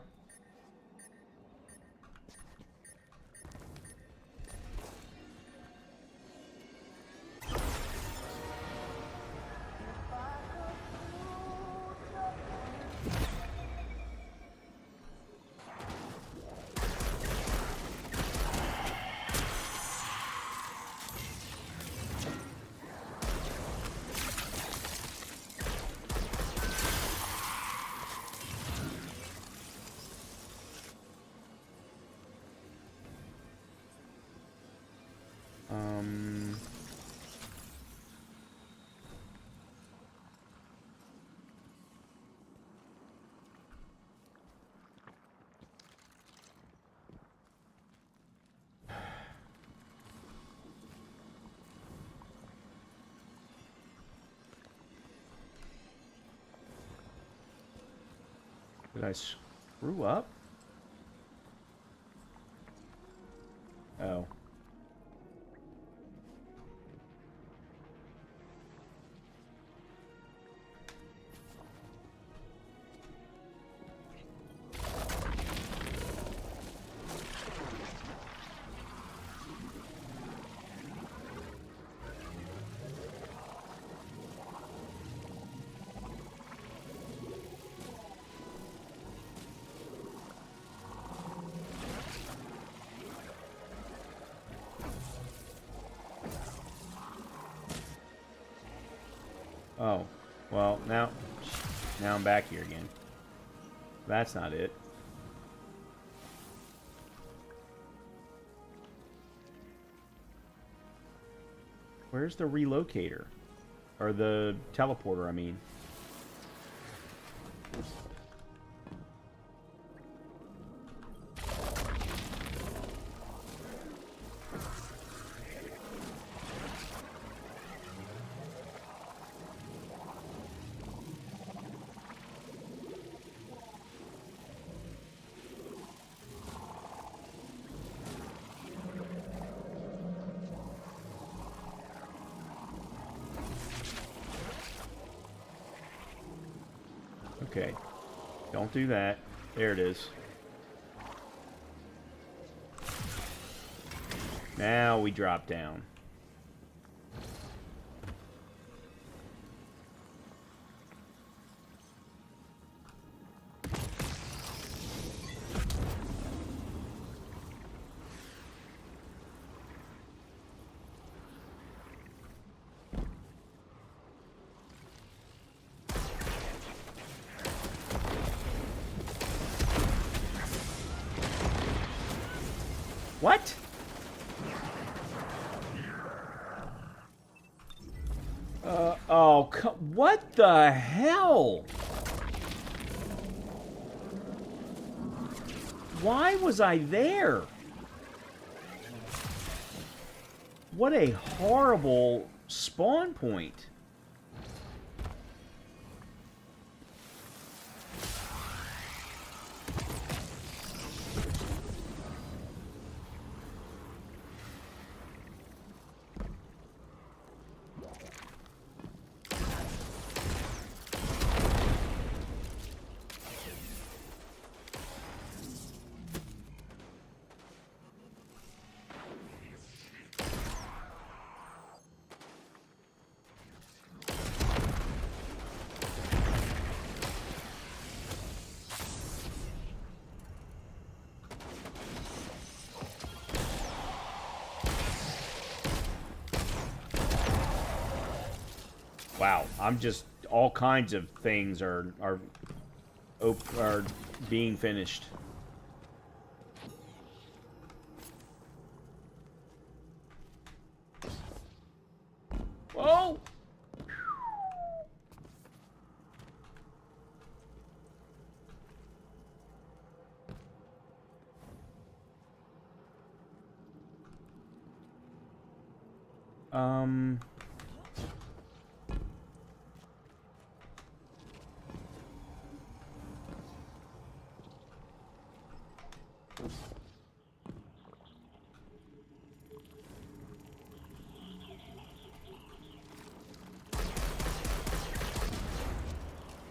Did I screw up? Oh. Oh, well, now I'm back here again. That's not it. Where's the relocator? Or the teleporter, I mean. Okay. Don't do that. There it is. Now we drop down. What? Oh, what the hell? Why was I there? What a horrible spawn point. Wow, I'm just all kinds of things are being finished. Whoa!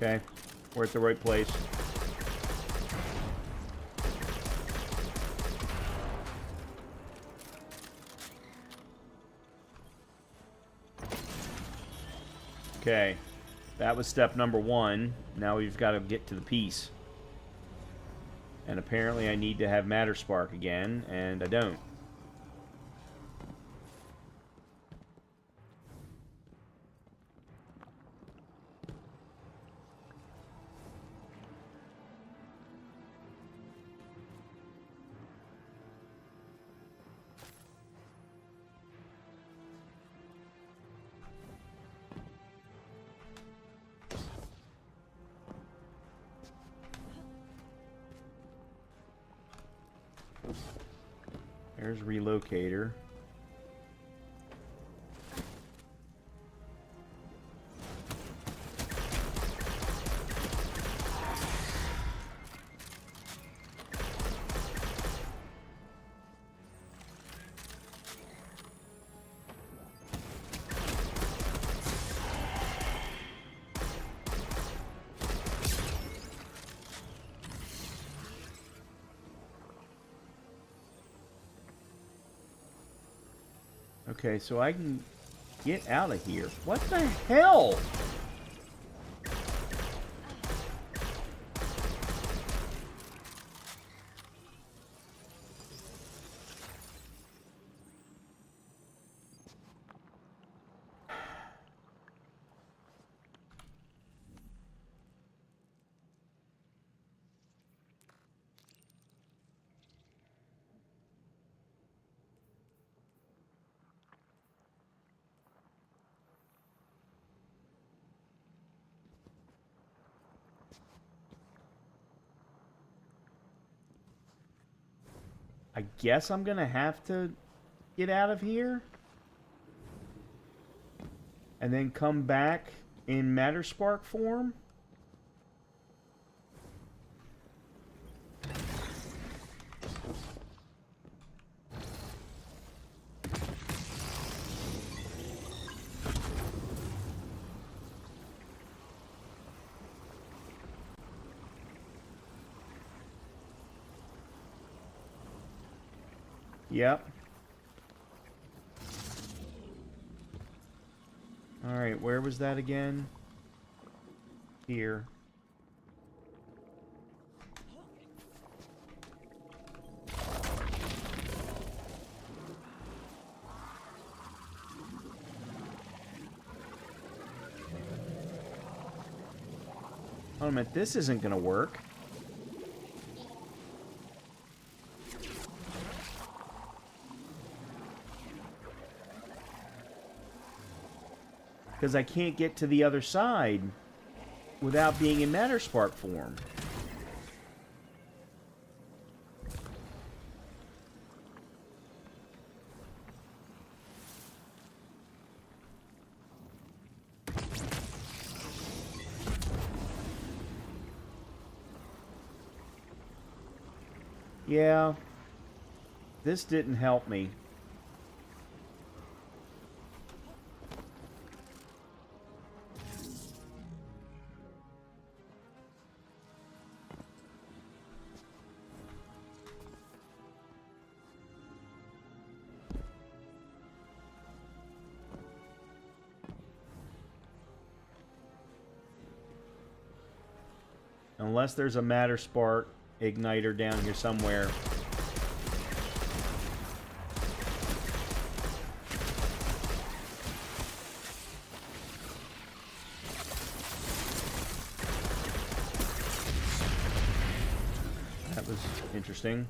Okay, we're at the right place. Okay, that was step number 1. Now we've got to get to the piece. And apparently I need to have Matter Spark again, and I don't. There's Relocator. Okay, so I can get out of here. What the hell? I guess I'm gonna have to get out of here and then come back in Matter Spark form. Yep. Alright, where was that again? Here. Hold on a minute, this isn't gonna work. Because I can't get to the other side without being in Matter Spark form. Yeah, this didn't help me. Unless there's a Matter Spark igniter down here somewhere. That was interesting.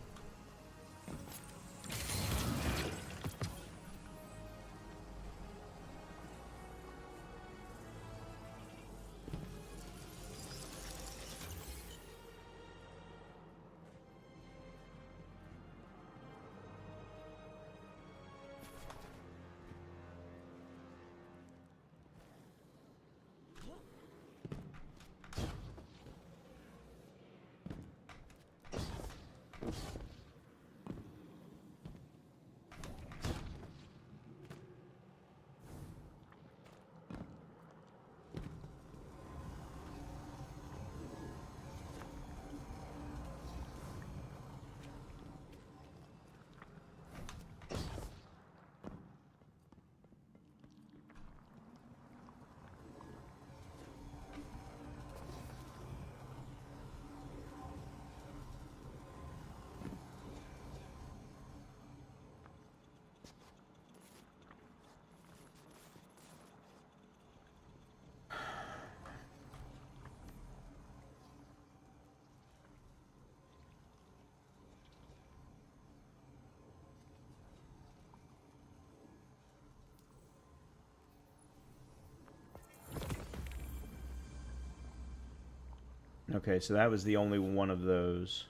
Okay, so that was the only one of those.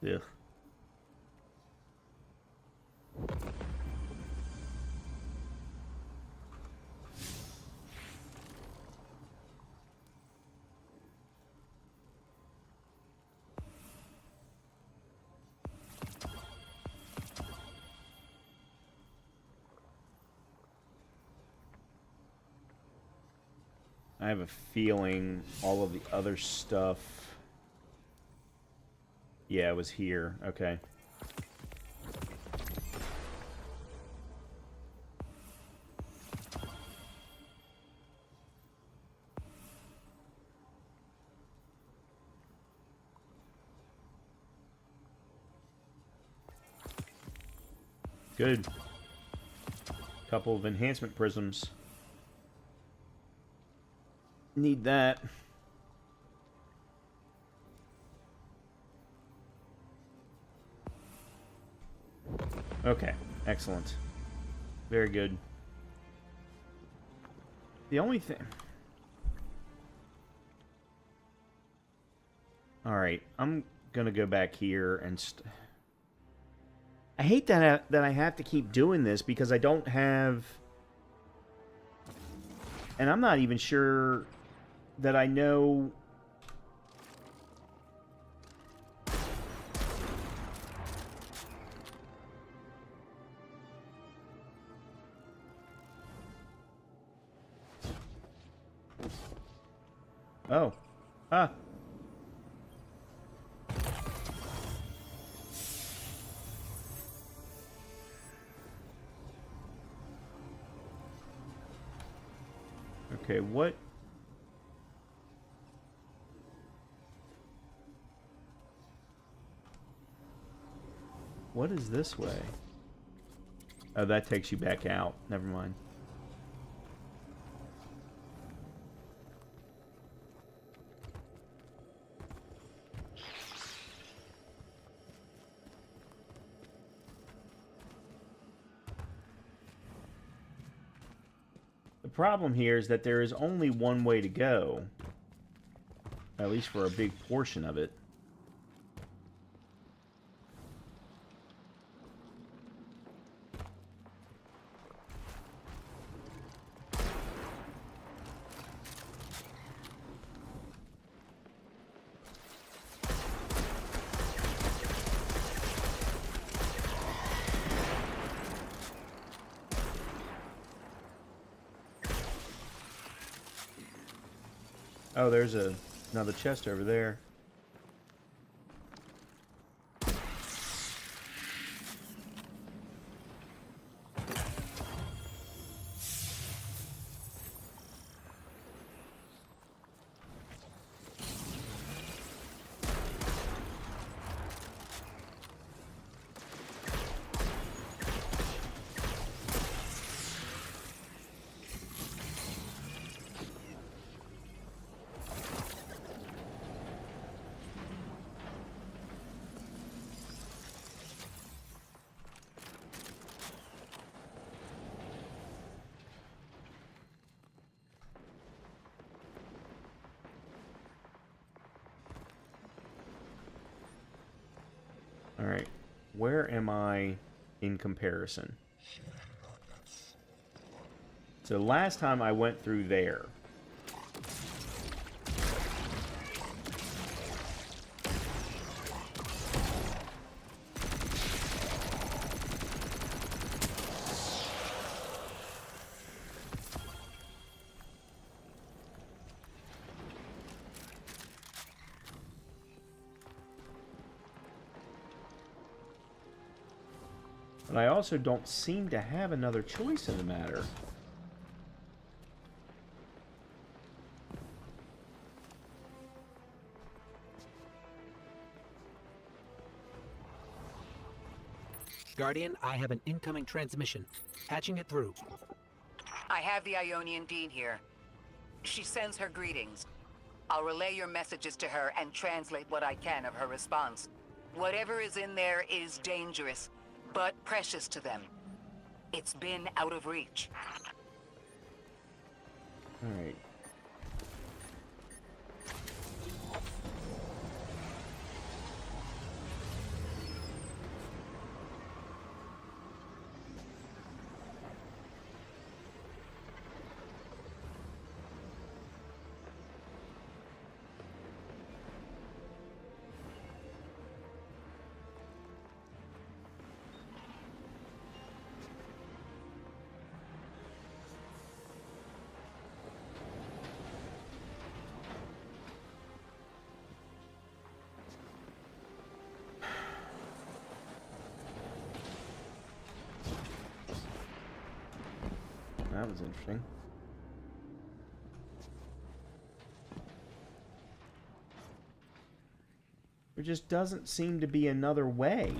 Ugh. I have a feeling all of the other stuff... Yeah, it was here. Okay. Good. Couple of enhancement prisms. Need that. Okay, excellent. Very good. The only thing... Alright, I'm gonna go back here and... I hate that I have to keep doing this because I don't have... And I'm not even sure that I know... Oh. Ah. Okay, what? What is this way? Oh, that takes you back out. Never mind. The problem here is that there is only one way to go. At least for a big portion of it. Oh, there's another chest over there. Alright, where am I in comparison? So last time I went through there. But I also don't seem to have another choice in the matter. Guardian, I have an incoming transmission. Patching it through. I have the Ionian Dean here. She sends her greetings. I'll relay your messages to her and translate what I can of her response. Whatever is in there is dangerous, but precious to them. It's been out of reach. All right. That was interesting. There just doesn't seem to be another way.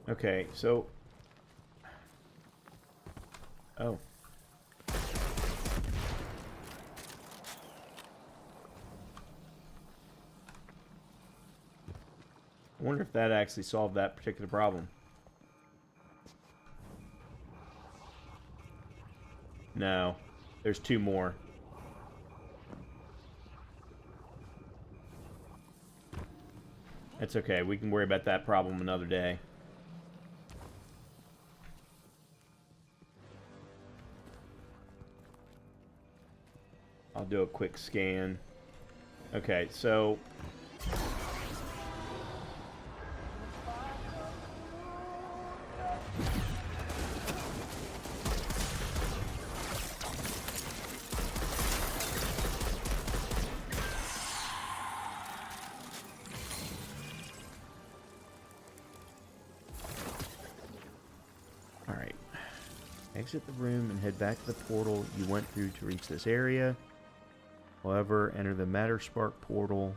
Okay, so... Oh. I wonder if that actually solved that particular problem. No. There's two more. That's okay. We can worry about that problem another day. I'll do a quick scan. Okay, so... Alright. Exit the room and head back to the portal you went through to reach this area. However, enter the Matter Spark portal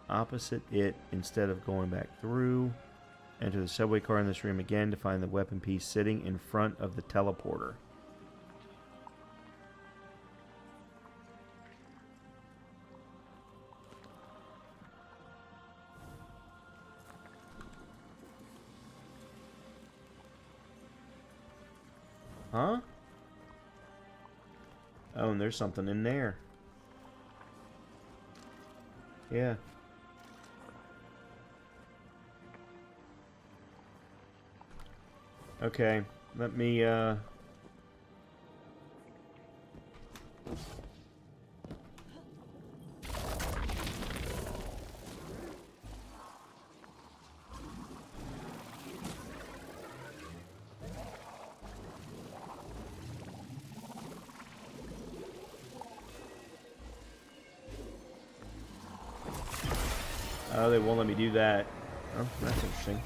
opposite it instead of going back through. Enter the subway car in this room again to find the weapon piece sitting in front of the teleporter. Huh? Oh, and there's something in there. Yeah. Okay, let me, Oh, they won't let me do that. Oh, that's interesting.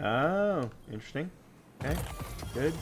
Oh, interesting. Okay, good.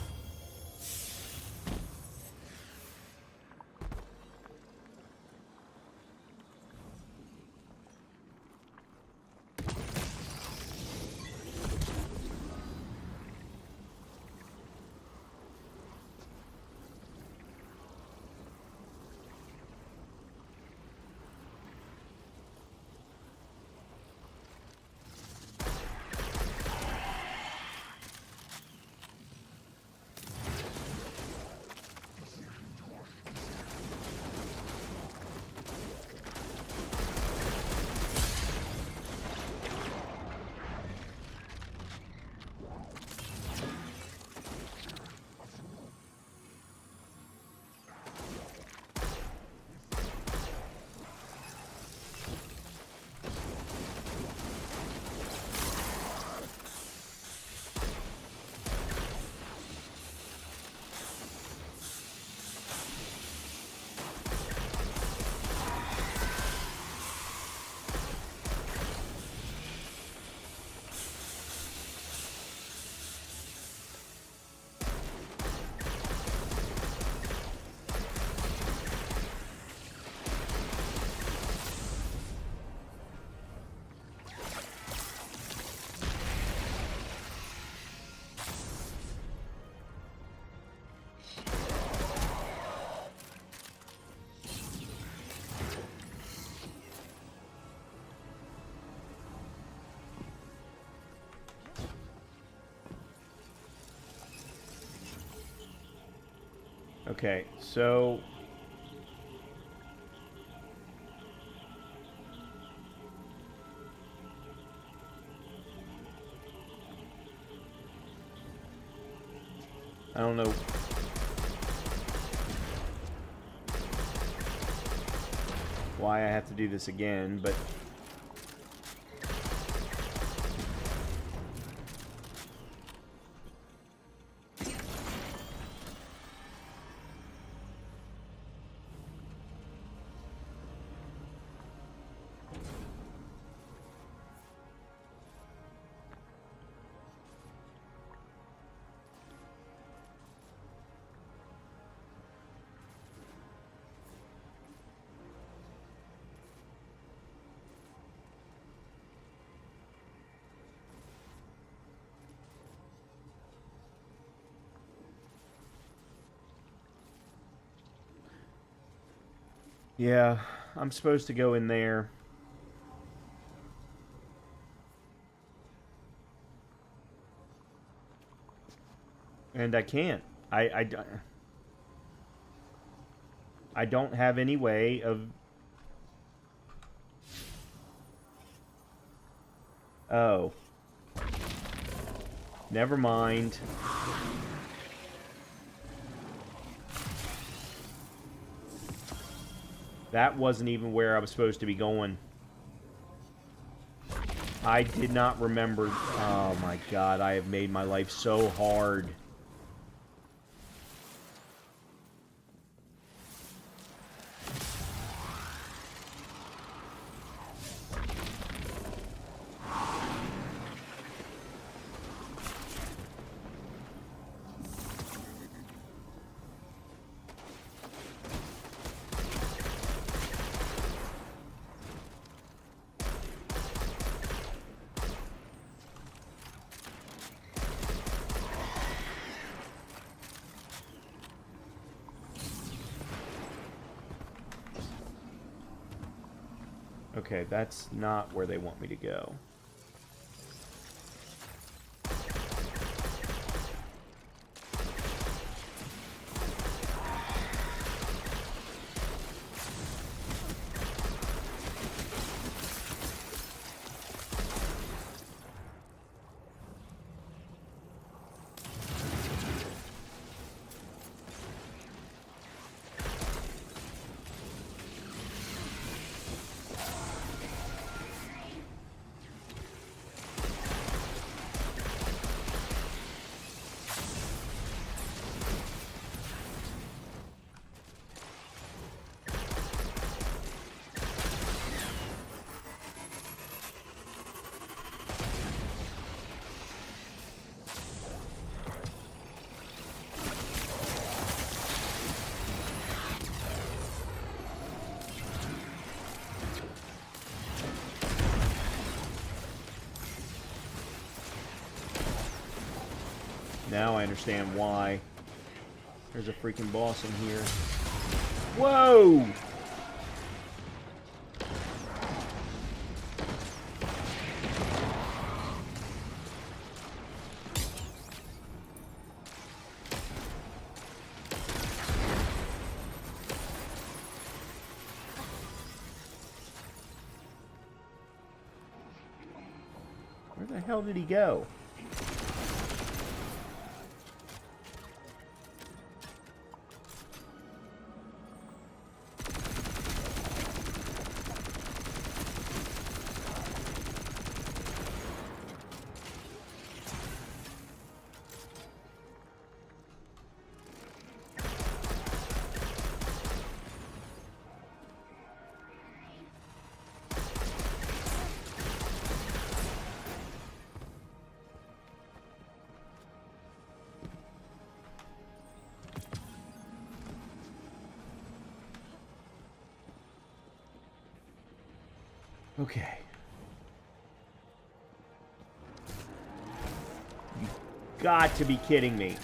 Okay, so I don't know why I have to do this again, but yeah, I'm supposed to go in there. And I can't. I don't have any way of... Oh. Never mind. That wasn't even where I was supposed to be going. I did not remember. Oh my god, I have made my life so hard. Okay, that's not where they want me to go. now I understand why. There's a freaking boss in here. Whoa! Where the hell did he go? Okay. You got to be kidding me.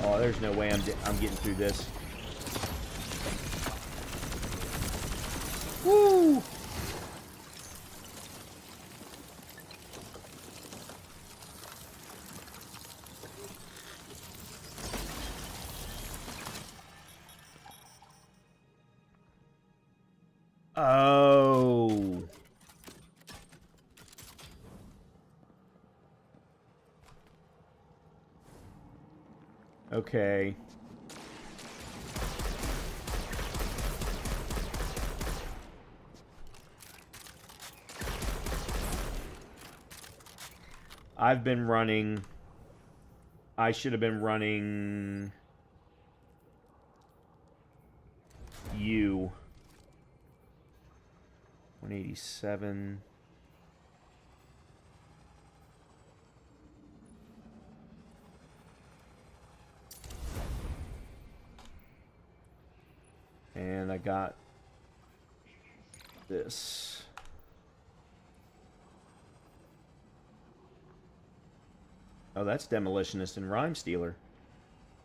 Oh, there's no way I'm getting through this. Woo! Oh. Okay. I've been running. I should have been running you. 187. And I got this. Oh, that's Demolitionist and Rhyme Stealer.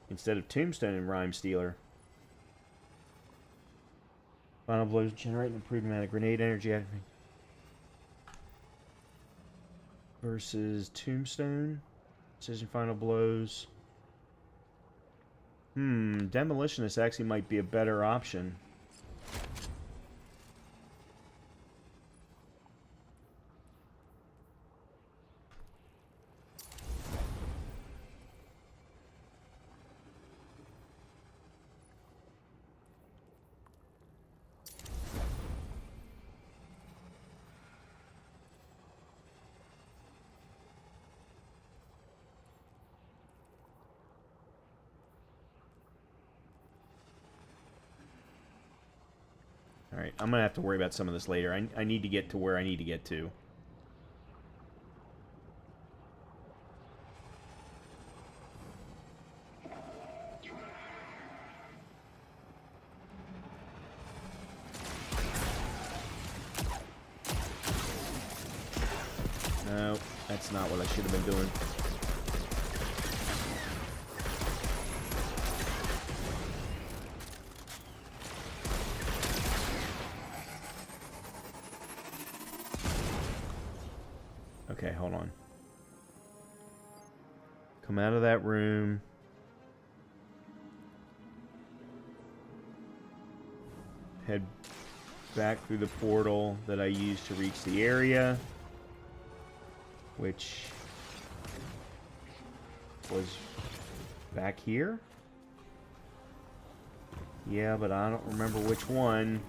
Instead of Tombstone and Rhyme Stealer. Final blows generate an improved amount of grenade energy. Versus Tombstone. Precision final blows. Demolitionist actually might be a better option. Alright, I'm going to have to worry about some of this later. I need to get to where I need to get to. No, that's not what I should have been doing. Okay, hold on. Come out of that room. Head back through the portal that I used to reach the area, which was back here. Yeah, but I don't remember which one.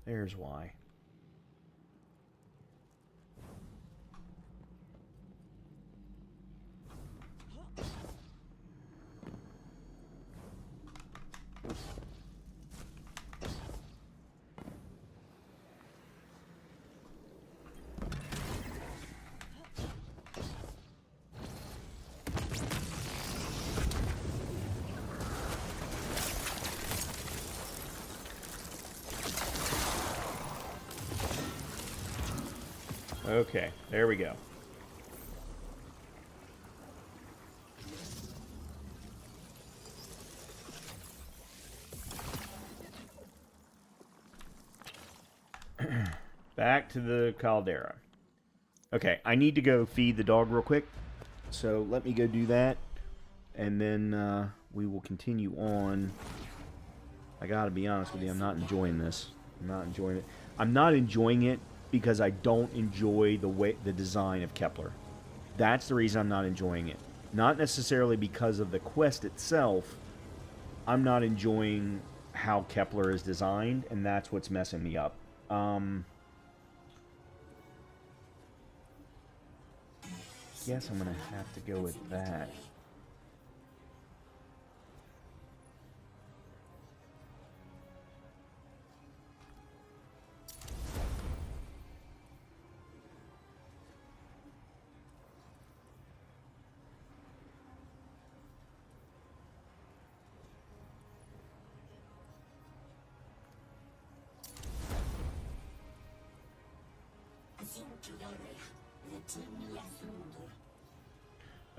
There's why. Okay, there we go. Back to the caldera. Okay, I need to go feed the dog real quick. So let me go do that. And then we will continue on. I gotta be honest with you, I'm not enjoying this. I'm not enjoying it. I'm not enjoying it because I don't enjoy the design of Kepler. That's the reason I'm not enjoying it. Not necessarily because of the quest itself. I'm not enjoying how Kepler is designed, and that's what's messing me up. Guess I'm gonna have to go with that.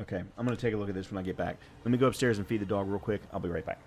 Okay, I'm going to take a look at this when I get back. Let me go upstairs and feed the dog real quick. I'll be right back.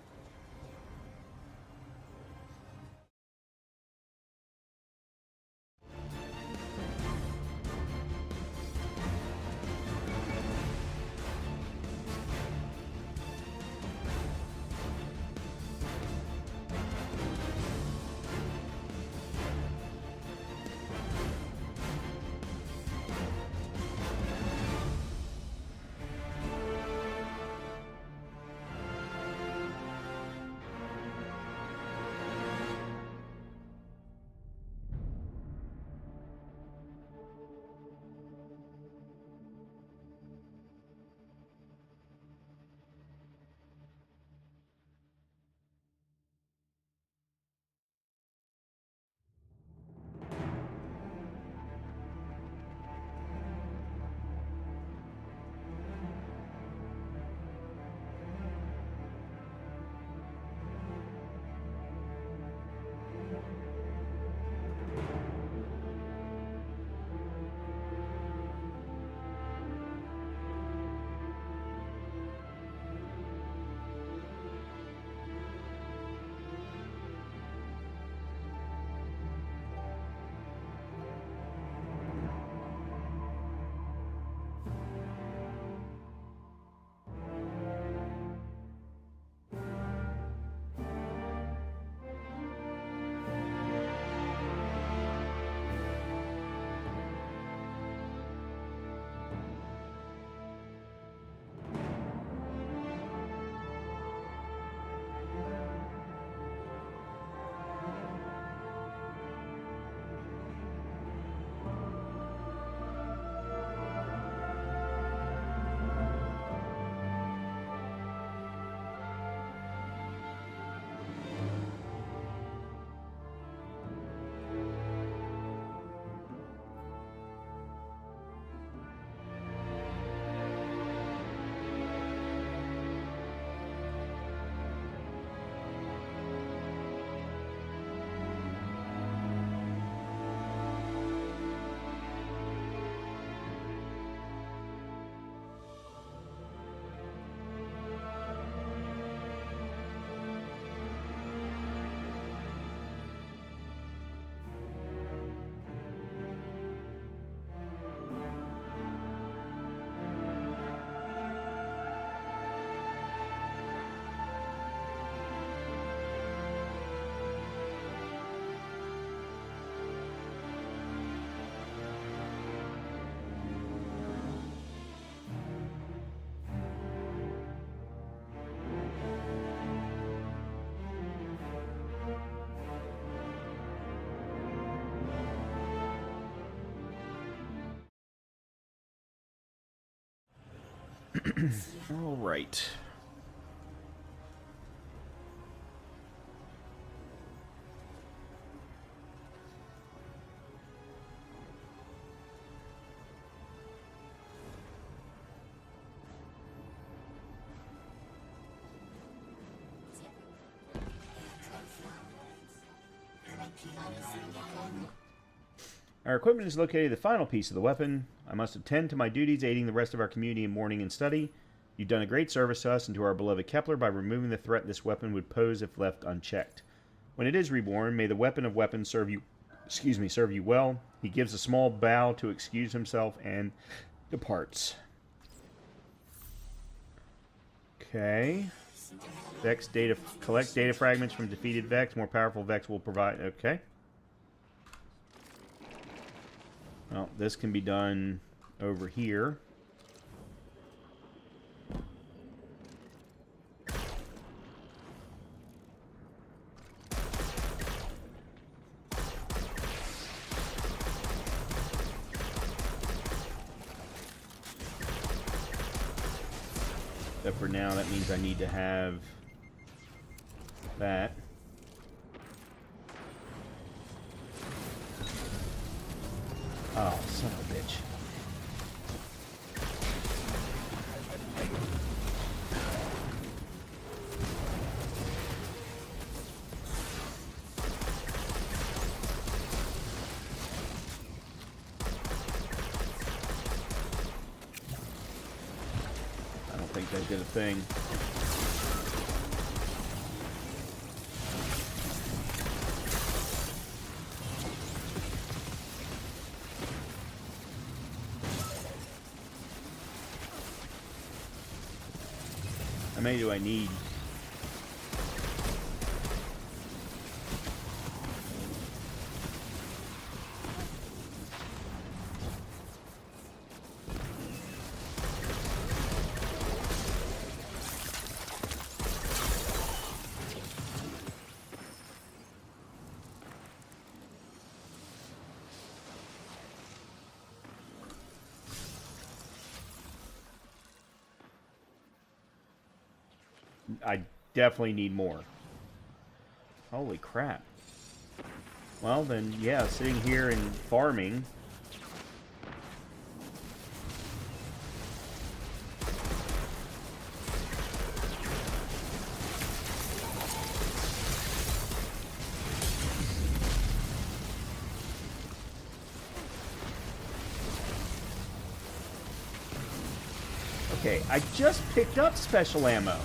All right. Our equipment is located at the final piece of the weapon. I must attend to my duties aiding the rest of our community in mourning and study. You've done a great service to us and to our beloved Kepler by removing the threat this weapon would pose if left unchecked. When it is reborn, may the weapon of weapons serve you well. He gives a small bow to excuse himself and departs. Okay. Vex data, collect data fragments from defeated Vex. More powerful Vex will provide. Okay. Well, this can be done over here. But for now, that means I need to have that. Oh, son of a bitch. I don't think that did a thing. How many do I need? I definitely need more. Holy crap. Well, then, yeah, sitting here and farming. Okay, I just picked up special ammo.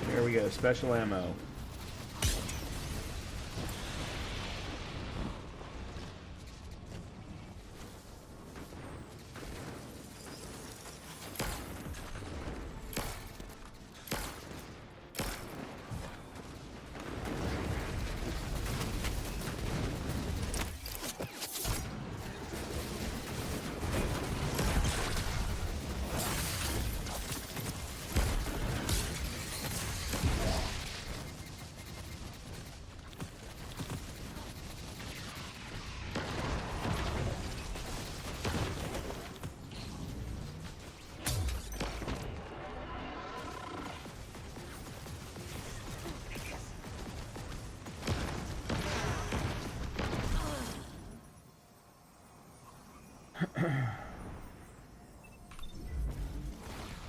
There we go, special ammo.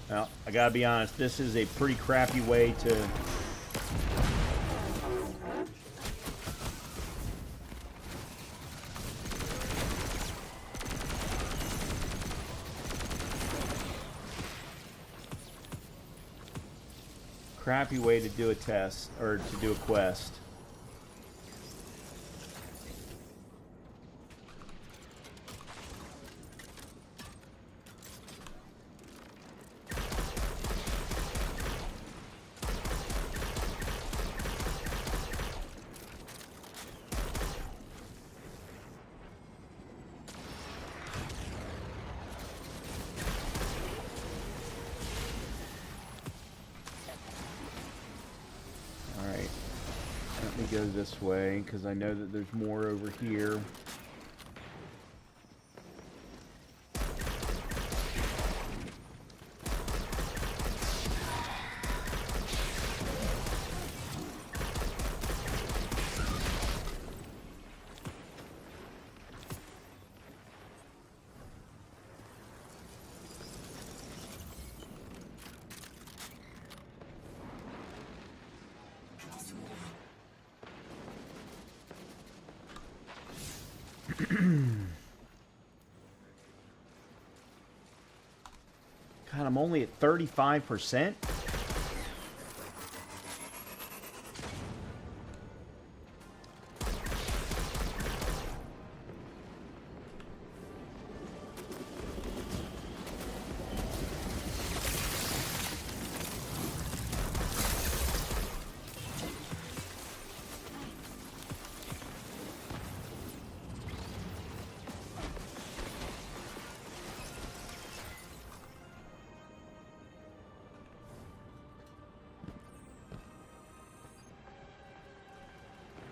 Well, I gotta be honest, this is a pretty crappy way to... crappy way to do a test, or to do a quest. go this way because I know that there's more over here. God, I'm only at 35%.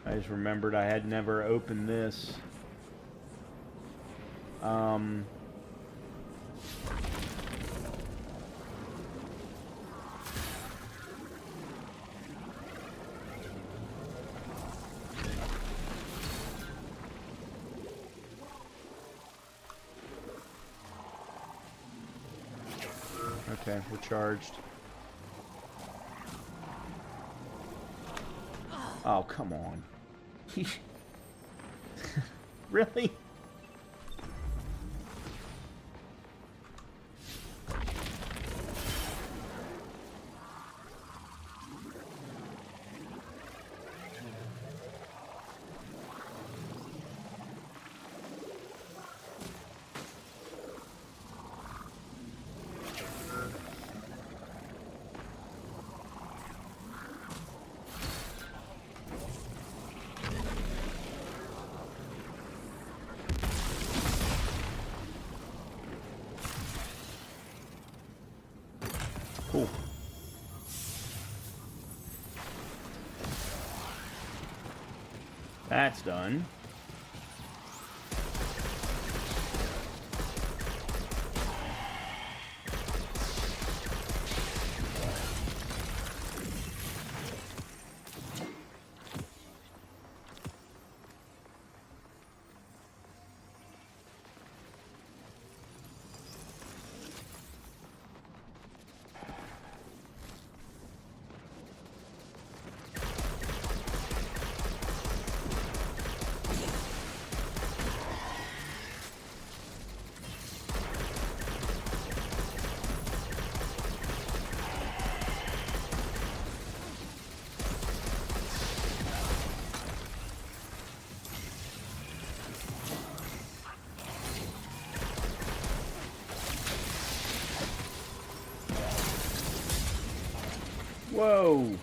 I just remembered I had never opened this. Okay, we're charged. Oh, come on. Really? Cool. That's done. Whoa.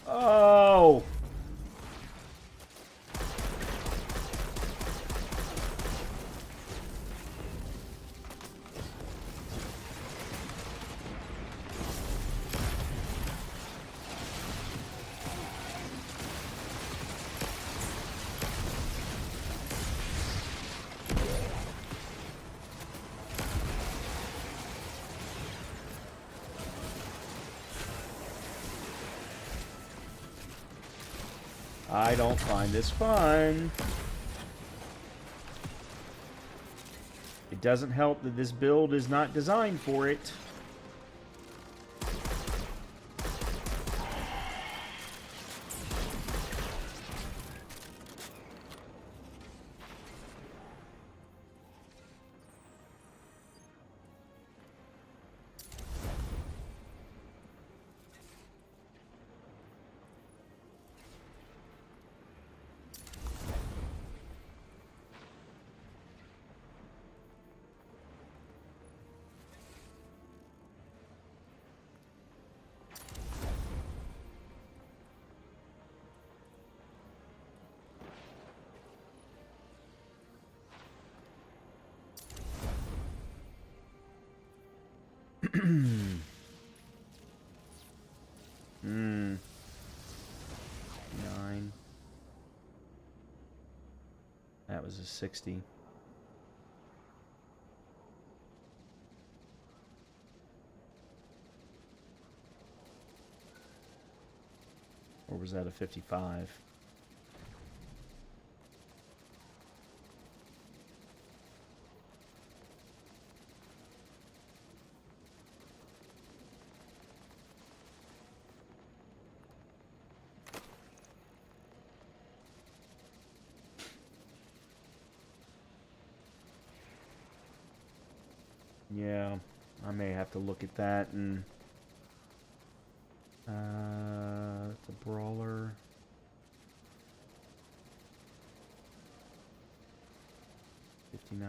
Oh. I don't find this fun. It doesn't help that this build is not designed for it. Hmm. 9. That was a 60. Or was that a 55? Yeah, I may have to look at that and it's a brawler. $59,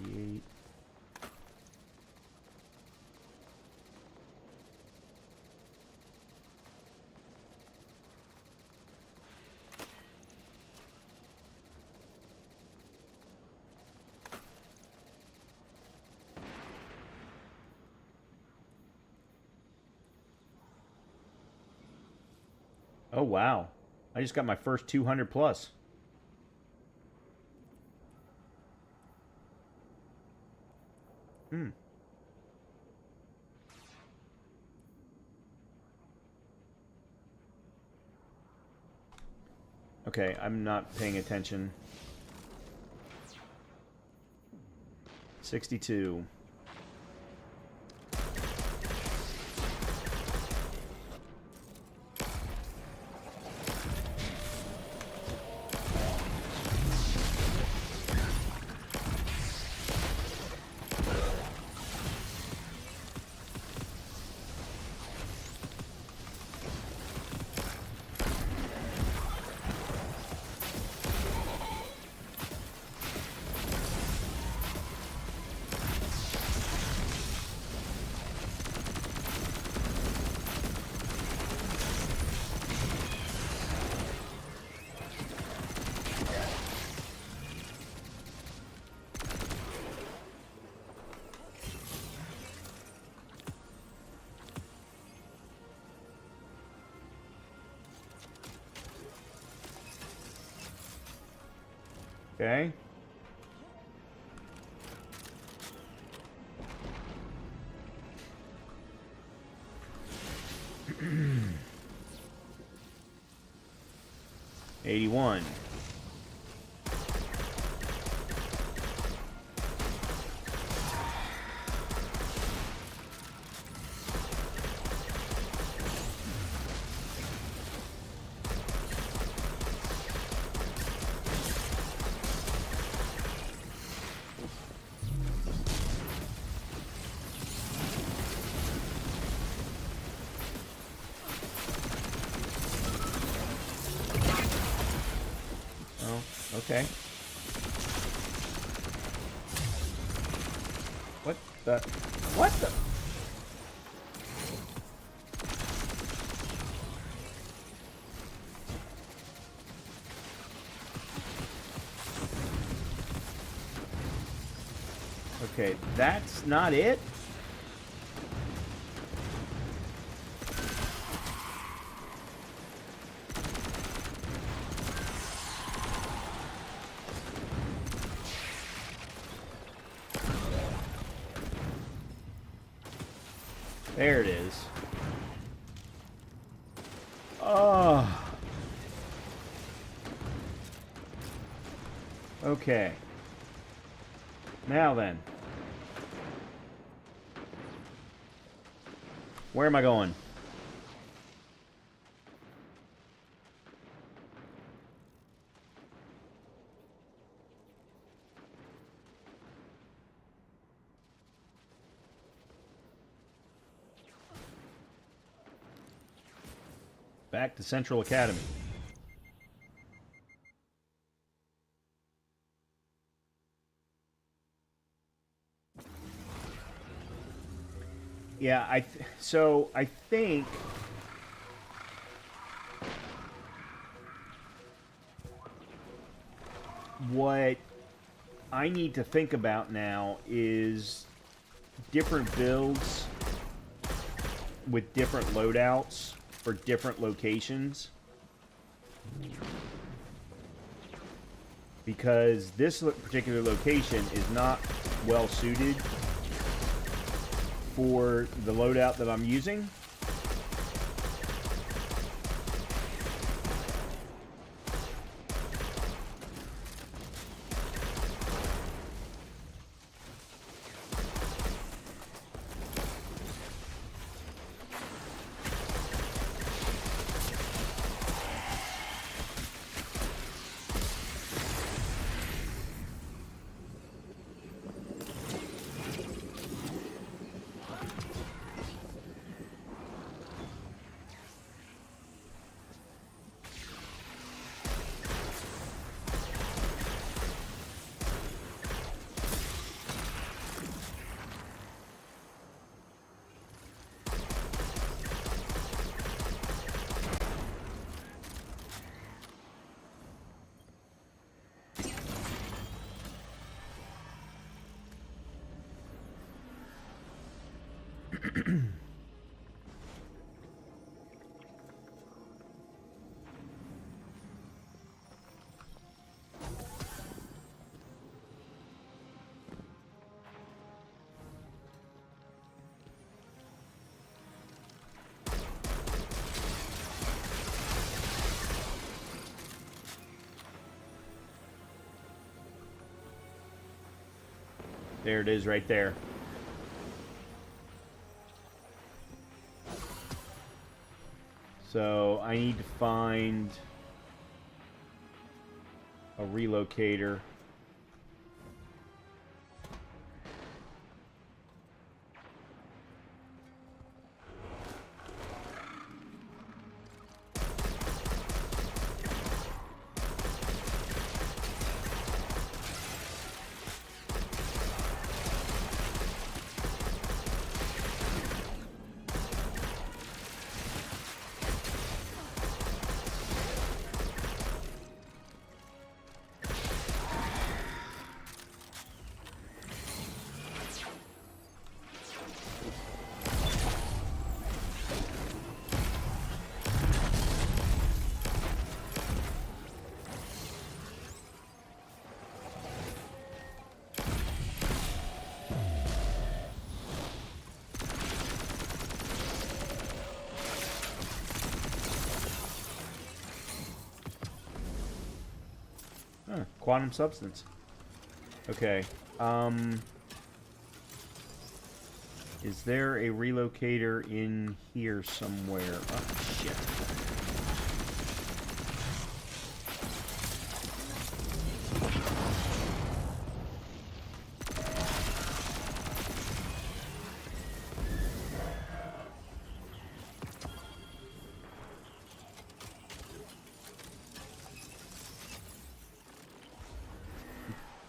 $58. Oh, wow. I just got my first 200 plus. Okay, I'm not paying attention. 62. Okay. $81. Okay. What the? What the? Okay, that's not it? There it is. Oh. Okay. Now then. Where am I going? Back to Central Academy. Yeah, I think what I need to think about now is different builds with different loadouts for different locations. Because this particular location is not well suited for the loadout that I'm using. There it is right there. So I need to find a relocator. Huh, quantum substance. Okay. Is there a relocator in here somewhere? Oh, shit.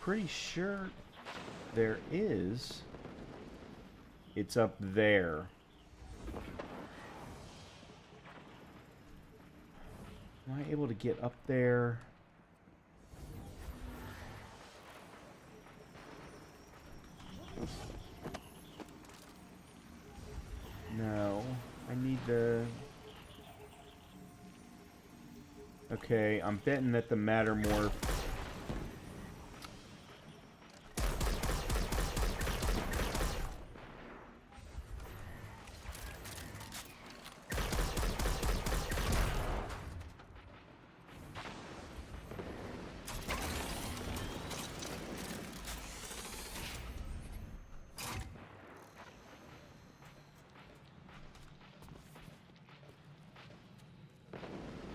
Pretty sure there is. It's up there. Am I able to get up there? No. I need the... Okay, I'm betting that the Mattermorph...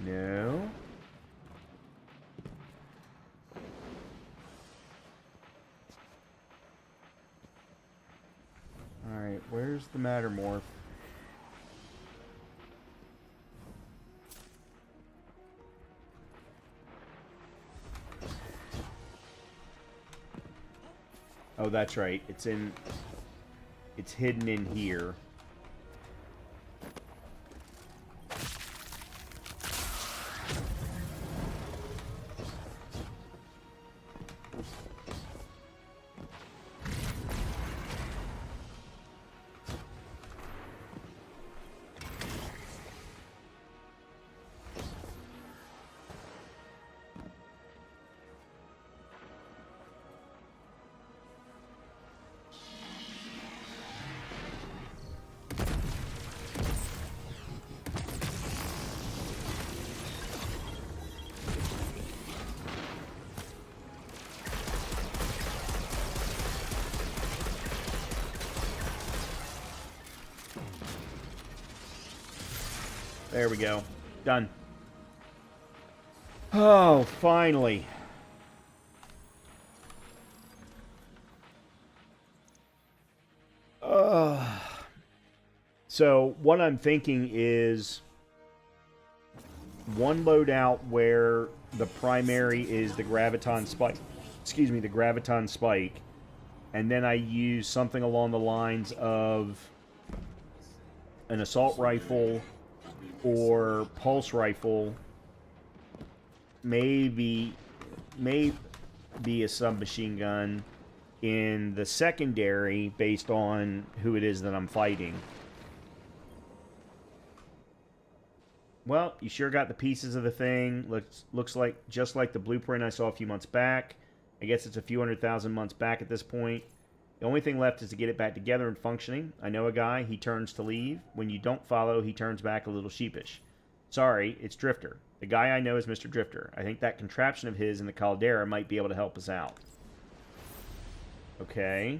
No. Alright, where's the Mattermorph? Oh, that's right. It's hidden in here. There we go. Done. Oh, finally. So what I'm thinking is one loadout where the primary is the graviton spike. Excuse me, the graviton spike. And then I use something along the lines of an assault rifle or pulse rifle, maybe a submachine gun in the secondary based on who it is that I'm fighting. Well, you sure got the pieces of the thing. Looks like just like the blueprint I saw a few months back. I guess it's a few 100,000 months back at this point. The only thing left is to get it back together and functioning. I know a guy, he turns to leave. When you don't follow, he turns back a little sheepish. Sorry, it's Drifter. The guy I know is Mr. Drifter. I think that contraption of his in the caldera might be able to help us out. Okay.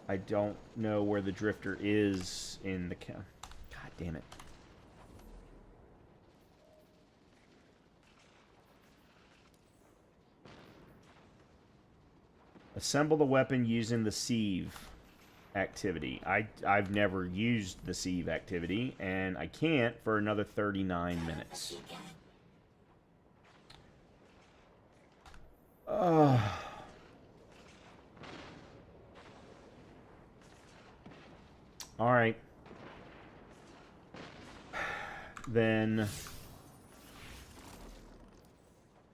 I don't know where the Drifter is in the... God damn it. Assemble the weapon using the sieve activity. I've never used the sieve activity, and I can't for another 39 minutes. Alright. Then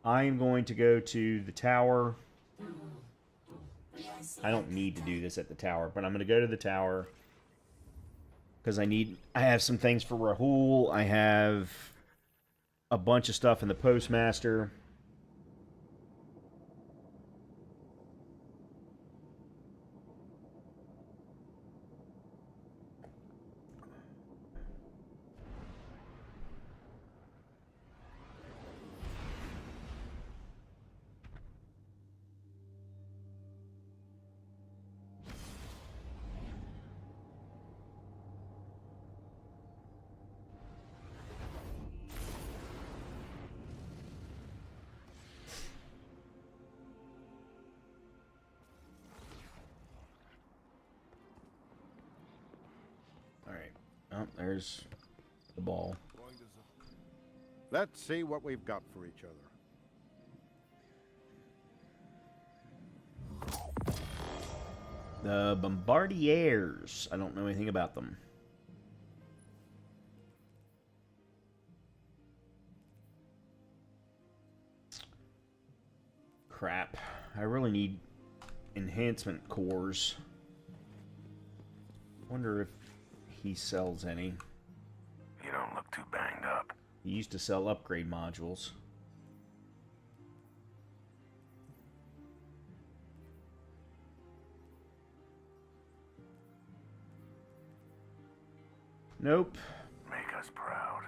I am going to go to the tower. I don't need to do this at the tower, but I'm going to go to the tower because I have some things for Rahul. I have a bunch of stuff in the postmaster. Oh, there's the ball. Let's see what we've got for each other. The Bombardiers. I don't know anything about them. Crap. I really need enhancement cores. Wonder if he sells any. You don't look too banged up. He used to sell upgrade modules. Nope. Make us proud.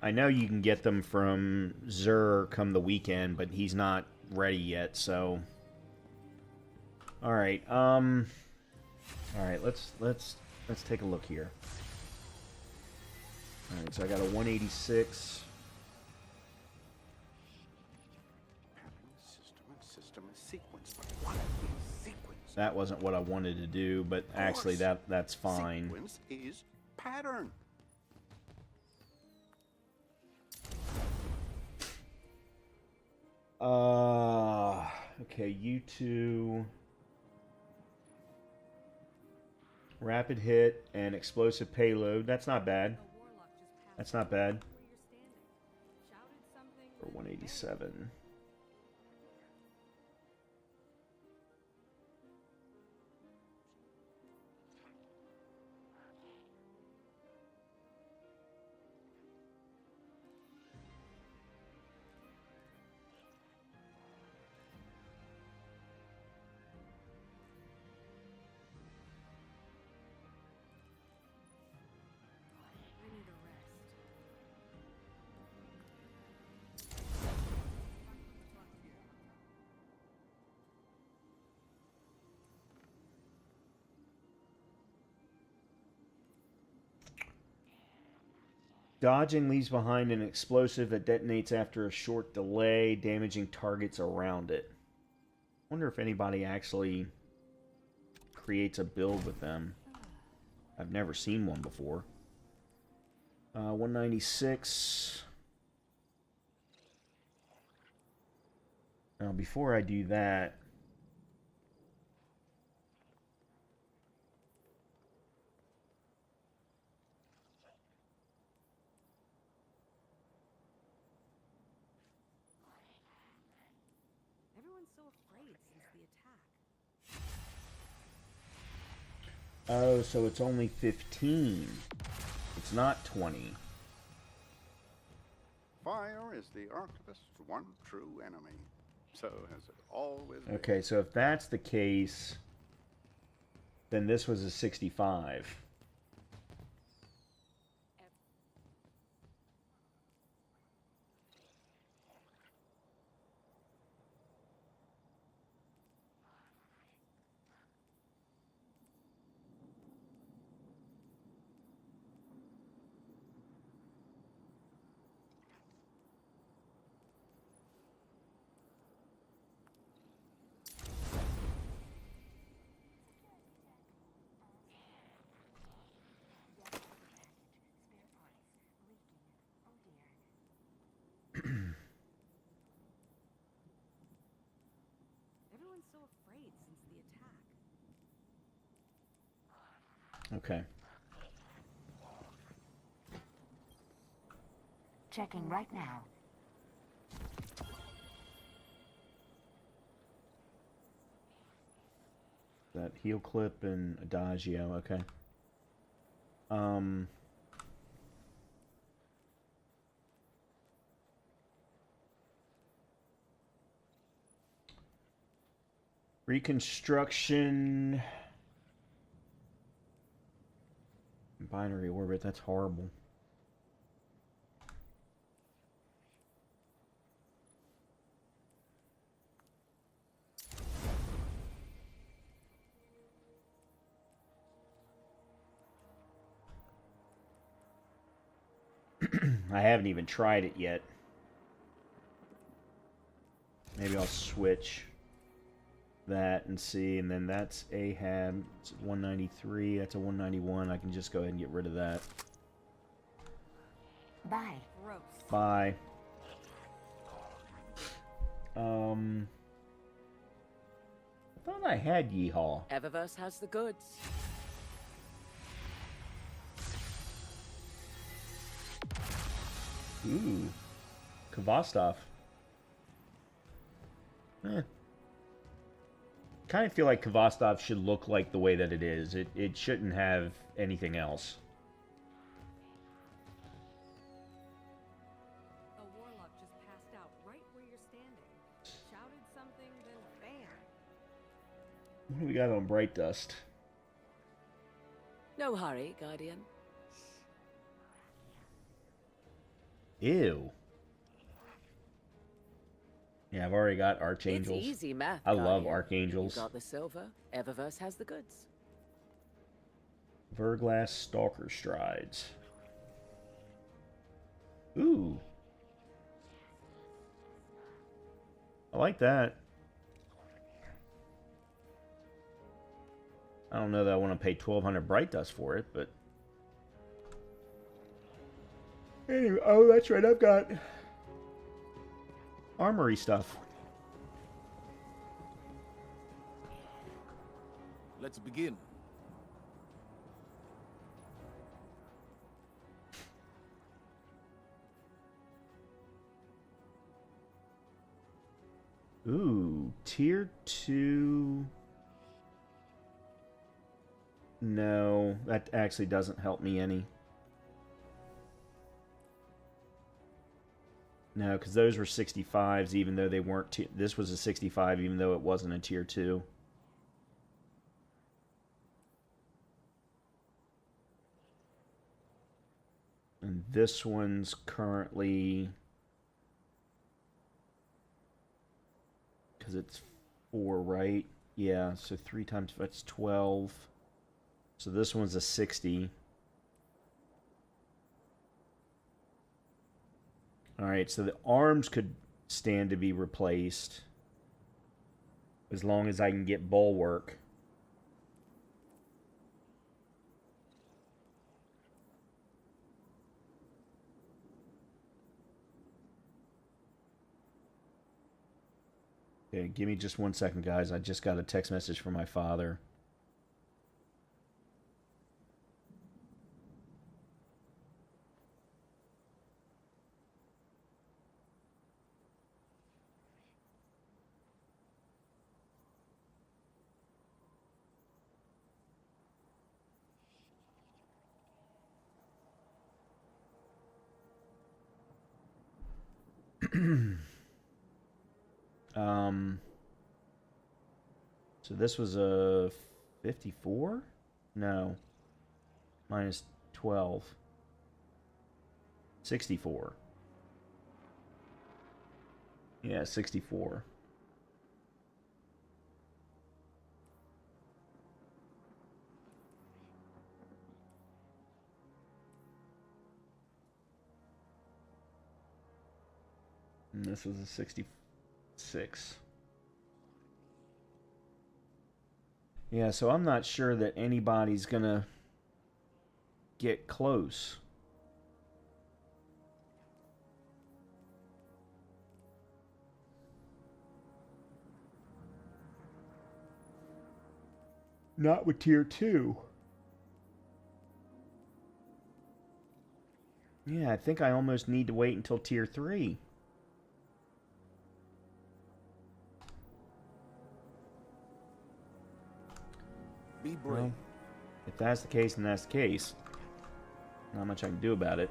I know you can get them from Zur come the weekend, but he's not ready yet, so... Alright, Alright, let's let's take a look here. Alright, so I got a 186. System is sequence, but what is sequence? That wasn't what I wanted to do, but actually that's fine. Sequence is pattern. Okay, U2. Rapid hit and explosive payload. That's not bad. That's not bad. For 187. Dodging leaves behind an explosive that detonates after a short delay, damaging targets around it. Wonder if anybody actually creates a build with them. I've never seen one before. 196. Now, before I do that, oh, so it's only 15. It's not 20. Fire is the archivist's one true enemy. So has it always been. Okay, so if that's the case, then this was a 65. Okay. Checking right now. That heel clip and adagio, okay. Reconstruction. Binary orbit, that's horrible. I haven't even tried it yet. Maybe I'll switch that and see, and then that's Ahab. It's 193, that's a 191. I can just go ahead and get rid of that. Bye. Bye. I thought I had Yeehaw. Eververse has the goods. Ooh. Kvostov. Kind of feel like Kvostov should look like the way that it is. It shouldn't have anything else. A warlock just passed out right where you're standing. Shouted something, then bam. What do we got on Bright Dust? No hurry, Guardian. Ew. Yeah, I've already got Archangels. It's easy math, I love Guardian. Archangels. You got the silver. Eververse has the goods. Verglass Stalker Strides. Ooh. I like that. I don't know that I want to pay 1,200 Bright Dust for it, but... Anyway, oh, that's right, I've got... armory stuff. Let's begin. Ooh, tier 2. No, that actually doesn't help me any. No, because those were 65s, even though they weren't. This was a 65, even though it wasn't a tier 2. And this one's currently, because it's 4, right? Yeah, so 3 times, that's 12. So this one's a 60. Alright, so the arms could stand to be replaced as long as I can get bulwark. Okay, give me just 1 second, guys. I just got a text message from my father. So this was a 54? No. Minus 12. 64. Yeah, 64. And this was a 66. Yeah, so I'm not sure that anybody's gonna get close. Not with tier 2. Yeah, I think I almost need to wait until tier 3. Be brave. Well, if that's the case, then that's the case. Not much I can do about it.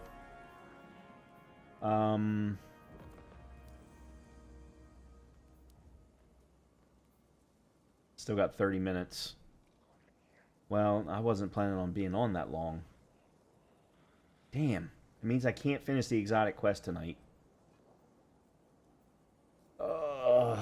Still got 30 minutes. Well, I wasn't planning on being on that long. Damn. It means I can't finish the exotic quest tonight. Ugh.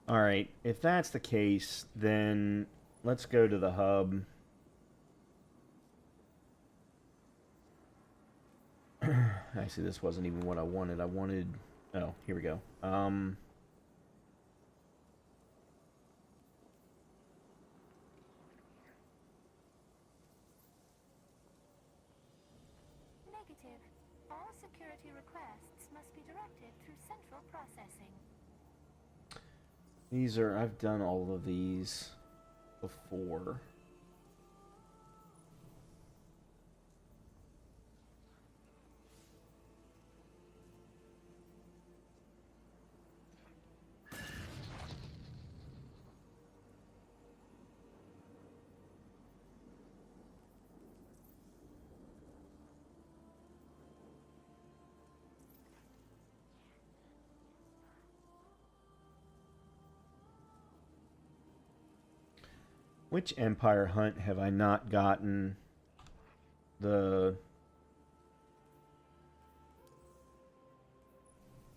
Alright, if that's the case, then let's go to the hub. Actually, this wasn't even what I wanted. I wanted... Oh, here we go. Negative. All security requests must be directed through central processing. These are... I've done all of these before. Which Empire hunt have I not gotten the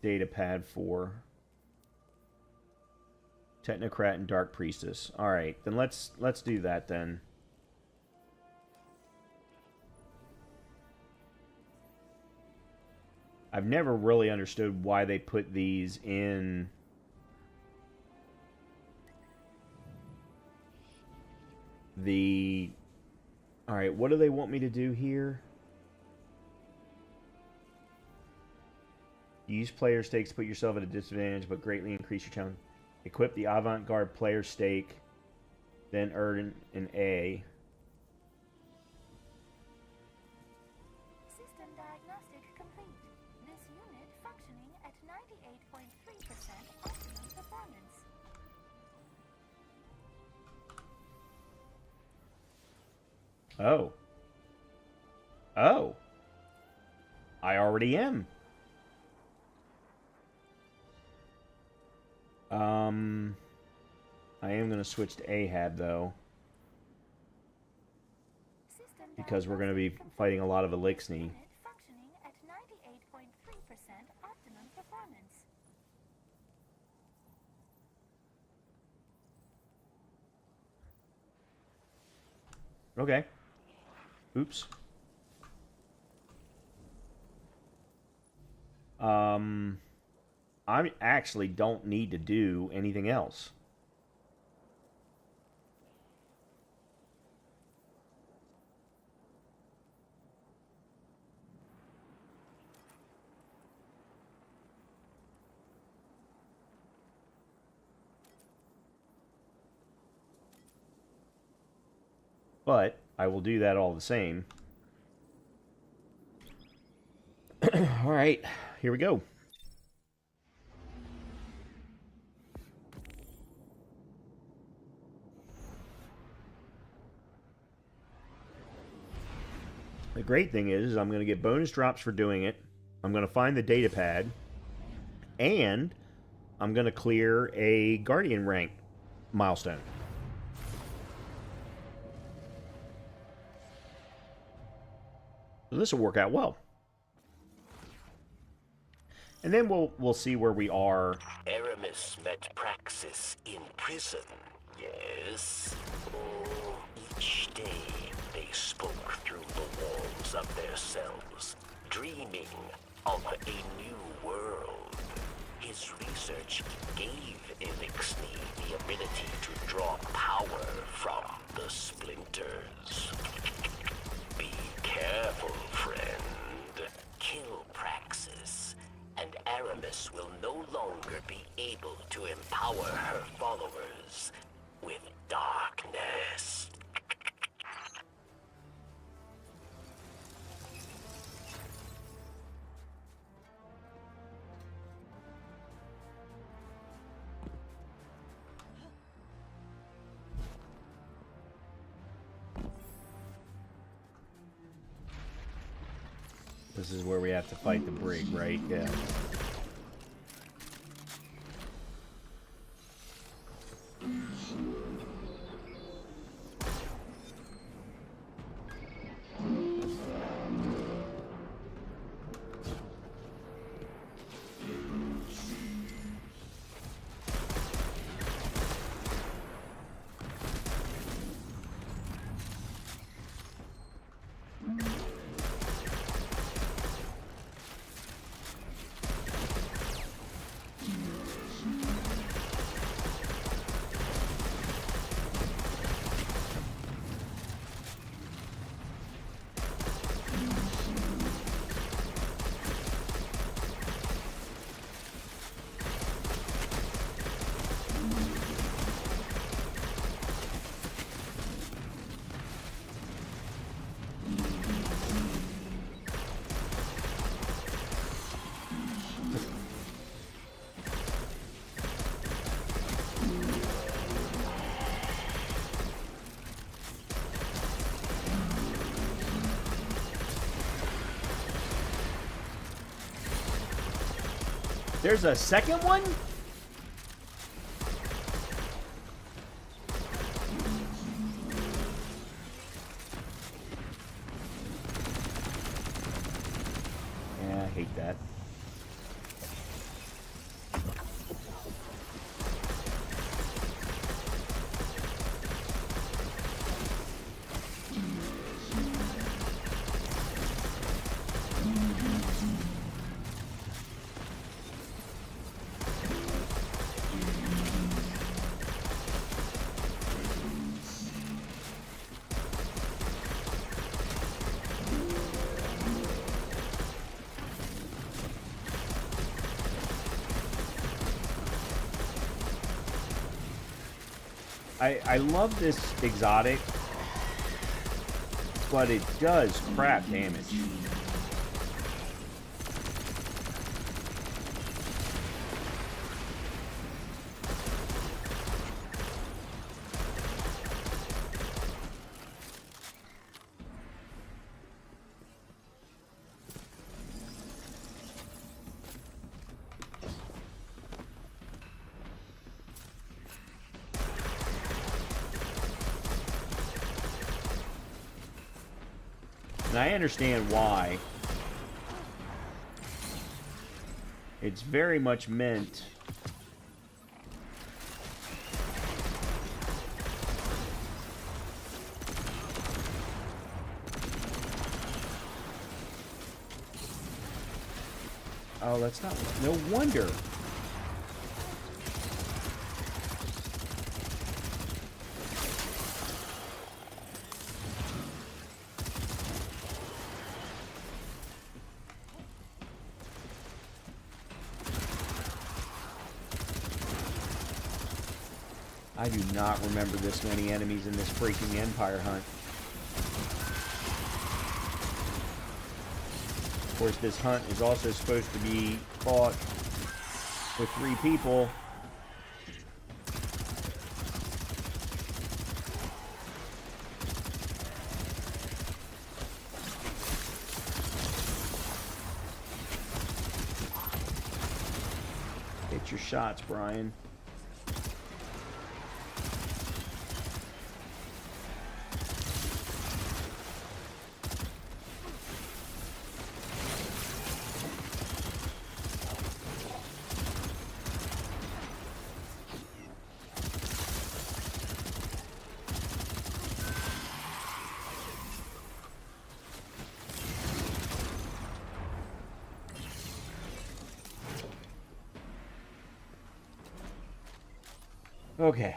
data pad for? Technocrat and Dark Priestess. All right, then let's do that then. I've never really understood why they put these in the... All right, what do they want me to do here? Use player stakes to put yourself at a disadvantage, but greatly increase your challenge. Equip the avant-garde player stake, then earn an A. System diagnostic complete. This unit functioning at 98.3% optimum performance. Oh. Oh. I already am. I am going to switch to Ahab, though. Because we're going to be fighting a lot of Elixni. Functioning at 98.3% optimum performance. Okay. Oops. I actually don't need to do anything else. But I will do that all the same. All right, here we go. The great thing is I'm going to get bonus drops for doing it. I'm going to find the data pad. And I'm going to clear a Guardian rank milestone. So this will work out well. And then we'll see where we are. Aramis met Praxis in prison, yes. Oh, each day they spoke through the walls of their cells, dreaming of a new world. His research gave Elixni the ability to draw power from the splinters. Be careful, friend. Kill Praxis, and Aramis will no longer be able to empower her followers with darkness. This is where we have to fight the brig, right? Yeah. There's a second one? that. I love this exotic, but it does crap damage. And I understand why. It's very much meant oh, that's not, no wonder. I do not remember this many enemies in this freaking Empire hunt. Of course, this hunt is also supposed to be fought with 3 people. Get your shots, Brian. Okay.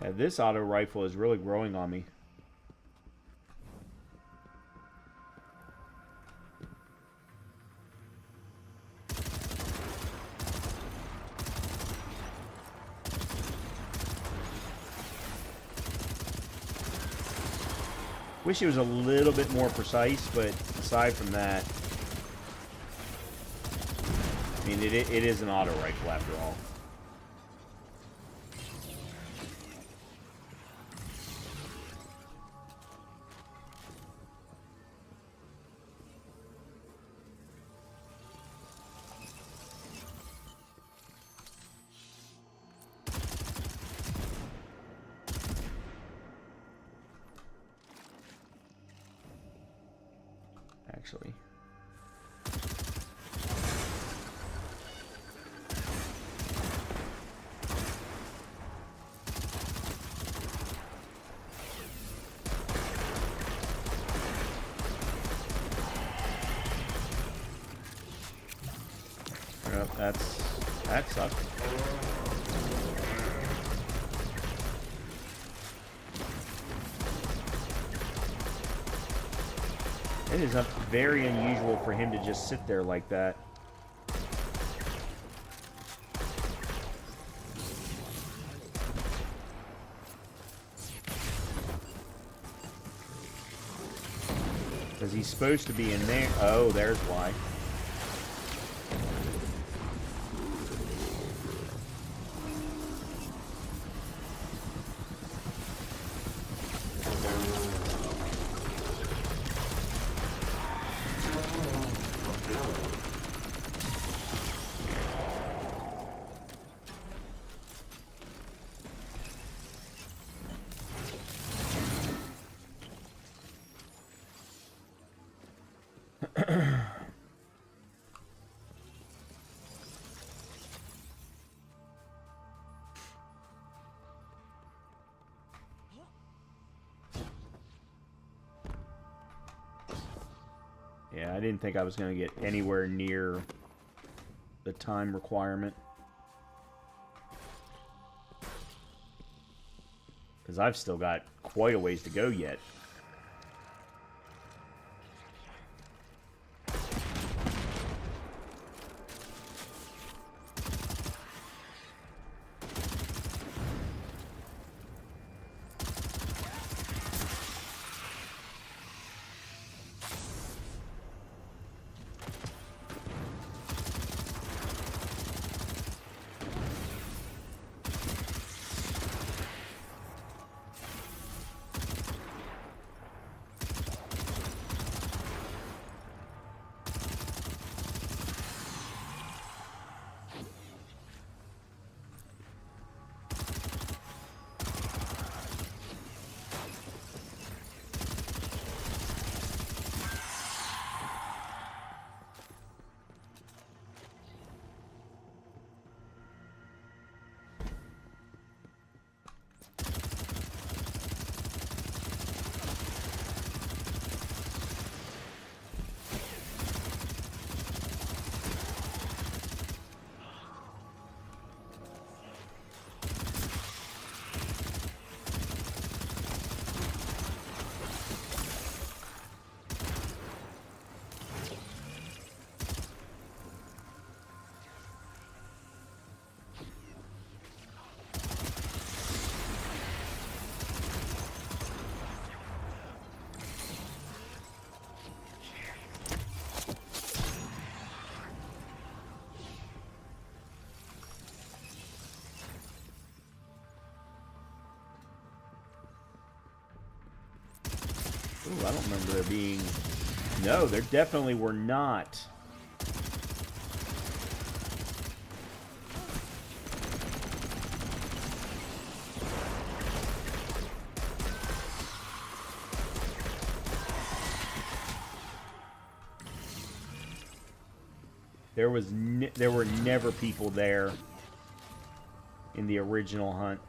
Yeah, this auto rifle is really growing on me. Wish it was a little bit more precise, but aside from that, I mean, it is an auto rifle after all. Actually. Yep, that sucked. It is very unusual for him to just sit there like that. Because he's supposed to be in there. Oh, there's why. Yeah, I didn't think I was going to get anywhere near the time requirement. Because I've still got quite a ways to go yet. Ooh, I don't remember there being... No, there definitely were not. There were never people there in the original hunt.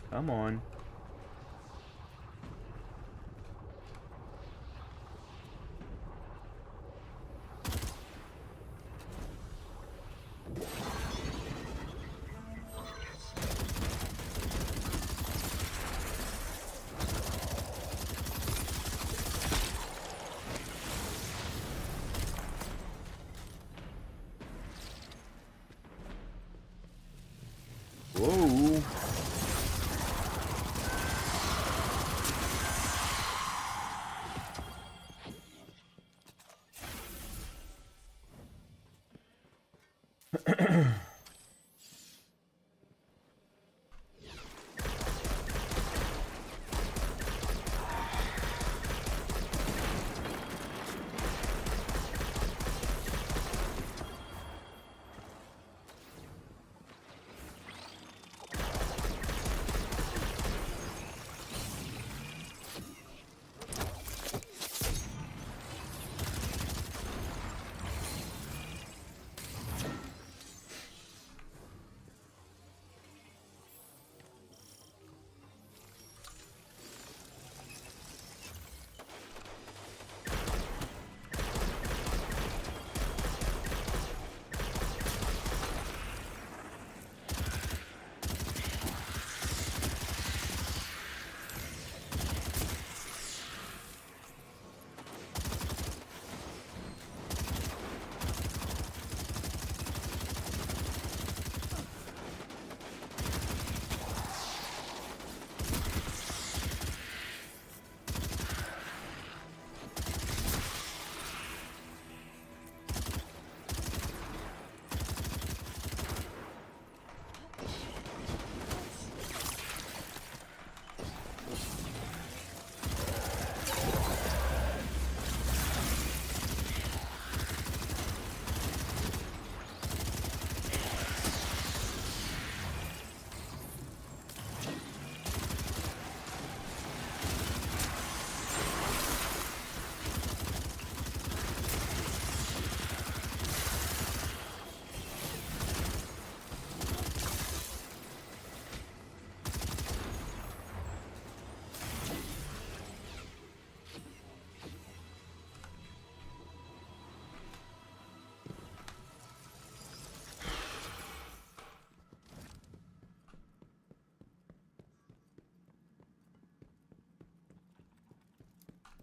Come on. Whoa.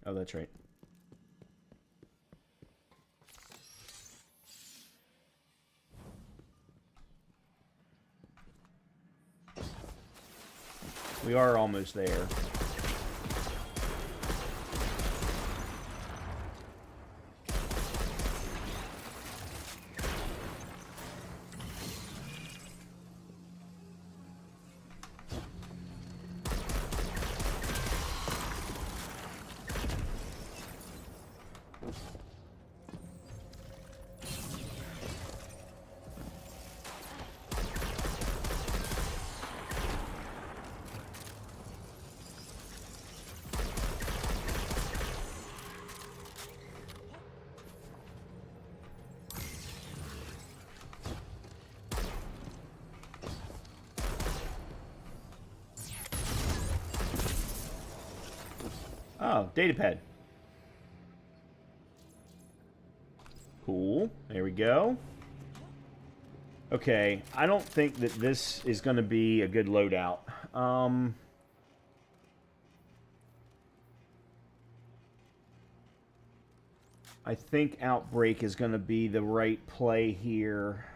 Oh, that's right. We are almost there. Oh, datapad. Cool. There we go. Okay, I don't think that this is going to be a good loadout. I think Outbreak is going to be the right play here.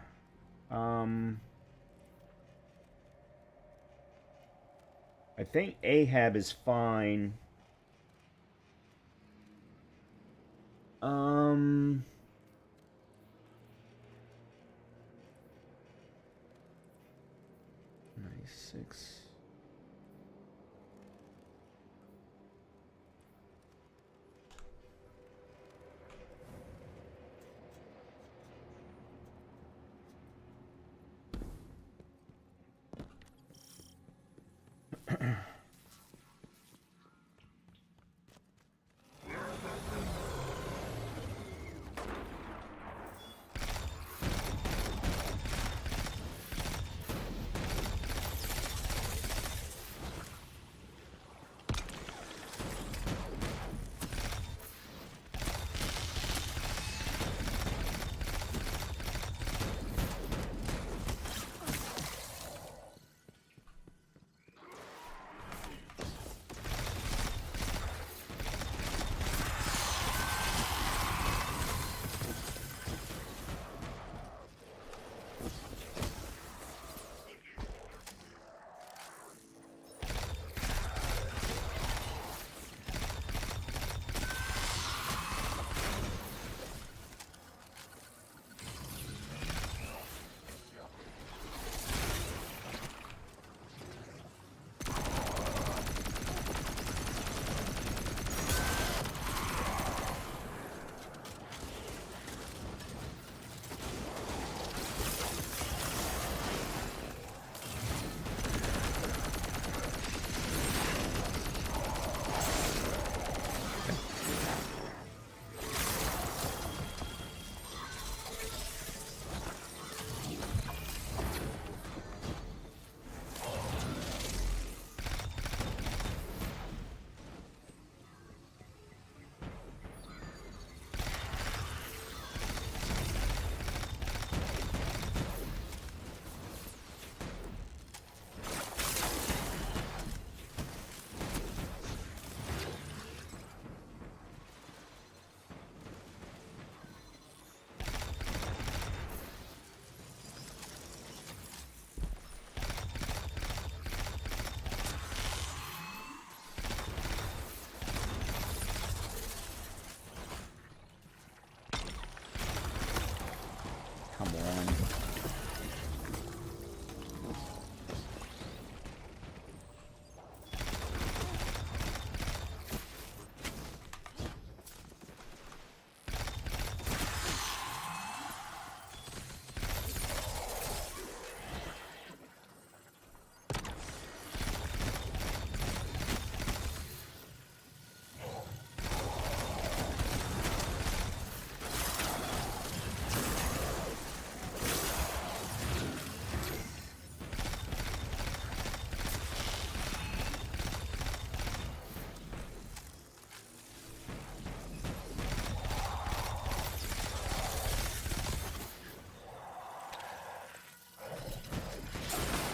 I think Ahab is fine. Nice. Come on.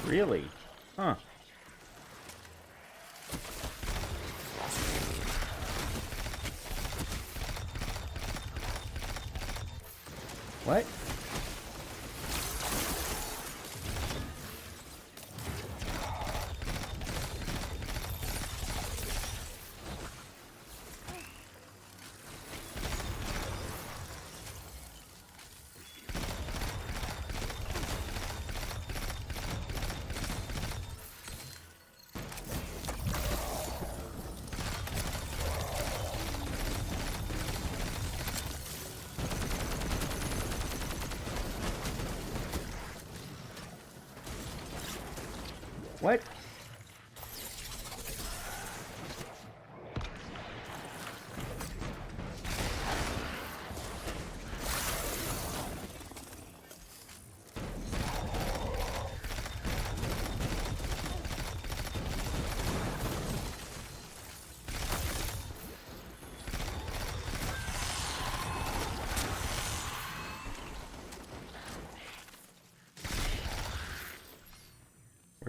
Really? Huh. What? What?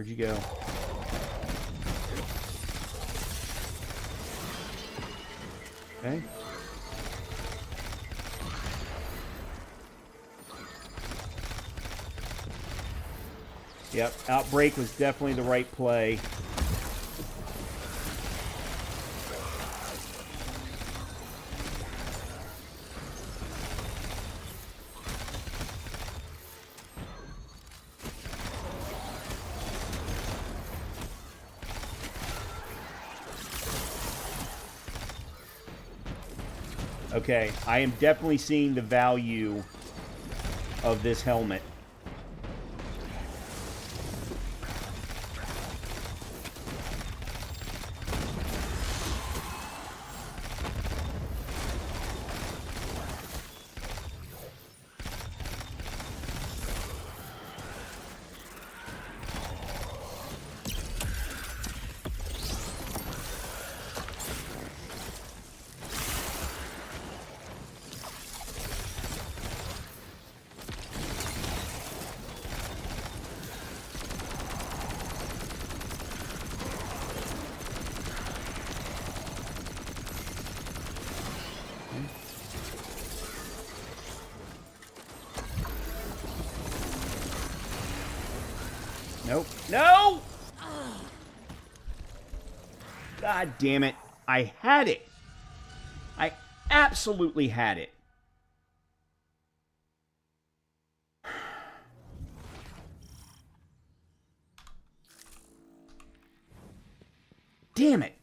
Where'd you go? Okay. Yep, Outbreak was definitely the right play. Okay, I am definitely seeing the value of this helmet. Nope. No! God damn it. I had it. I absolutely had it. Damn it.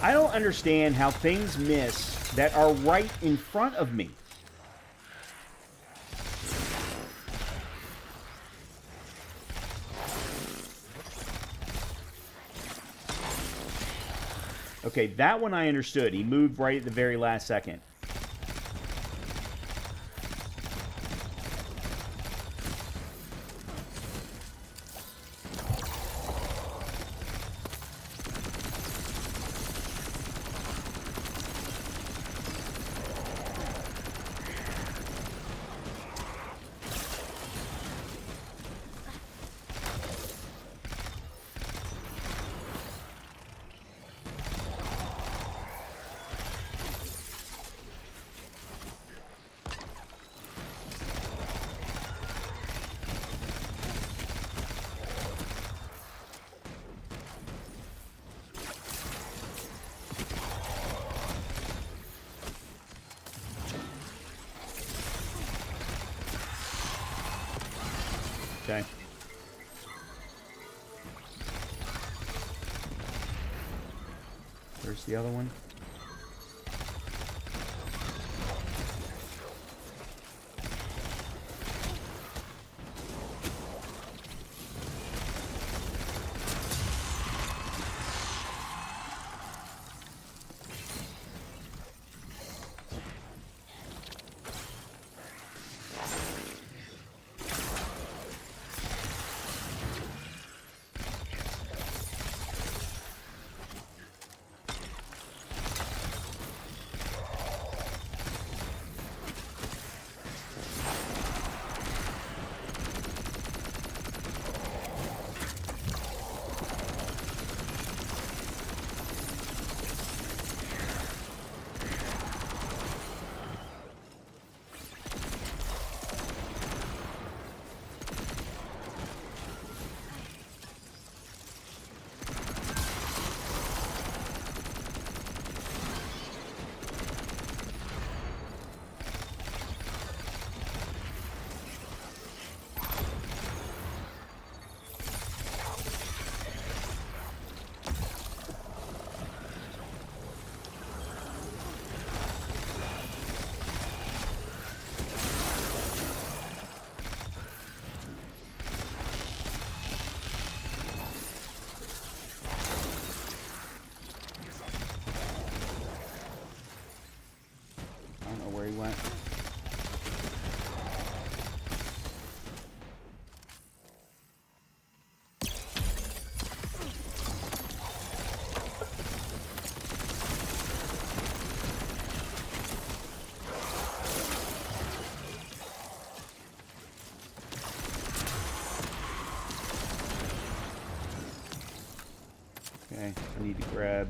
I don't understand how things miss that are right in front of me. Okay, that one I understood. He moved right at the very last second. Okay. Where's the other one? Where he went. Okay, I need to grab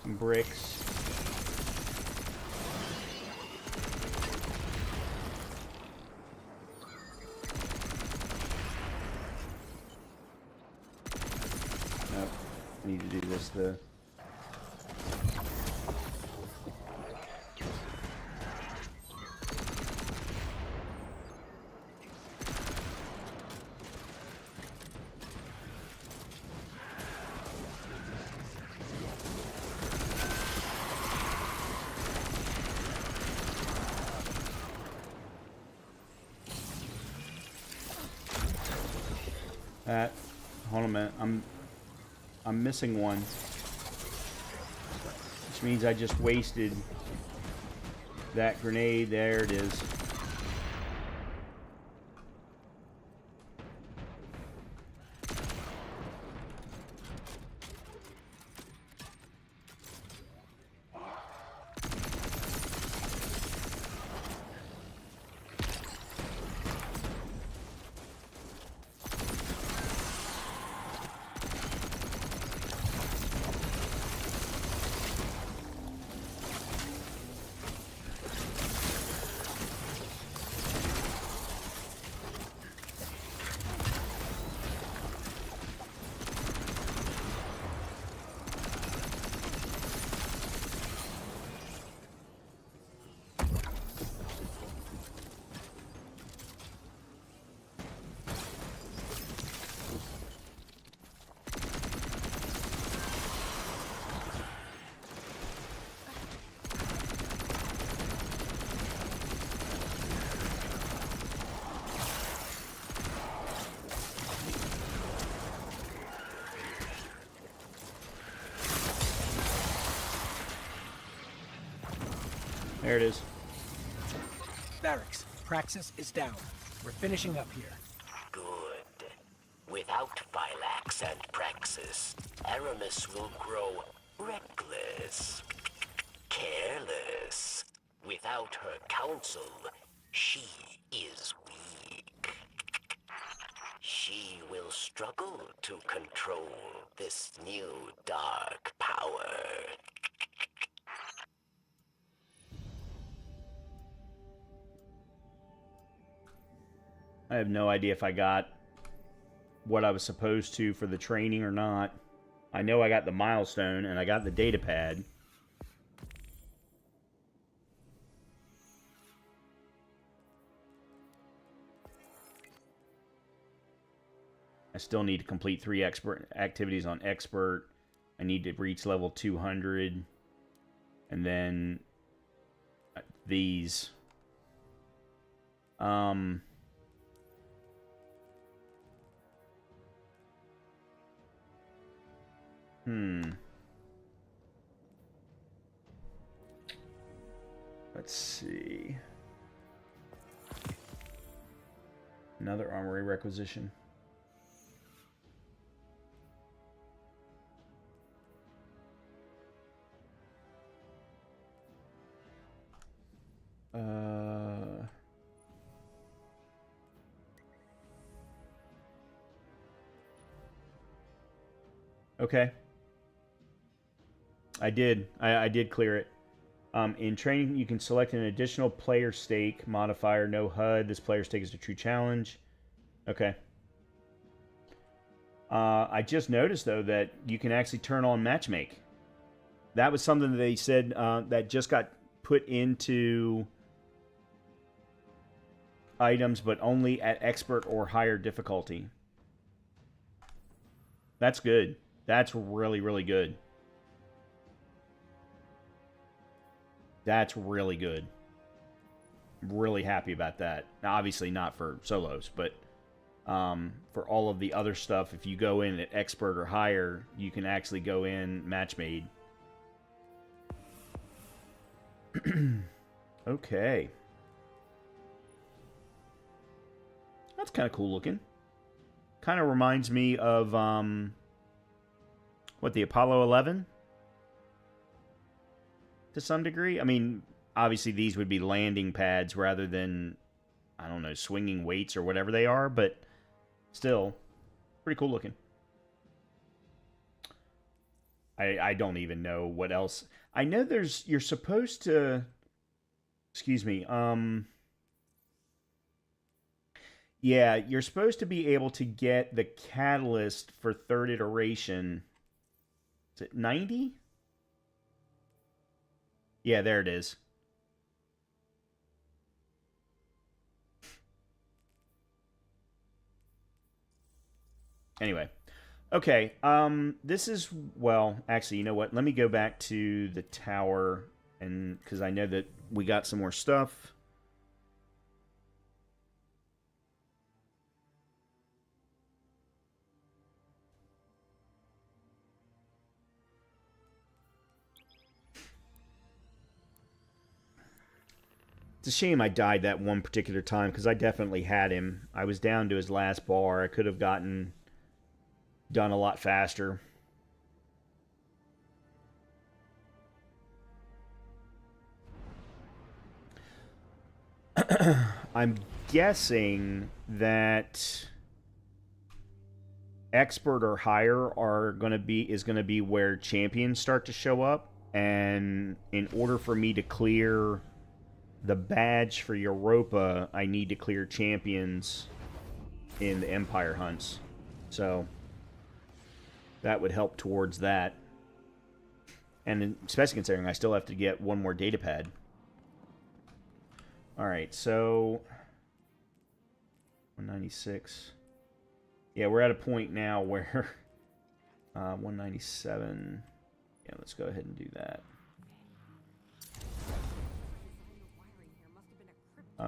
some bricks. I need to do this though. Hold on a minute. I'm missing one. Which means I just wasted that grenade. There it is. There it is. Barracks. Praxis is down. We're finishing up here. Good. Without Phylax and Praxis, Aramis will grow reckless, careless. Without her counsel, she is weak. She will struggle to control this new dark power. I have no idea if I got what I was supposed to for the training or not. I know I got the milestone and I got the data pad. I still need to complete 3 expert activities on expert. I need to reach level 200. And then these. Let's see. Another armory requisition. Okay. I did. I did clear it. In training, you can select an additional player stake modifier. No HUD. This player stake is a true challenge. Okay. I just noticed, though, that you can actually turn on matchmake. That was something that they said that just got put into items, but only at expert or higher difficulty. That's good. That's really, really good. That's really good. I'm really happy about that. Now, obviously not for solos, but for all of the other stuff, if you go in at expert or higher, you can actually go in match made. Okay. That's kind of cool looking. Kind of reminds me of, what, the Apollo 11? To some degree. I mean, obviously these would be landing pads rather than, I don't know, swinging weights or whatever they are, but still, pretty cool looking. I don't even know what else. I know you're supposed to, excuse me, yeah, you're supposed to be able to get the catalyst for 3rd iteration. Is it 90? Yeah, there it is. Anyway. Okay, this is, well, actually, you know what? Let me go back to the tower, and because I know that we got some more stuff. It's a shame I died that one particular time, because I definitely had him. I was down to his last bar. I could have done a lot faster. I'm guessing that expert or higher is going to be where champions start to show up, and in order for me to clear the badge for Europa, I need to clear champions in the Empire hunts. So that would help towards that. And especially considering I still have to get one more data pad. Alright, so 196. Yeah, we're at a point now where 197. Yeah, let's go ahead and do that. I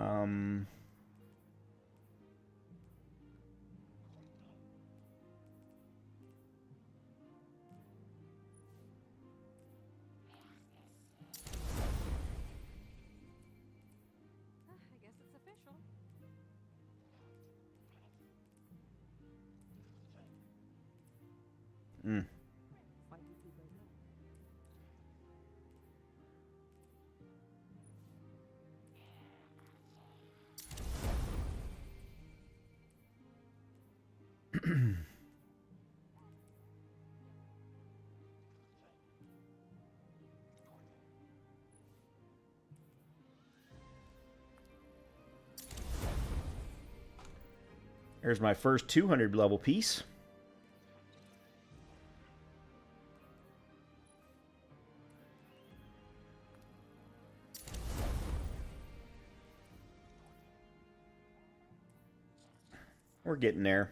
guess it's official. There's my first 200 level piece. We're getting there.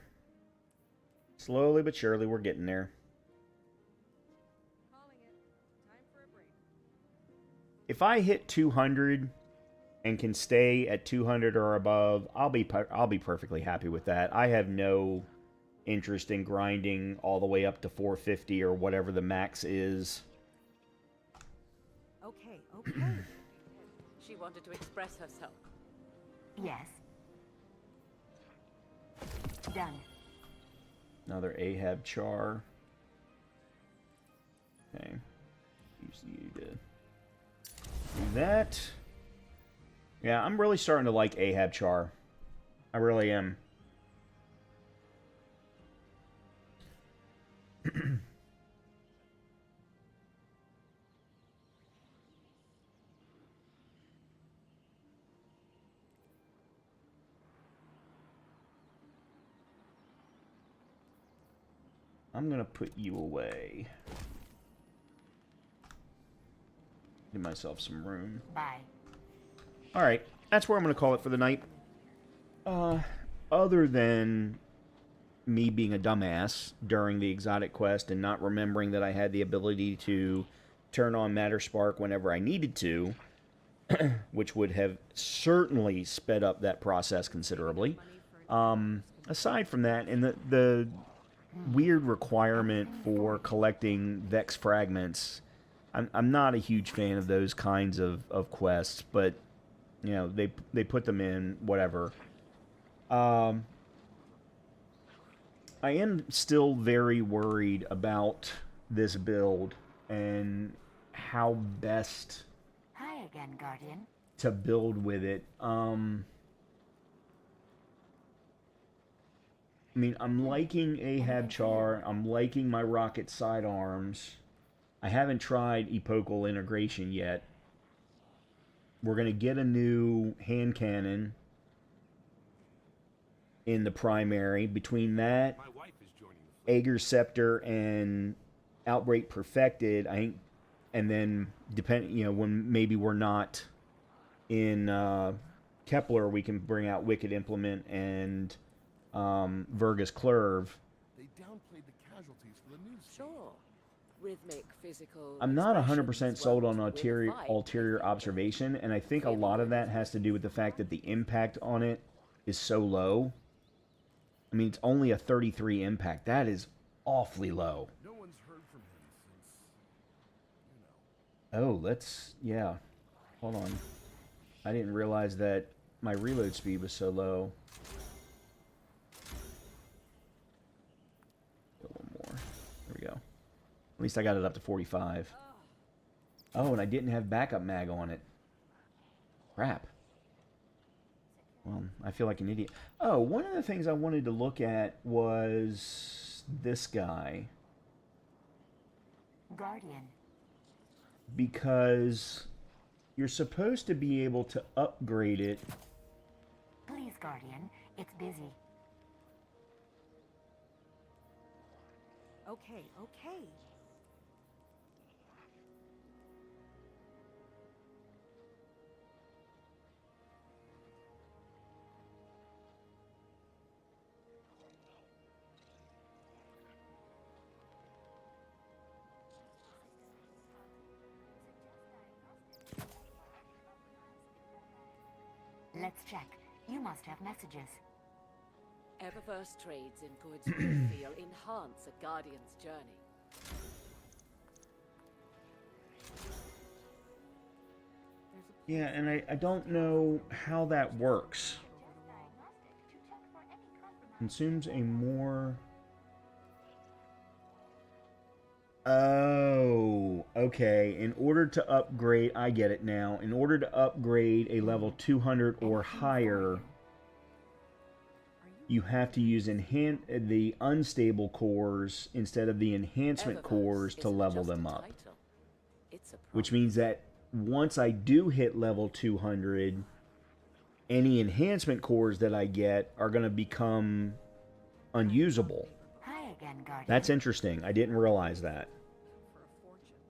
Slowly but surely, we're getting there. If I hit 200 and can stay at 200 or above, I'll be perfectly happy with that. I have no interest in grinding all the way up to 450 or whatever the max is. Okay, okay. She wanted to express herself. Yes. Done. Another Ahab char. Okay. Use you to do that. Yeah, I'm really starting to like Ahab char. I really am. I'm going to put you away. Give myself some room. Bye. Alright, that's where I'm going to call it for the night. Other than me being a dumbass during the exotic quest and not remembering that I had the ability to turn on Matter Spark whenever I needed to, which would have certainly sped up that process considerably. Aside from that, and the weird requirement for collecting Vex fragments, I'm not a huge fan of those kinds of quests, but you know, they put them in, whatever. I am still very worried about this build and how best Hi again, Guardian. to build with it. I mean, I'm liking Ahab Char. I'm liking my rocket sidearms. I haven't tried epochal integration yet. We're going to get a new hand cannon in the primary. Between that, Ager's Scepter, and Outbreak Perfected, I think, and then when maybe we're not in Kepler, we can bring out Wicked Implement and Verga's Clerve. They downplayed the casualties for the news. Sure. Rhythmic, physical. I'm not 100% expressions sold were on ulterior observation, and I think a lot of that has to do with the fact that the impact on it is so low. I mean, it's only a 33 impact. That is awfully low. No one's heard from him since, Oh, yeah. Hold on. I didn't realize that my reload speed was so low. Go one more. There we go. At least I got it up to 45. Oh, and I didn't have backup mag on it. Crap. Well, I feel like an idiot. Oh, one of the things I wanted to look at was this guy. Guardian. Because you're supposed to be able to upgrade it. Please, Guardian. It's busy. Okay, okay. Let's check. You must have messages. Eververse trades in goods we feel enhance a Guardian's journey. Yeah, and I don't know how that works. Consumes a more... Oh, okay. In order to upgrade... I get it now. In order to upgrade a level 200 or higher, you have to use the unstable cores instead of the enhancement cores to level them up. Which means that once I do hit level 200, any enhancement cores that I get are going to become unusable. Hi again, Guardian. That's interesting. I didn't realize that.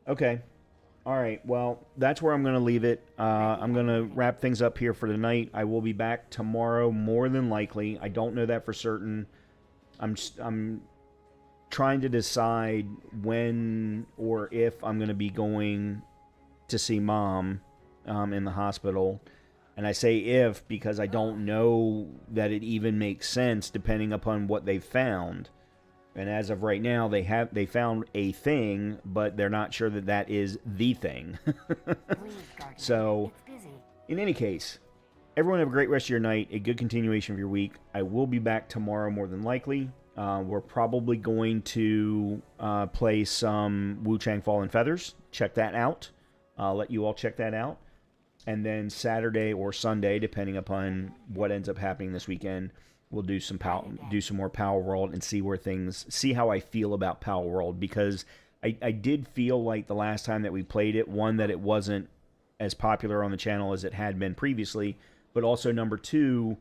Okay. All right. Well, that's where I'm going to leave it. I'm going to wrap things up here for tonight. I will be back tomorrow, more than likely. I don't know that for certain. I'm trying to decide when or if I'm going to be going to see Mom in the hospital. And I say if because I don't know that it even makes sense depending upon what they've found. And as of right now, they found a thing, but they're not sure that that is the thing. So, in any case, everyone have a great rest of your night, a good continuation of your week. I will be back tomorrow more than likely. We're probably going to play some Wu Chang Fallen Feathers. Check that out. I'll let you all check that out. And then Saturday or Sunday, depending upon what ends up happening this weekend, we'll do some more Power World and see how I feel about Power World, because I did feel like the last time that we played it, one, that it wasn't as popular on the channel as it had been previously, but also number two,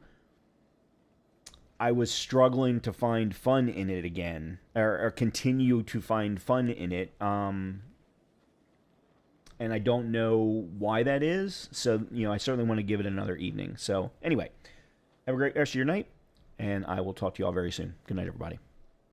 I was struggling to find fun in it again, or continue to find fun in it. And I don't know why that is. So, I certainly want to give it another evening. So, anyway, have a great rest of your night, and I will talk to you all very soon. Good night, everybody.